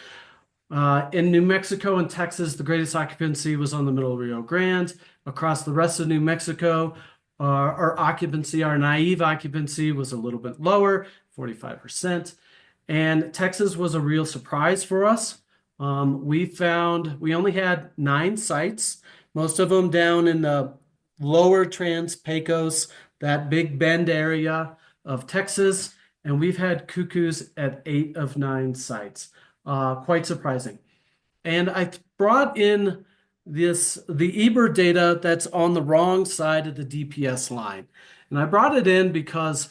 In New Mexico and Texas, the greatest occupancy was on the Middle Rio Grande. Across the rest of New Mexico, our occupancy, our naive occupancy was a little bit lower, 45%. And Texas was a real surprise for us. We found we only had 9 sites, most of them down in the lower Trans-Pecos, that Big Bend area of Texas, and we've had cuckoos at 8 of 9 sites. Quite surprising. And I brought in the eBird data that's on the wrong side of the DPS line. And I brought it in because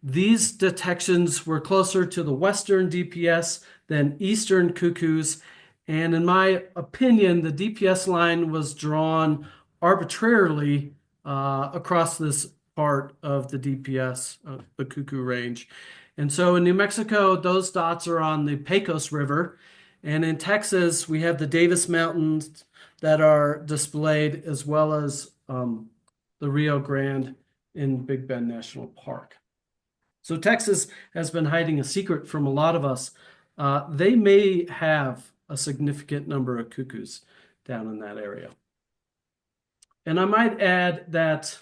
these detections were closer to the western DPS than eastern cuckoos. And in my opinion, the DPS line was drawn arbitrarily across this part of the DPS, the cuckoo range. And so in New Mexico, those dots are on the Pecos River. And in Texas, we have the Davis Mountains that are displayed, as well as the Rio Grande in Big Bend National Park. So Texas has been hiding a secret from a lot of us. They may have a significant number of cuckoos down in that area. And I might add that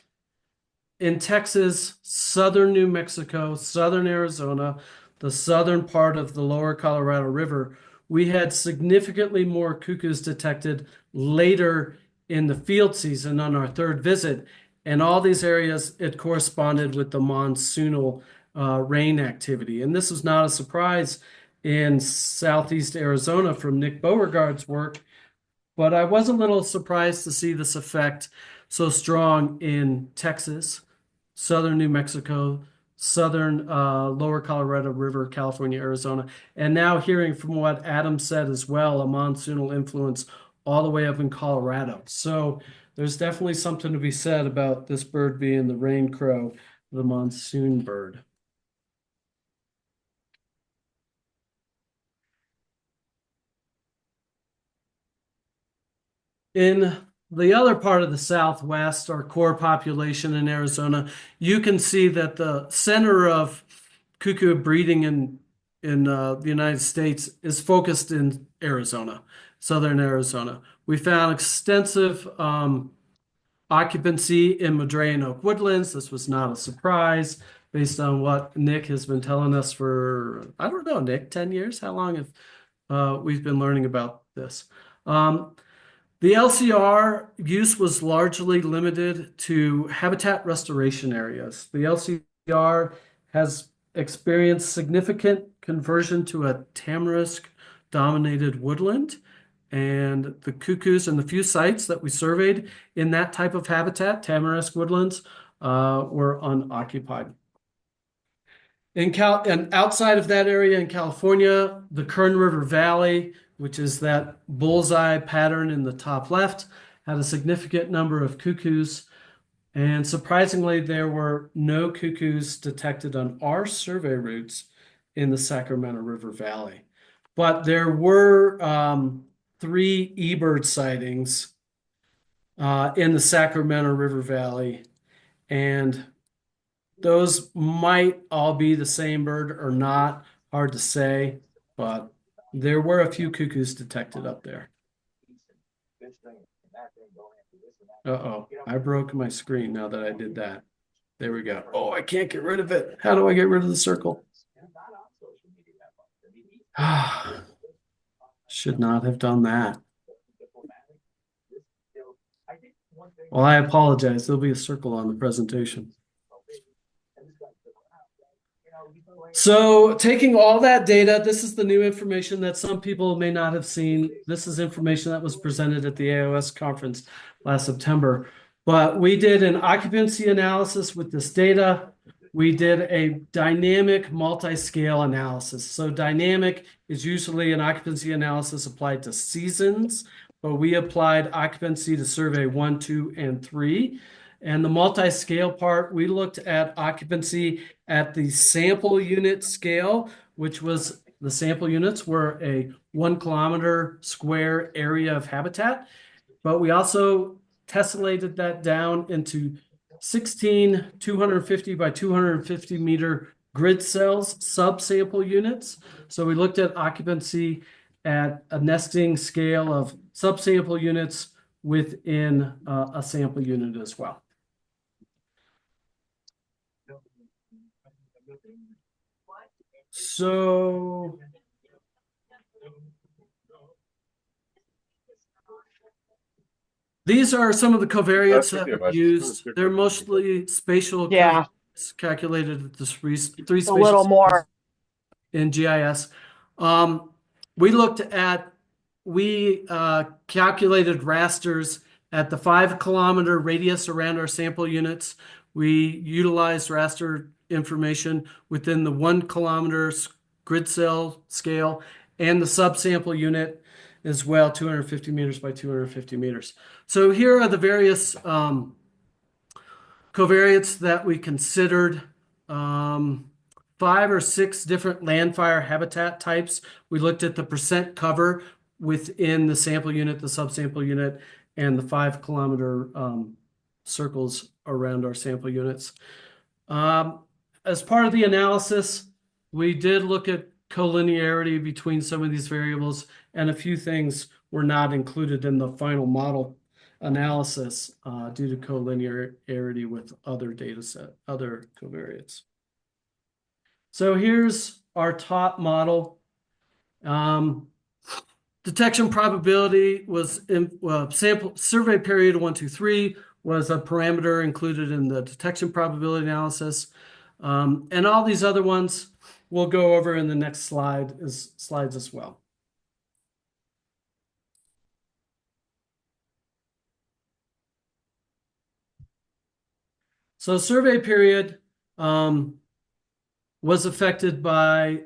in Texas, southern New Mexico, southern Arizona, the southern part of the lower Colorado River, we had significantly more cuckoos detected later in the field season on our third visit. And all these areas, it corresponded with the monsoonal rain activity. And this was not a surprise in southeast Arizona from Nick Beauregard's work, but I was a little surprised to see this effect so strong in Texas, southern New Mexico, southern lower Colorado River, California, Arizona, and now hearing from what Adam said as well, a monsoonal influence all the way up in Colorado. So there's definitely something to be said about this bird being the rain crow, the monsoon bird. In the other part of the Southwest, our core population in Arizona, you can see that the center of cuckoo breeding in the United States is focused in Arizona, southern Arizona. We found extensive occupancy in Madré and Oak Woodlands. This was not a surprise based on what Nick has been telling us for, I don't know, Nick, 10 years? How long have we've been learning about this? The LCR use was largely limited to habitat restoration areas. The LCR has experienced significant conversion to a tamarisk-dominated woodland, and the cuckoos and the few sites that we surveyed in that type of habitat, tamarisk woodlands, were unoccupied. And outside of that area in California, the Kern River Valley, which is that bullseye pattern in the top left, had a significant number of cuckoos. And surprisingly, there were no cuckoos detected on our survey routes in the Sacramento River Valley. But there were 3 eBird sightings in the Sacramento River Valley, and those might all be the same bird or not, hard to say, but there were a few cuckoos detected up there. Uh-oh, I broke my screen now that I did that. There we go. Oh, I can't get rid of it. How do I get rid of the circle? Should not have done that. Well, I apologize. There'll be a circle on the presentation. So taking all that data, this is the new information that some people may not have seen. This is information that was presented at the AOS conference last September. But we did an occupancy analysis with this data. We did a dynamic multi-scale analysis. So dynamic is usually an occupancy analysis applied to seasons, but we applied occupancy to survey 1, 2, and 3. And the multi-scale part, we looked at occupancy at the sample unit scale, which was the sample units were a 1 kilometer square area of habitat. But we also tessellated that down into 16 250 by 250 meter grid cells, subsample units. So we looked at occupancy at a nesting scale of subsample units within a sample unit as well. So these are some of the covariates that we used. They're mostly spatial covariates calculated at the three spatial a little more in GIS. We calculated rasters at the 5 kilometer radius around our sample units. We utilized raster information within the 1 kilometer grid cell scale and the subsample unit as well, 250 meters by 250 meters. So here are the various covariates that we considered. 5 or 6 different landfire habitat types. We looked at the percent cover within the sample unit, the subsample unit, and the 5 kilometer circles around our sample units. As part of the analysis, we did look at collinearity between some of these variables, and a few things were not included in the final model analysis due to collinearity with other other covariates. So here's our top model. Detection probability was sample survey period 1, 2, 3 was a parameter included in the detection probability analysis. And all these other ones we'll go over in the next slides as well. So survey period was affected by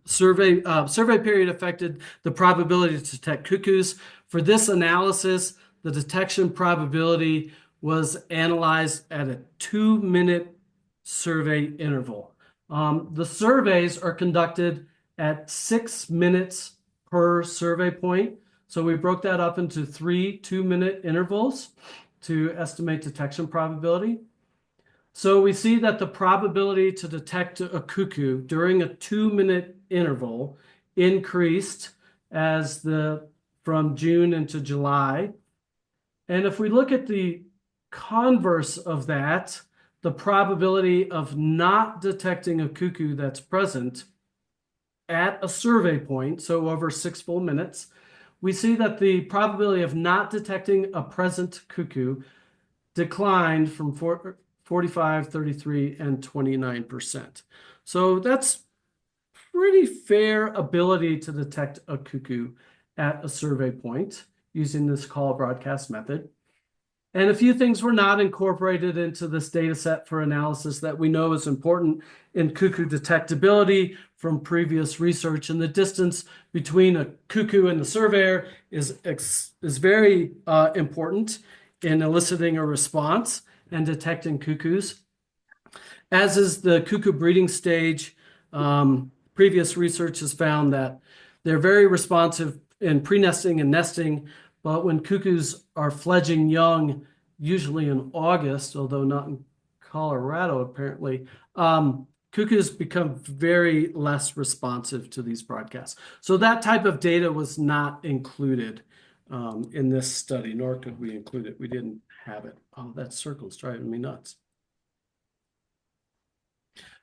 survey period affected the probability to detect cuckoos. For this analysis, the detection probability was analyzed at a 2-minute survey interval. The surveys are conducted at 6 minutes per survey point. So we broke that up into 3 2-minute intervals to estimate detection probability. So we see that the probability to detect a cuckoo during a 2-minute interval increased from June into July. And if we look at the converse of that, the probability of not detecting a cuckoo that's present at a survey point, so over 6 full minutes, we see that the probability of not detecting a present cuckoo declined from 45, 33, and 29%. So that's pretty fair ability to detect a cuckoo at a survey point using this call broadcast method. And a few things were not incorporated into this data set for analysis that we know is important in cuckoo detectability from previous research. And the distance between a cuckoo and the surveyor is very important in eliciting a response and detecting cuckoos. As is the cuckoo breeding stage, previous research has found that they're very responsive in pre-nesting and nesting, but when cuckoos are fledging young, usually in August, although not in Colorado apparently, cuckoos become very less responsive to these broadcasts. So that type of data was not included in this study, nor could we include it. We didn't have it. Oh, that circle's driving me nuts.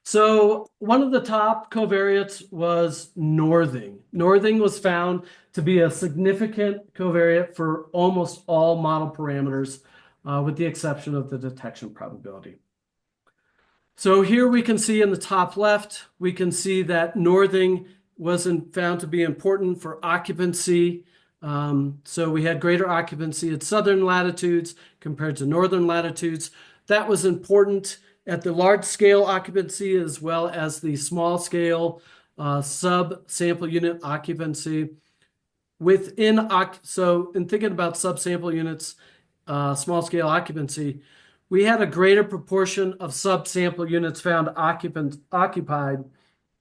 So one of the top covariates was northing. Northing was found to be a significant covariate for almost all model parameters, with the exception of the detection probability. So here we can see in the top left, we can see that northing wasn't found to be important for occupancy. So we had greater occupancy at southern latitudes compared to northern latitudes. That was important at the large scale occupancy as well as the small scale sub-sample unit occupancy. So in thinking about sub-sample units, small scale occupancy, we had a greater proportion of sub-sample units found occupied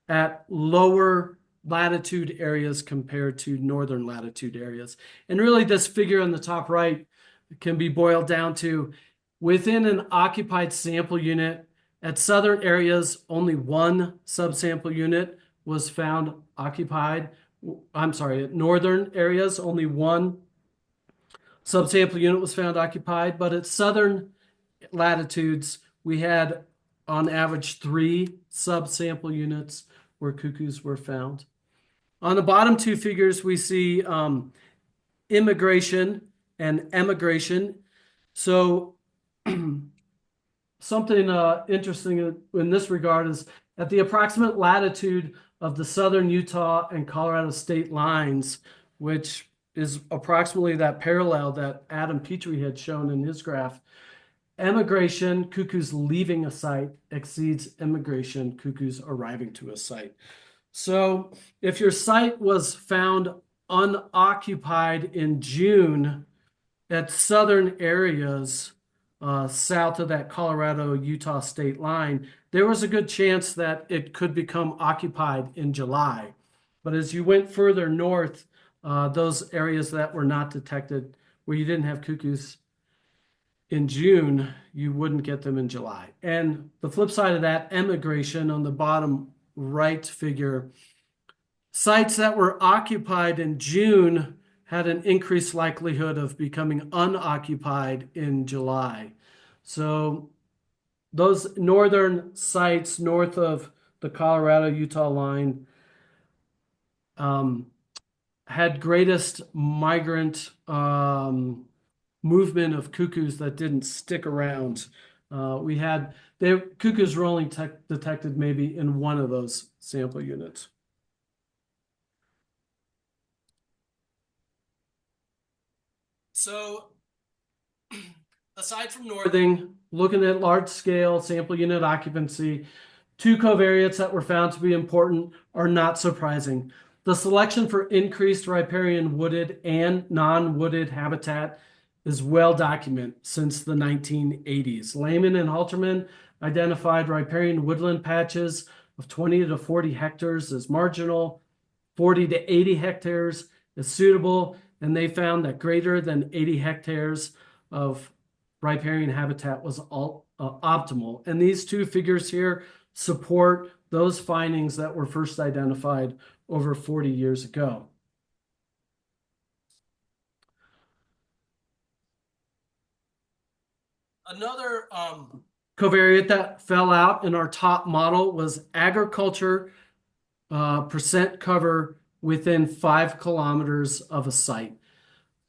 at lower latitude areas compared to northern latitude areas. And really this figure on the top right can be boiled down to within an occupied sample unit at southern areas, only one subsample unit was found occupied. I'm sorry, at northern areas, only one subsample unit was found occupied, but at southern latitudes, we had on average 3 subsample units where cuckoos were found. On the bottom 2 figures, we see immigration and emigration. So something interesting in this regard is at the approximate latitude of the southern Utah and Colorado state lines, which is approximately that parallel that Adam Petrie had shown in his graph, emigration, cuckoos leaving a site, exceeds immigration, cuckoos arriving to a site. So if your site was found unoccupied in June at southern areas south of that Colorado-Utah state line, there was a good chance that it could become occupied in July. But as you went further north, those areas that were not detected, where you didn't have cuckoos in June, you wouldn't get them in July. And the flip side of that, emigration on the bottom right figure, sites that were occupied in June had an increased likelihood of becoming unoccupied in July. So those northern sites north of the Colorado-Utah line had greatest migrant movement of cuckoos that didn't stick around. Cuckoos were only detected maybe in one of those sample units. So aside from northing, looking at large scale sample unit occupancy, two covariates that were found to be important are not surprising. The selection for increased riparian wooded and non-wooded habitat is well documented since the 1980s. Lehman and Halterman identified riparian woodland patches of 20 to 40 hectares as marginal, 40 to 80 hectares as suitable, and they found that greater than 80 hectares of riparian habitat was optimal. And these two figures here support those findings that were first identified over 40 years ago. Another covariate that fell out in our top model was agriculture percent cover within 5 kilometers of a site.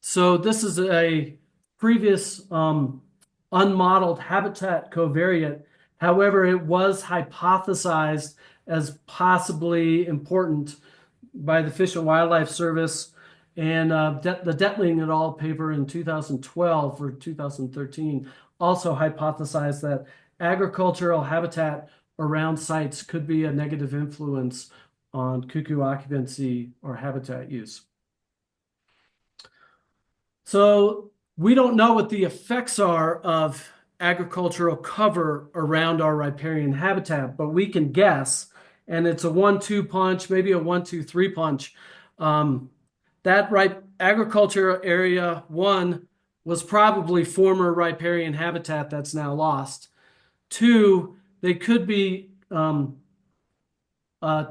So this is a previous unmodeled habitat covariate. However, it was hypothesized as possibly important by the Fish and Wildlife Service and the Detling et al. Paper in 2012 or 2013 also hypothesized that agricultural habitat around sites could be a negative influence on cuckoo occupancy or habitat use. So we don't know what the effects are of agricultural cover around our riparian habitat, but we can guess, and it's a 1-2 punch, maybe a 1-2-3 punch. That agriculture area 1 was probably former riparian habitat that's now lost. 2, they could be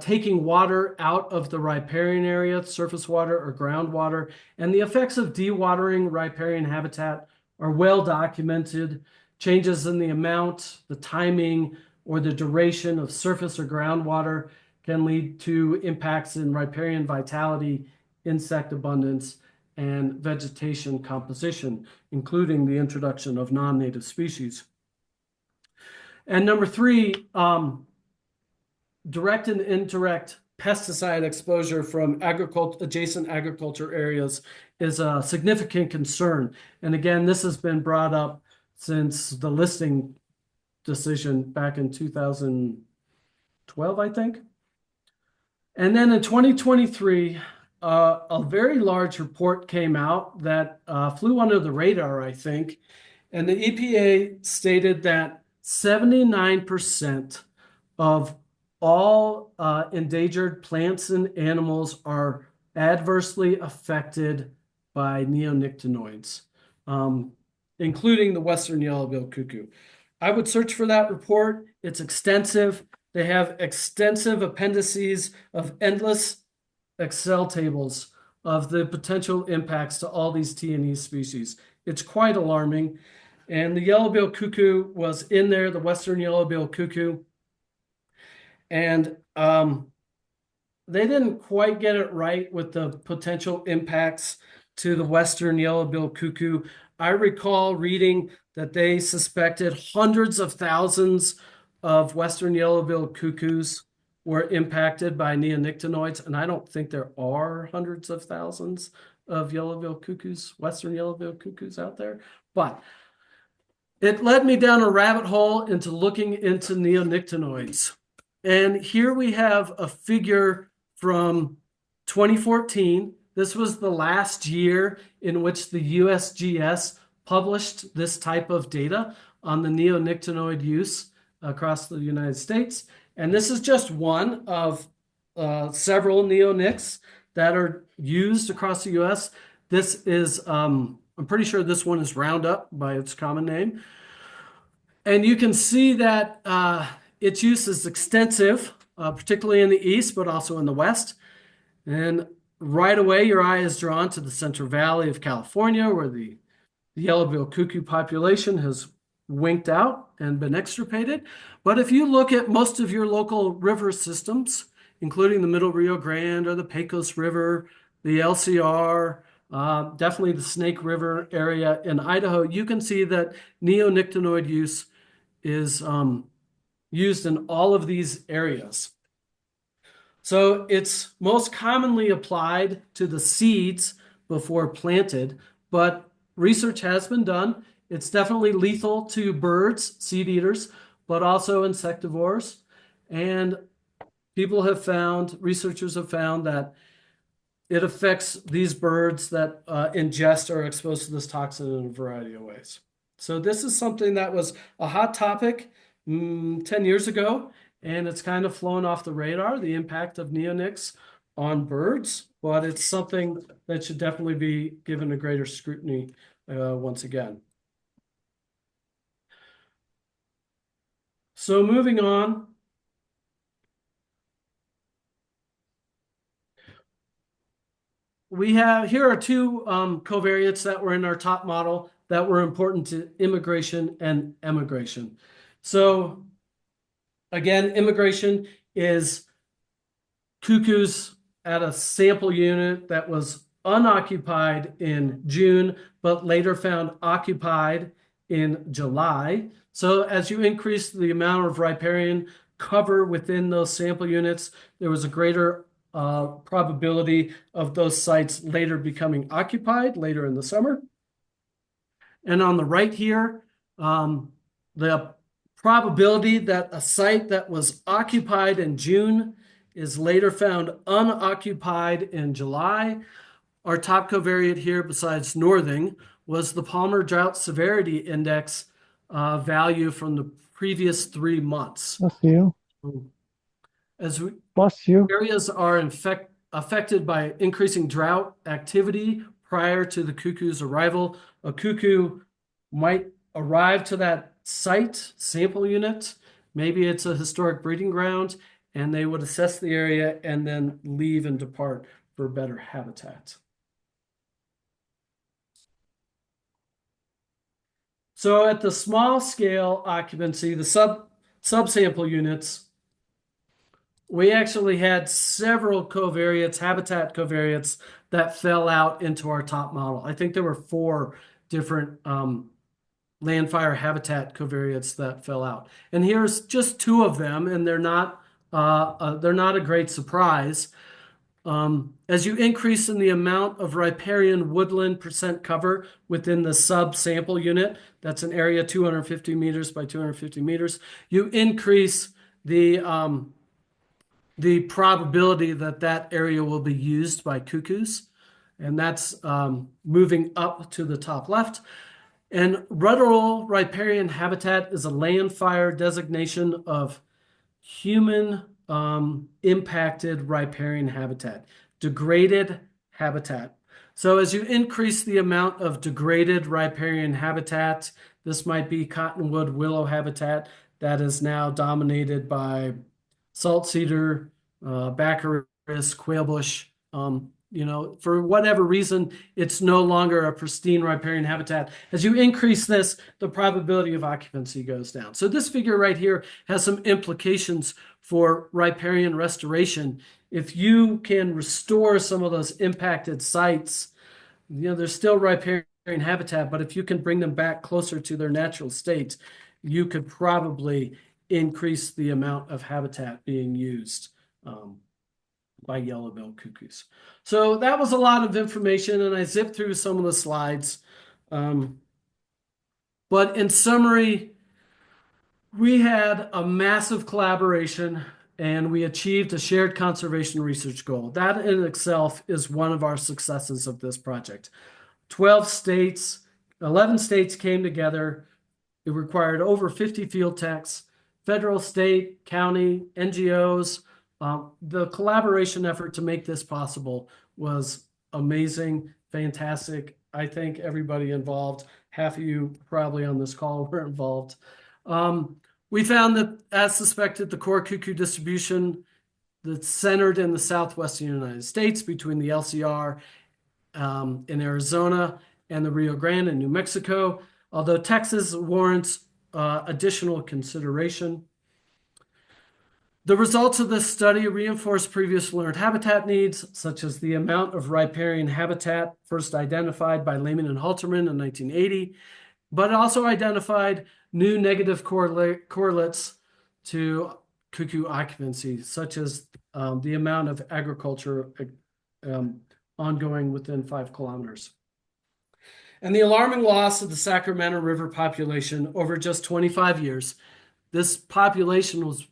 taking water out of the riparian area, surface water or groundwater, and the effects of dewatering riparian habitat are well documented. Changes in the amount, the timing, or the duration of surface or groundwater can lead to impacts in riparian vitality, insect abundance, and vegetation composition, including the introduction of non-native species. And number 3, direct and indirect pesticide exposure from adjacent agriculture areas is a significant concern. And again, this has been brought up since the listing decision back in 2012, I think. And then in 2023, a very large report came out that flew under the radar, I think. And the EPA stated that 79% of all endangered plants and animals are adversely affected by neonicotinoids, including the western yellow-billed cuckoo. I would search for that report. It's extensive. They have extensive appendices of endless Excel tables of the potential impacts to all these T&E species. It's quite alarming. And the yellow-billed cuckoo was in there, the western yellow-billed cuckoo. And they didn't quite get it right with the potential impacts to the western yellow-billed cuckoo. I recall reading that they suspected hundreds of thousands of western yellow-billed cuckoos were impacted by neonicotinoids, and I don't think there are hundreds of thousands of yellow-billed cuckoos, western yellow-billed cuckoos out there. But it led me down a rabbit hole into looking into neonicotinoids. And here we have a figure from 2014. This was the last year in which the USGS published this type of data on the neonicotinoid use across the United States. And this is just one of several neonics that are used across the US. This is I'm pretty sure this one is Roundup by its common name. And you can see that its use is extensive, particularly in the east, but also in the west. And right away, your eye is drawn to the Central Valley of California, where the yellow-billed cuckoo population has winked out and been extirpated. But if you look at most of your local river systems, including the Middle Rio Grande or the Pecos River, the LCR, definitely the Snake River area in Idaho, you can see that neonicotinoid use is used in all of these areas. So it's most commonly applied to the seeds before planted, but research has been done. It's definitely lethal to birds, seed eaters, but also insectivores. And researchers have found that it affects these birds that ingest or are exposed to this toxin in a variety of ways. So this is something that was a hot topic 10 years ago, and it's kind of flown off the radar, the impact of neonics on birds, but it's something that should definitely be given a greater scrutiny once again. So moving on. Here are two covariates that were in our top model that were important to immigration and emigration. So again, immigration is cuckoos at a sample unit that was unoccupied in June, but later found occupied in July. So as you increase the amount of riparian cover within those sample units, there was a greater probability of those sites later becoming occupied later in the summer. And on the right here, the probability that a site that was occupied in June is later found unoccupied in July. Our top covariate here, besides northing, was the Palmer Drought Severity Index value from the previous 3 months. Bless you. Bless you. Areas are affected by increasing drought activity prior to the cuckoo's arrival. A cuckoo might arrive to that site, sample unit. Maybe it's a historic breeding ground, and they would assess the area and then leave and depart for better habitat. So at the small scale occupancy, the subsample units, we actually had several covariates, habitat covariates, that fell out into our top model. I think there were 4 different land fire habitat covariates that fell out. And here's just 2 of them, and they're not a great surprise. As you increase in the amount of riparian woodland percent cover within the sub-sample unit, that's an area 250 meters by 250 meters, you increase the probability that that area will be used by cuckoos. And that's moving up to the top left. And ruderal riparian habitat is a land fire designation of human impacted riparian habitat, degraded habitat. So as you increase the amount of degraded riparian habitat, this might be cottonwood willow habitat that is now dominated by salt cedar, baccaris, quailbush. For whatever reason, it's no longer a pristine riparian habitat. As you increase this, the probability of occupancy goes down. So this figure right here has some implications for riparian restoration. If you can restore some of those impacted sites, there's still riparian habitat, but if you can bring them back closer to their natural state, you could probably increase the amount of habitat being used by yellow-billed cuckoos. So that was a lot of information, and I zipped through some of the slides. But in summary, we had a massive collaboration, and we achieved a shared conservation research goal. That in itself is one of our successes of this project. 11 states came together. It required over 50 field techs, federal, state, county, NGOs. The collaboration effort to make this possible was amazing, fantastic, I thank everybody involved. Half of you probably on this call were involved. We found that, as suspected, the core cuckoo distribution that's centered in the southwestern United States between the LCR in Arizona and the Rio Grande in New Mexico, although Texas warrants additional consideration. The results of this study reinforce previous learned habitat needs, such as the amount of riparian habitat first identified by Lehman and Halterman in 1980, but it also identified new negative correlates to cuckoo occupancy, such as the amount of agriculture ongoing within 5 kilometers. And the alarming loss of the Sacramento River population over just 25 years. This population was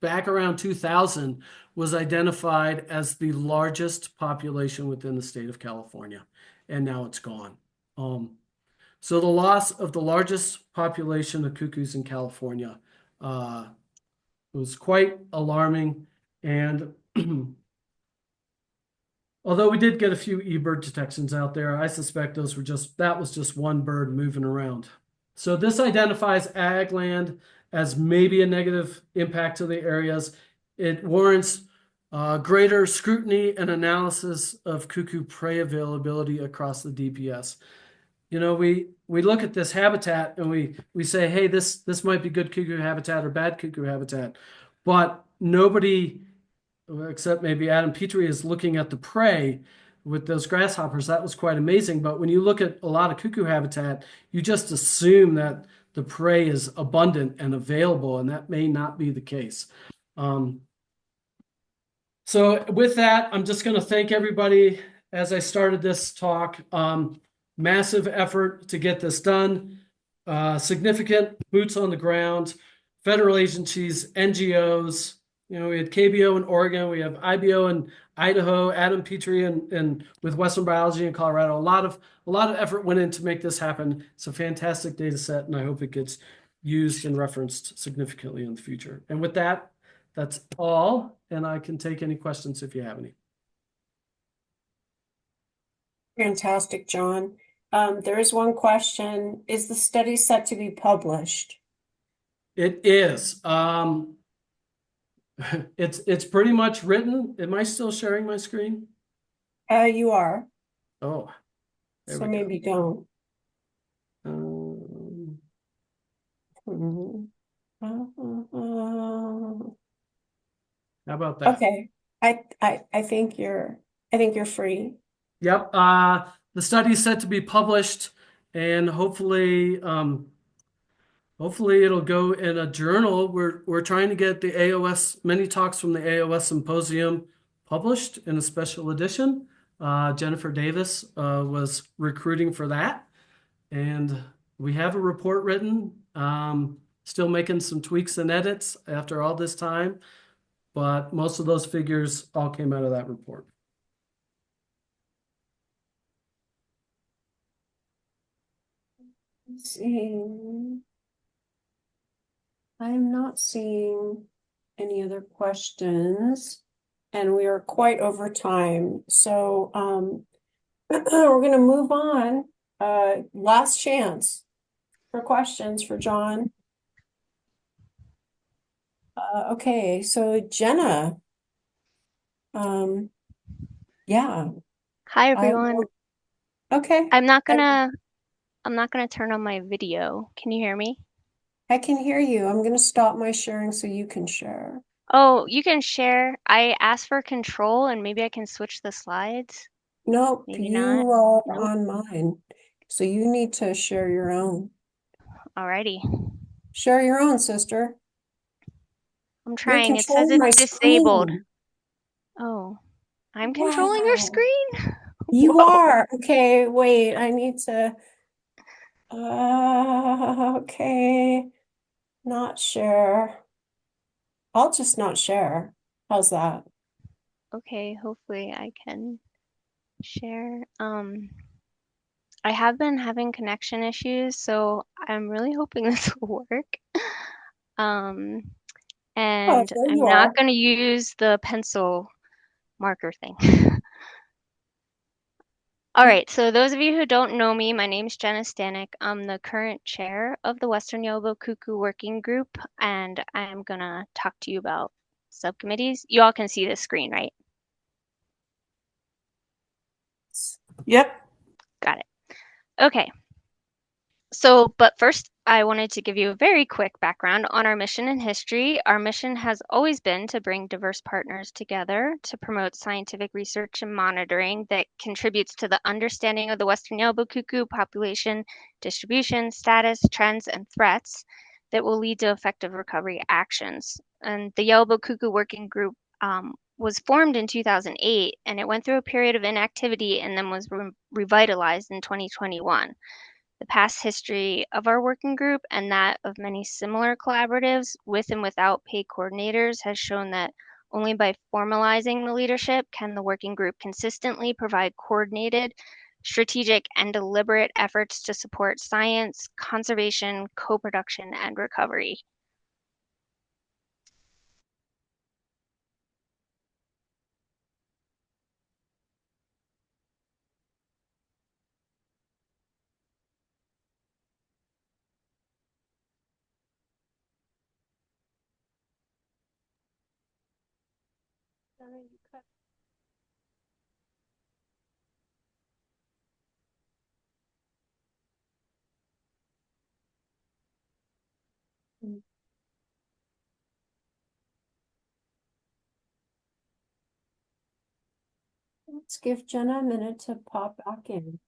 back around 2000 was identified as the largest population within the state of California, and now it's gone. So the loss of the largest population of cuckoos in California was quite alarming, and although we did get a few eBird detections out there, I suspect that was just one bird moving around. So this identifies ag land as maybe a negative impact to the areas. It warrants greater scrutiny and analysis of cuckoo prey availability across the DPS. You know, we look at this habitat and we say, hey, this might be good cuckoo habitat or bad cuckoo habitat, but nobody, except maybe Adam Petrie, is looking at the prey with those grasshoppers. That was quite amazing. But when you look at a lot of cuckoo habitat, you just assume that the prey is abundant and available, and that may not be the case. So with that, I'm just going to thank everybody as I started this talk. Massive effort to get this done. Significant boots on the ground, federal agencies, NGOs. You know, we had KBO in Oregon, we have IBO in Idaho, Adam Petrie and with Western Biology in Colorado. A lot of effort went in to make this happen. It's a fantastic data set, and I hope it gets used and referenced significantly in the future. And with that, that's all, and I can take any questions if you have any. Fantastic, John. There is one question. Is the study set to be published? It is. It's pretty much written. Am I still sharing my screen? You are. Oh, so maybe don't. How about that? Okay. I think you're free. Yep. The study is set to be published, and hopefully it'll go in a journal. We're trying to get the AOS, many talks from the AOS symposium published in a special edition. Jennifer Davis was recruiting for that, and we have a report written. Still making some tweaks and edits after all this time, but most of those figures all came out of that report. I'm not seeing any other questions, and we are quite over time. So we're going to move on. Last chance for questions for John. Okay, so Jenna. Yeah. Hi everyone. Okay. I'm not gonna turn on my video. Can you hear me? I can hear you. I'm gonna stop my sharing so you can share. Oh, you can share. I asked for control and maybe I can switch the slides. Nope, Maybe you not. are Nope. on mine. So you need to share your own. Alrighty. Share your own, sister. I'm trying. It says controlling my it's disabled. screen. Oh, I'm controlling your screen? You Whoa. are. Okay, wait, I need to. Okay. Not share. I'll just not share. How's that? Okay, hopefully I can share. I have been having connection issues, so I'm really hoping this will work. And there I'm you not are. going to use the pencil marker thing. All right, so those of you who don't know me, my name's Jenna Stanek. I'm the current chair of the Western Yellow Cuckoo Working Group, and I'm gonna talk to you about subcommittees. You all can see the screen, right? Yep. Got it. Okay. But first, I wanted to give you a very quick background on our mission and history. Our mission has always been to bring diverse partners together to promote scientific research and monitoring that contributes to the understanding of the Western yellow cuckoo population distribution, status, trends, and threats that will lead to effective recovery actions. And the Yellow Cuckoo Working Group was formed in 2008, and it went through a period of inactivity and then was revitalized in 2021. The past history of our working group and that of many similar collaboratives with and without paid coordinators has shown that only by formalizing the leadership can the working group consistently provide coordinated, strategic, and deliberate efforts to support science, conservation, co-production, and recovery. Let's give Jenna a minute to pop back in.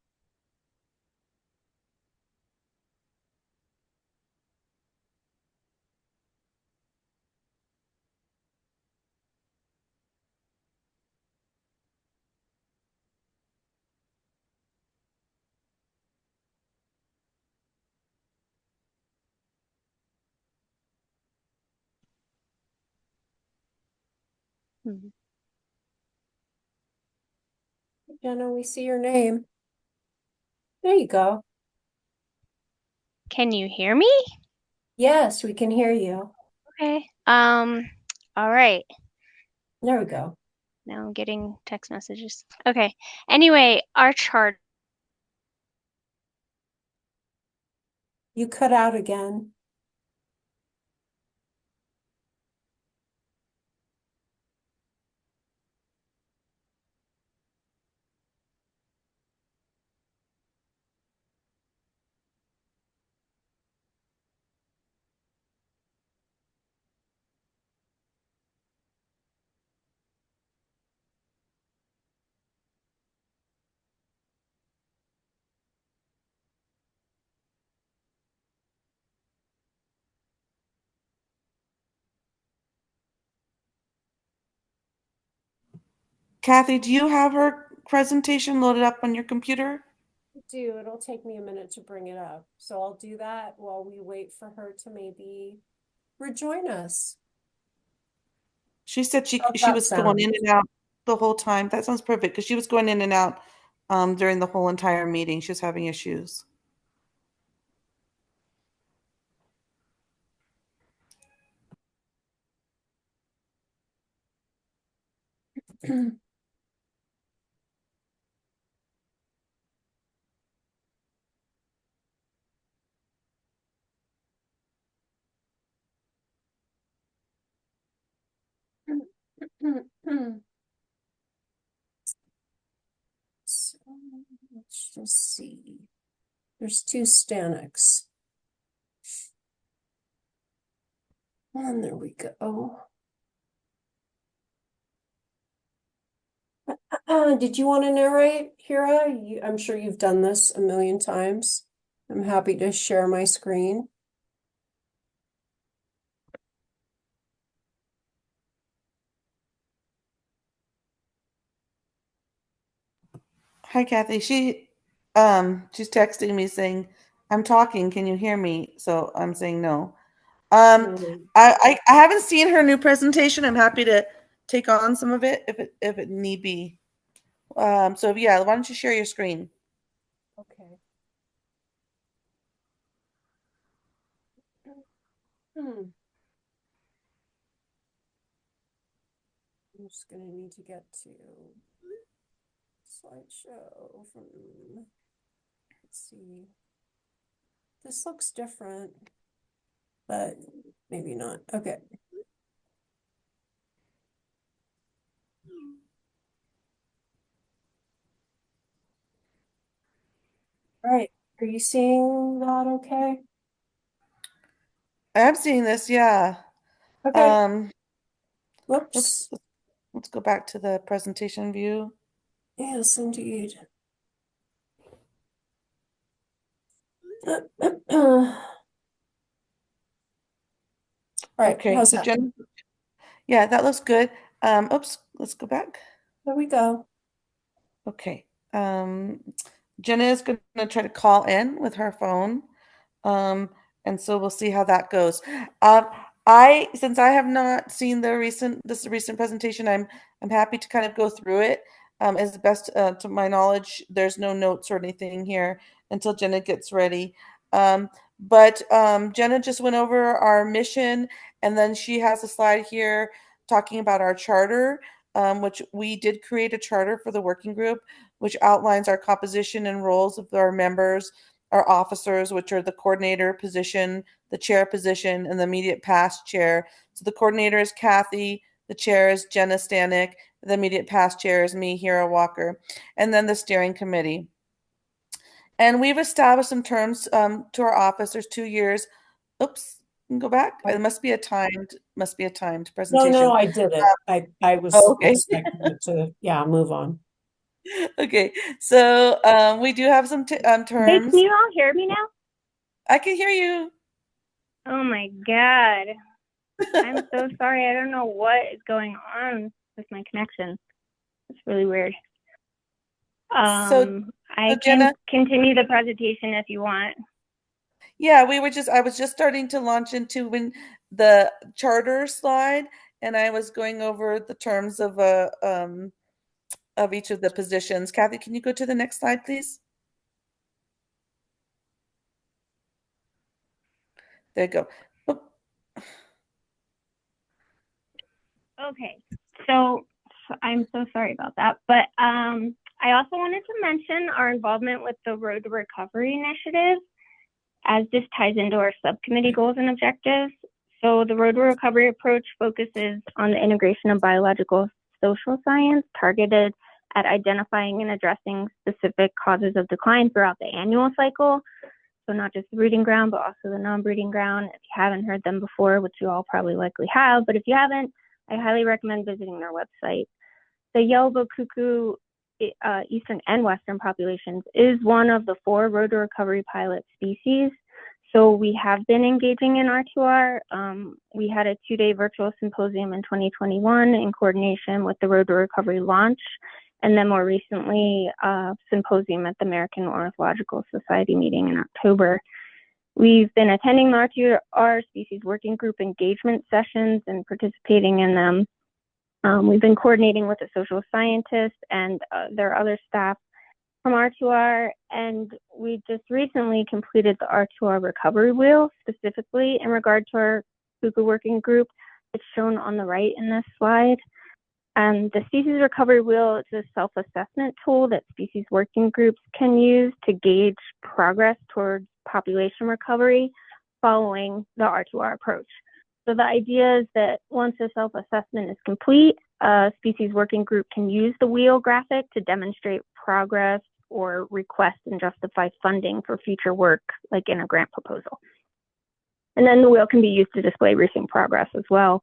Jenna, we see your name. There you go. Can you hear me? Yes, we can hear you. Okay. All right. There we go. Now I'm getting text messages. Okay. Anyway, our chart. You cut out again. Cathy, do you have her presentation loaded up on your computer? I do. It'll take me a minute to bring it up. So I'll do that while we wait for her to maybe rejoin us. She said she That was going in sounds. and out the whole time. That sounds perfect because she was going in and out during the whole entire meeting. She was having issues. So let's just see. There's two Staniks. And there we go. Did you want to narrate, Hira? I'm sure you've done this a million times. I'm happy to share my screen. Hi, Cathy. She's texting me saying, "I'm talking. Can you hear me?" So I'm saying no. I haven't seen her new presentation. I'm happy to take on some of it if it need be. So yeah, why don't you share your screen? Okay. I'm just gonna need to get to slideshow from, let's see. This looks different, but maybe not. Okay. All right. Are you seeing that okay? I am seeing this, yeah. Okay. Whoops. Let's go back to the presentation view. Yes, indeed. All right, Okay, how's so that? Jen, yeah, that looks good. Oops, let's go back. There we go. Okay. Jenna is going to try to call in with her phone. And so we'll see how that goes. Since I have not seen this recent presentation, I'm happy to kind of go through it. As best to my knowledge, there's no notes or anything here until Jenna gets ready. But Jenna just went over our mission, and then she has a slide here talking about our charter, which we did create a charter for the working group, which outlines our composition and roles of our members, our officers, which are the coordinator position, the chair position, and the immediate past chair. So the coordinator is Cathy, the chair is Jenna Stanek, the immediate past chair is me, Hira Walker, and then the steering committee. And we've established some terms to our office. There's 2 years. Oops, can go back. It must be a timed presentation. No, I did it. I was okay. expecting it to, yeah, move on. Okay, so we do have some terms. Hey, can you all hear me now? I can hear you. Oh my God. I'm so sorry. I don't know what is going on with my connection. It's really weird. I can continue the presentation if you want. Yeah, I was just starting to launch into the charter slide, and I was going over the terms of each of the positions. Cathy, can you go to the next slide, please? There you go. Oh. Okay, so I'm so sorry about that, but I also wanted to mention our involvement with the Road to Recovery initiative, as this ties into our subcommittee goals and objectives. So the Road to Recovery approach focuses on the integration of biological social science targeted at identifying and addressing specific causes of decline throughout the annual cycle. So not just the breeding ground, but also the non-breeding ground. If you haven't heard them before, which you all probably likely have, but if you haven't, I highly recommend visiting their website. The yellow cuckoo eastern and western populations is one of the 4 Road to Recovery pilot species. So we have been engaging in R2R. We had a 2-day virtual symposium in 2021 in coordination with the Road to Recovery launch, and then more recently, symposium at the American Ornithological Society meeting in October. We've been attending the R2R species working group engagement sessions and participating in them. We've been coordinating with the social scientists and their other staff from R2R, and we just recently completed the R2R recovery wheel, specifically in regard to our Cuckoo working group. It's shown on the right in this slide. The species recovery wheel is a self-assessment tool that species working groups can use to gauge progress towards population recovery following the R2R approach. So the idea is that once a self-assessment is complete, a species working group can use the wheel graphic to demonstrate progress or request and justify funding for future work, like in a grant proposal. And then the wheel can be used to display recent progress as well.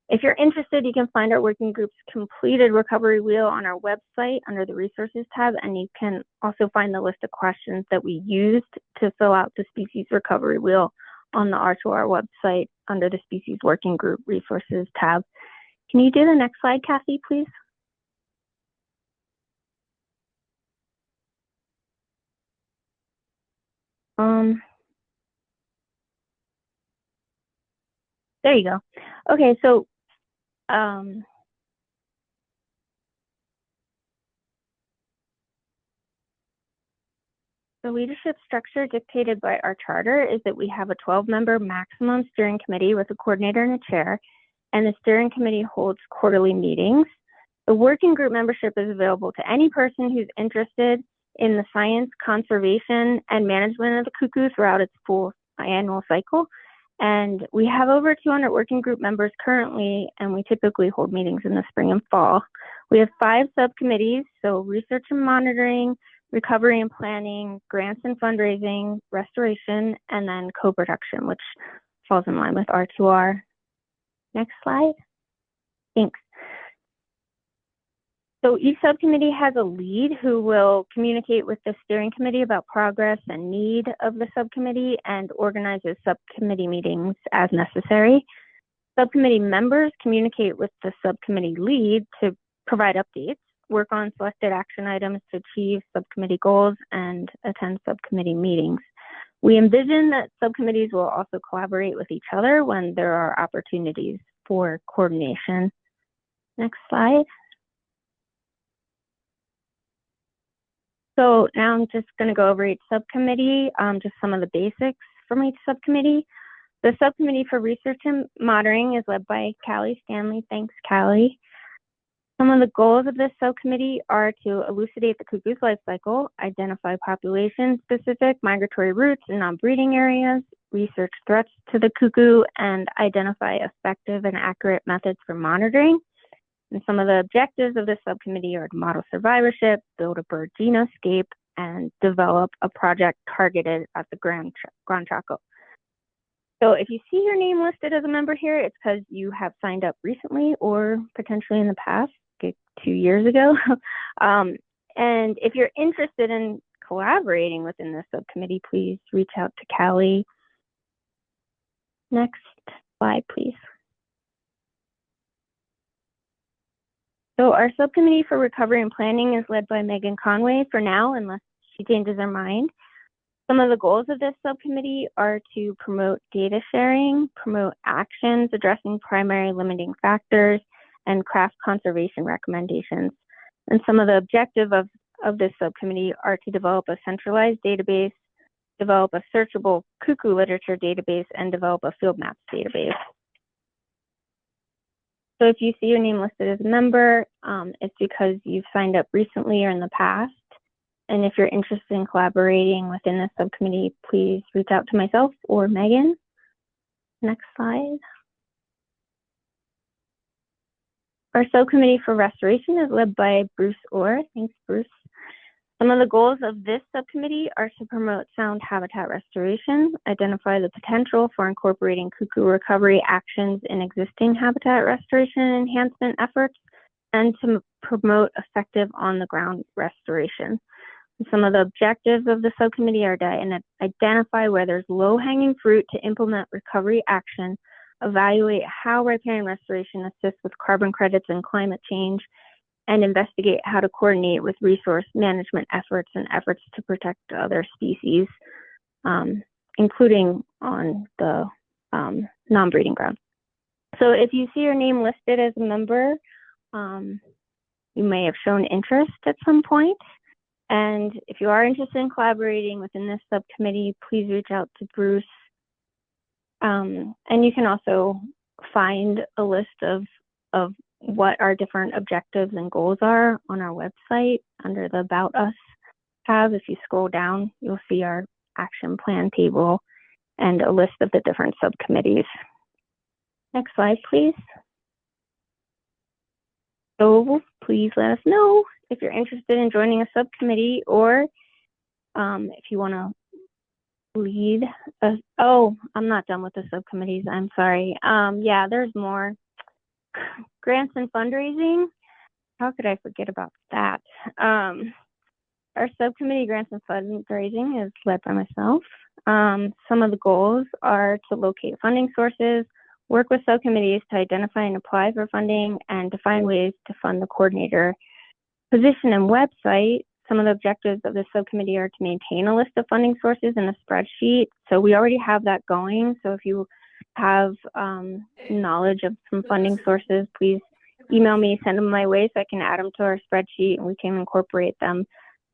If you're interested, you can find our working group's completed recovery wheel on our website under the resources tab, and you can also find the list of questions that we used to fill out the species recovery wheel on the R2R website under the species working group resources tab. Can you do the next slide, Cathy, please? There you go. Okay, so the leadership structure dictated by our charter is that we have a 12-member maximum steering committee with a coordinator and a chair, and the steering committee holds quarterly meetings. The working group membership is available to any person who's interested in the science, conservation, and management of the cuckoo throughout its full annual cycle. And we have over 200 working group members currently, and we typically hold meetings in the spring and fall. We have 5 subcommittees, so research and monitoring, recovery and planning, grants and fundraising, restoration, and then co-production, which falls in line with R2R. Next slide. Thanks. So each subcommittee has a lead who will communicate with the steering committee about progress and need of the subcommittee and organizes subcommittee meetings as necessary. Subcommittee members communicate with the subcommittee lead to provide updates, work on selected action items to achieve subcommittee goals, and attend subcommittee meetings. We envision that subcommittees will also collaborate with each other when there are opportunities for coordination. Next slide. So now I'm just going to go over each subcommittee, just some of the basics from each subcommittee. The subcommittee for research and monitoring is led by Callie Stanley. Thanks, Callie. Some of the goals of this subcommittee are to elucidate the cuckoo's life cycle, identify population-specific migratory routes and non-breeding areas, research threats to the cuckoo, and identify effective and accurate methods for monitoring. And some of the objectives of this subcommittee are to model survivorship, build a bird genoscape, and develop a project targeted at the Gran Chaco. So if you see your name listed as a member here, it's because you have signed up recently or potentially in the past, like 2 years ago. And if you're interested in collaborating within this subcommittee, please reach out to Callie. Next slide, please. So our subcommittee for recovery and planning is led by Megan Conway for now, unless she changes her mind. Some of the goals of this subcommittee are to promote data sharing, promote actions addressing primary limiting factors, and craft conservation recommendations. And some of the objectives of this subcommittee are to develop a centralized database, develop a searchable cuckoo literature database, and develop a field maps database. So if you see your name listed as a member, it's because you've signed up recently or in the past. And if you're interested in collaborating within this subcommittee, please reach out to myself or Megan. Next slide. Our subcommittee for restoration is led by Bruce Orr. Thanks, Bruce. Some of the goals of this subcommittee are to promote sound habitat restoration, identify the potential for incorporating cuckoo recovery actions in existing habitat restoration and enhancement efforts, and to promote effective on-the-ground restoration. Some of the objectives of the subcommittee are to identify where there's low-hanging fruit to implement recovery action, evaluate how riparian restoration assists with carbon credits and climate change, and investigate how to coordinate with resource management efforts and efforts to protect other species, including on the non-breeding ground. So if you see your name listed as a member, you may have shown interest at some point. And if you are interested in collaborating within this subcommittee, please reach out to Bruce. And you can also find a list of what our different objectives and goals are on our website under the About Us tab. If you scroll down, you'll see our action plan table and a list of the different subcommittees. Next slide, please. So please let us know if you're interested in joining a subcommittee, or if you want to lead us. Oh, I'm not done with the subcommittees. I'm sorry. Yeah, there's more. Grants and fundraising. How could I forget about that? Our subcommittee grants and fundraising is led by myself. Some of the goals are to locate funding sources, work with subcommittees to identify and apply for funding, and to find ways to fund the coordinator position and website. Some of the objectives of this subcommittee are to maintain a list of funding sources in a spreadsheet. So we already have that going. So if you have knowledge of some funding sources, please email me, send them my way so I can add them to our spreadsheet and we can incorporate them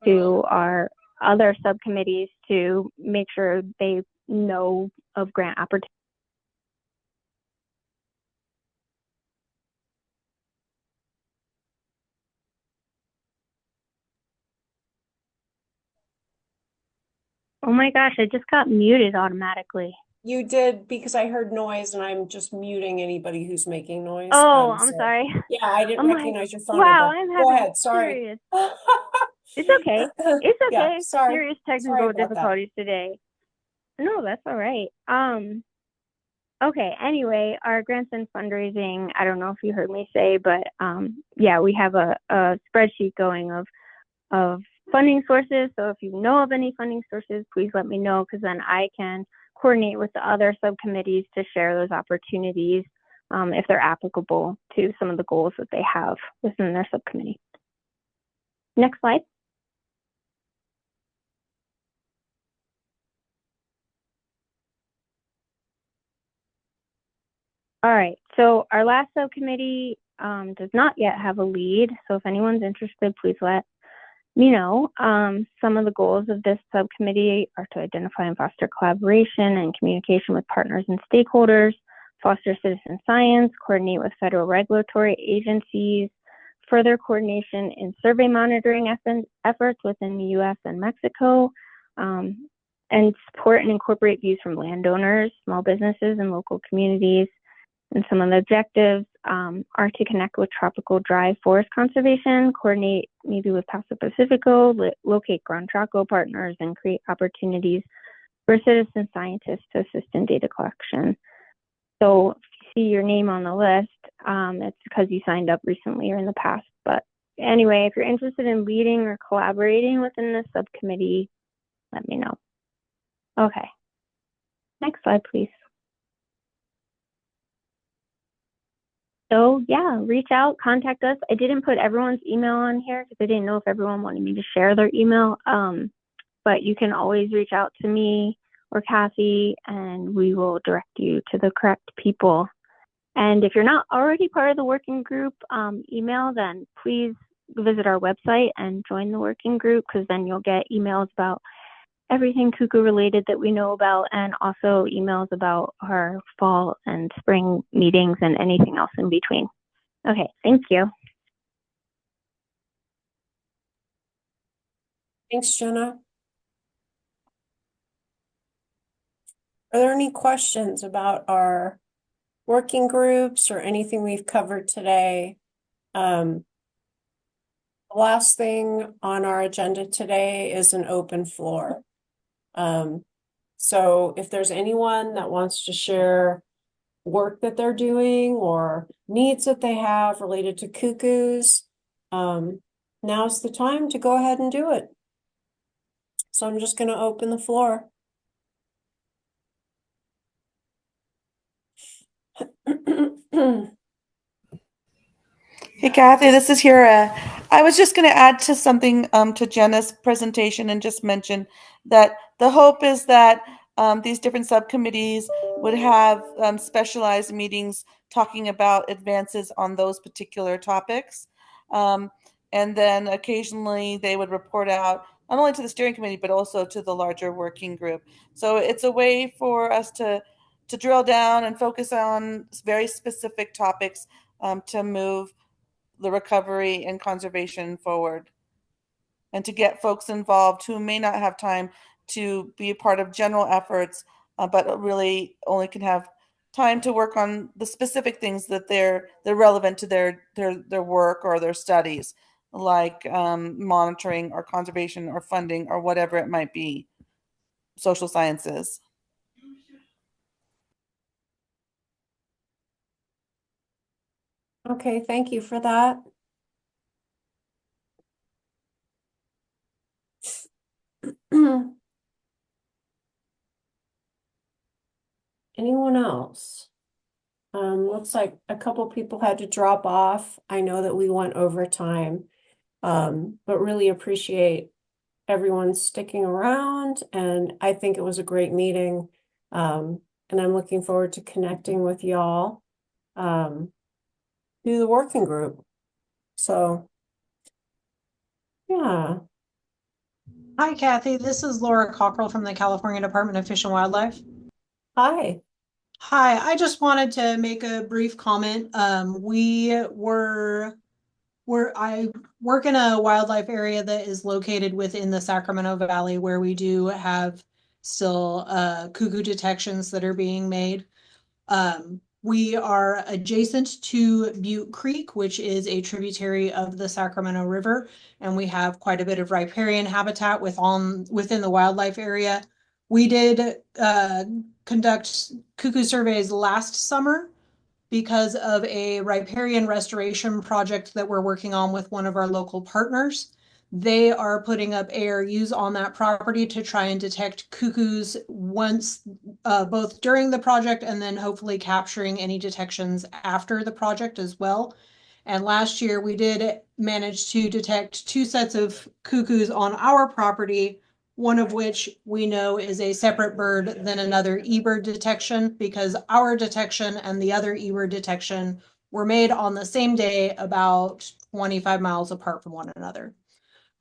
to our other subcommittees to make sure they know of grant opportunities. Oh my gosh, I just got muted automatically. You did because I heard noise and I'm just muting anybody who's making noise. Oh, I'm sorry. Yeah, I didn't I'm like, recognize your phone wow, number. I'm Go having ahead. Sorry. serious. It's okay. It's Yeah, okay. sorry. Serious Sorry technical about that. difficulties today. No, that's all right. Okay, anyway, our grants and fundraising, I don't know if you heard me say, but yeah, we have a spreadsheet going of funding sources. So if you know of any funding sources, please let me know, because then I can coordinate with the other subcommittees to share those opportunities if they're applicable to some of the goals that they have within their subcommittee. Next slide. All right, so our last subcommittee does not yet have a lead. So if anyone's interested, please let me know. Some of the goals of this subcommittee are to identify and foster collaboration and communication with partners and stakeholders, foster citizen science, coordinate with federal regulatory agencies, further coordination in survey monitoring efforts within the US and Mexico, and support and incorporate views from landowners, small businesses, and local communities. And some of the objectives are to connect with tropical dry forest conservation, coordinate maybe with Paso Pacifico, locate Gran Chaco partners, and create opportunities for citizen scientists to assist in data collection. So if you see your name on the list, it's because you signed up recently or in the past. But anyway, if you're interested in leading or collaborating within this subcommittee, let me know. Okay. Next slide, please. So yeah, reach out, contact us. I didn't put everyone's email on here because I didn't know if everyone wanted me to share their email. But you can always reach out to me or Cathy, and we will direct you to the correct people. And if you're not already part of the working group email, then please visit our website and join the working group, because then you'll get emails about everything Cuckoo related that we know about, and also emails about our fall and spring meetings and anything else in between. Okay, thank you. Thanks, Jenna. Are there any questions about our working groups or anything we've covered today? The last thing on our agenda today is an open floor. So if there's anyone that wants to share work that they're doing or needs that they have related to cuckoos, now's the time to go ahead and do it. So I'm just going to open the floor. Hey Cathy, this is Hira. I was just going to add to something to Jenna's presentation and just mention that the hope is that these different subcommittees would have specialized meetings talking about advances on those particular topics. And then occasionally they would report out not only to the steering committee, but also to the larger working group. So it's a way for us to drill down and focus on very specific topics to move the recovery and conservation forward, and to get folks involved who may not have time to be a part of general efforts, but really only can have time to work on the specific things that they're relevant to their work or their studies, like monitoring or conservation or funding or whatever it might be, social sciences. Okay, thank you for that. Anyone else? Looks like a couple people had to drop off. I know that we went over time, but really appreciate everyone sticking around, and I think it was a great meeting. And I'm looking forward to connecting with y'all through the working group. So, yeah. Hi, Cathy. This is Laura Cockrell from the California Department of Fish and Wildlife. Hi. Hi, I just wanted to make a brief comment. I work in a wildlife area that is located within the Sacramento Valley, where we do have still cuckoo detections that are being made. We are adjacent to Butte Creek, which is a tributary of the Sacramento River, and we have quite a bit of riparian habitat within the wildlife area. We did conduct cuckoo surveys last summer because of a riparian restoration project that we're working on with one of our local partners. They are putting up ARUs on that property to try and detect cuckoos once, both during the project and then hopefully capturing any detections after the project as well. And last year we did manage to detect 2 sets of cuckoos on our property, one of which we know is a separate bird than another eBird detection, because our detection and the other eBird detection were made on the same day about 25 miles apart from one another.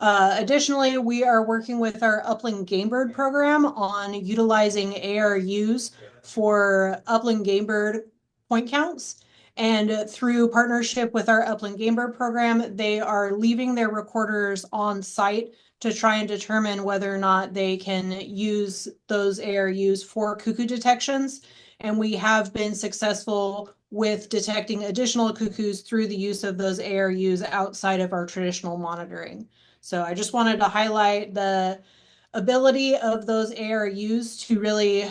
Additionally, we are working with our upland game bird program on utilizing ARUs for upland game bird point counts. And through partnership with our upland game bird program, they are leaving their recorders on site to try and determine whether or not they can use those ARUs for cuckoo detections. And we have been successful with detecting additional cuckoos through the use of those ARUs outside of our traditional monitoring. So I just wanted to highlight the ability of those ARUs to really,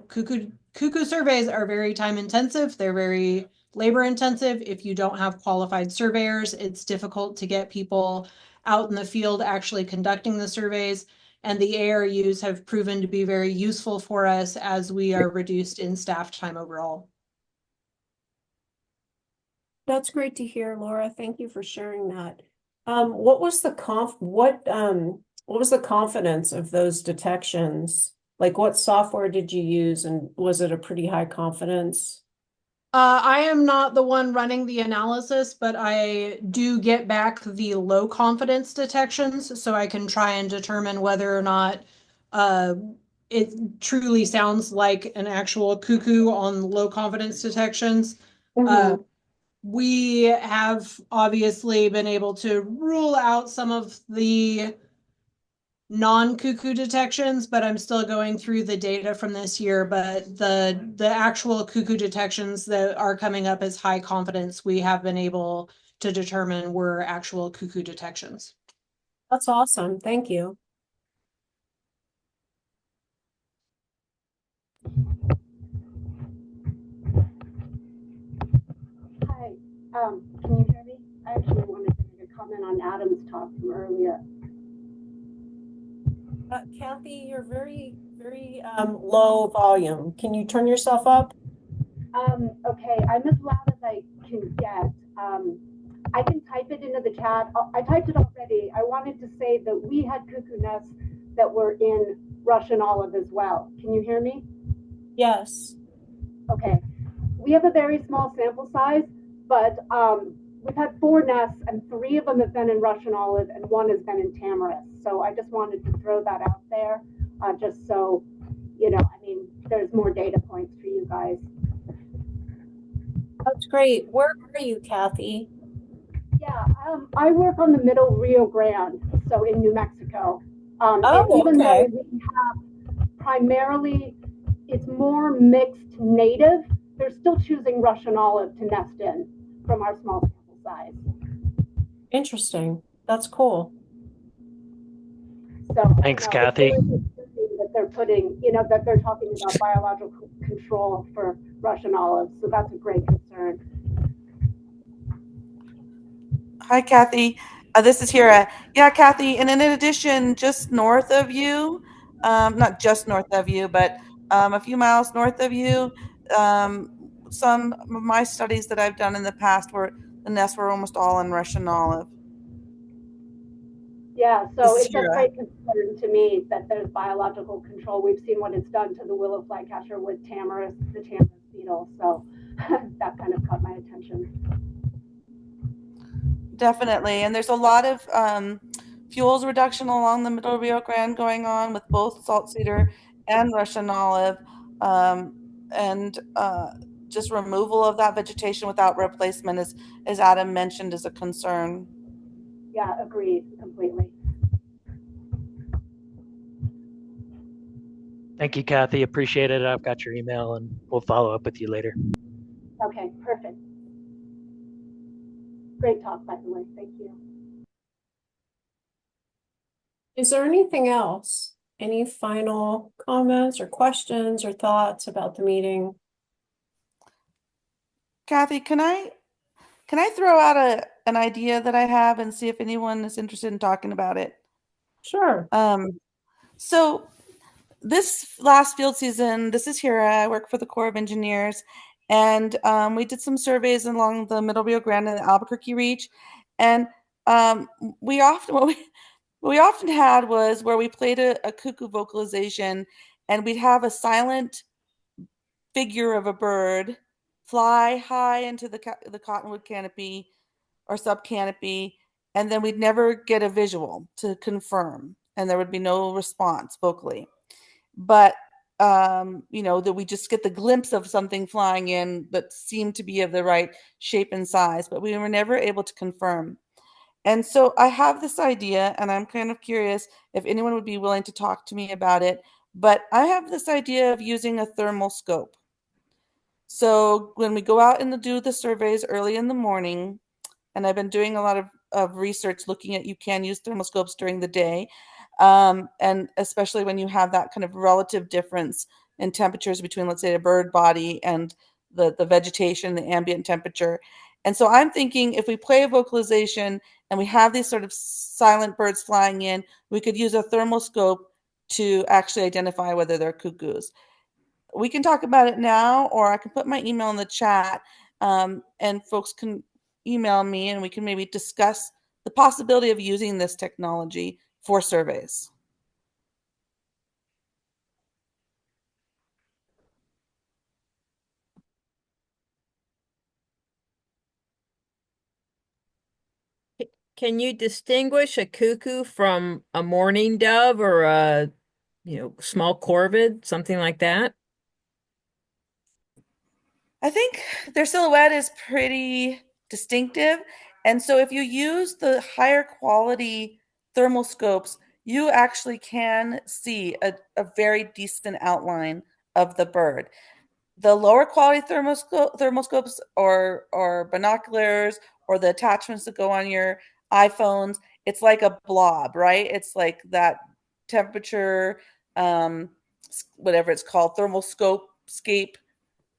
cuckoo surveys are very time intensive. They're very labor intensive. If you don't have qualified surveyors, it's difficult to get people out in the field actually conducting the surveys. And the ARUs have proven to be very useful for us as we are reduced in staff time overall. That's great to hear, Laura. Thank you for sharing that. What was the confidence of those detections? Like, what software did you use, and was it a pretty high confidence? I am not the one running the analysis, but I do get back the low confidence detections, so I can try and determine whether or not it truly sounds like an actual cuckoo on low confidence detections. We have obviously been able to rule out some of the non-cuckoo detections, but I'm still going through the data from this year. But the actual cuckoo detections that are coming up as high confidence, we have been able to determine were actual cuckoo detections. That's awesome. Thank you. Hi, can you hear me? I actually wanted to make a comment on Adam's talk from earlier. Cathy, you're very, very low volume. Can you turn yourself up? Okay, I'm as loud as I can get. I can type it into the chat. I typed it already. I wanted to say that we had cuckoo nests that were in Russian olive as well. Can you hear me? Yes. Okay. We have a very small sample size, but we've had 4 nests, and 3 of them have been in Russian olive, and 1 has been in tamarisk. So I just wanted to throw that out there, just so, there's more data points for you guys. That's great. Where are you, Cathy? Yeah, I work on the middle Rio Grande, so in New Mexico. And even though we have primarily, it's more mixed native, they're still choosing Russian olive to nest in from our small sample size. Interesting. That's cool. So thanks, Cathy. That they're putting, that they're talking about biological control for Russian olives. So that's a great concern. Hi, Cathy. This is Hira. Yeah, Cathy. And then in addition, just north of you, not just north of you, but a few miles north of you, some of my studies that I've done in the past were the nests were almost all in Russian olive. Yeah, so it's a great concern to me that there's biological control. We've seen what it's done to the willow flycatcher with the tamarisk beetle. So that kind of caught my attention. Definitely. And there's a lot of fuels reduction along the middle Rio Grande going on with both salt cedar and Russian olive. And just removal of that vegetation without replacement, as Adam mentioned, is a concern. Yeah, agreed completely. Thank you, Cathy. Appreciate it. I've got your email and we'll follow up with you later. Okay, perfect. Great talk, by the way. Thank you. Is there anything else? Any final comments or questions or thoughts about the meeting? Cathy, can I throw out an idea that I have and see if anyone is interested in talking about it? Sure. So this last field season, this is Hira. I work for the Corps of Engineers, and we did some surveys along the Middle Rio Grande and the Albuquerque Reach, and we often what we often had was where we played a cuckoo vocalization, and we'd have a silent figure of a bird fly high into the cottonwood canopy or subcanopy, and then we'd never get a visual to confirm, and there would be no response vocally. But that we just get the glimpse of something flying in that seemed to be of the right shape and size, but we were never able to confirm. And so I have this idea, and I'm kind of curious if anyone would be willing to talk to me about it. But I have this idea of using a thermal scope. So when we go out and do the surveys early in the morning, and I've been doing a lot of research looking at you can use thermoscopes during the day, and especially when you have that kind of relative difference in temperatures between, let's say, a bird body and the vegetation, the ambient temperature. And so I'm thinking if we play a vocalization and we have these sort of silent birds flying in, we could use a thermoscope to actually identify whether they're cuckoos. We can talk about it now, or I can put my email in the chat, and folks can email me and we can maybe discuss the possibility of using this technology for surveys. Can you distinguish a cuckoo from a mourning dove or a, small corvid, something like that? I think their silhouette is pretty distinctive. And so if you use the higher quality thermal scopes, you actually can see a very decent outline of the bird. The lower quality thermoscopes or binoculars or the attachments that go on your iPhones, it's like a blob, right? It's like that temperature, whatever it's called, thermoscope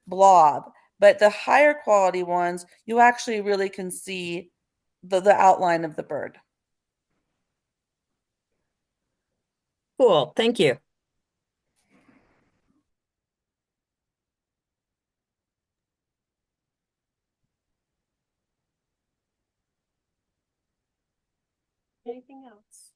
blob. But the higher quality ones, you actually really can see the outline of the bird. Cool. Thank you. Anything else?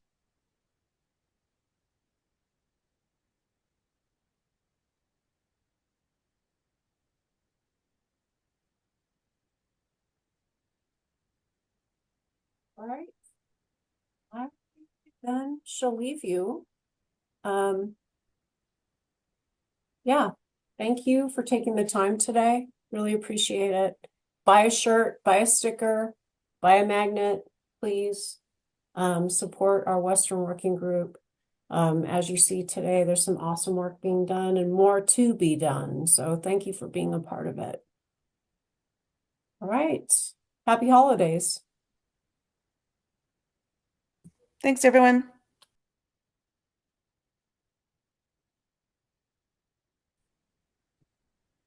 All right. I then she'll leave you. Yeah, thank you for taking the time today. Really appreciate it. Buy a shirt, buy a sticker, buy a magnet, please. Support our Western Working Group. As you see today, there's some awesome work being done and more to be done. So thank you for being a part of it. All right. Happy holidays. Thanks, everyone.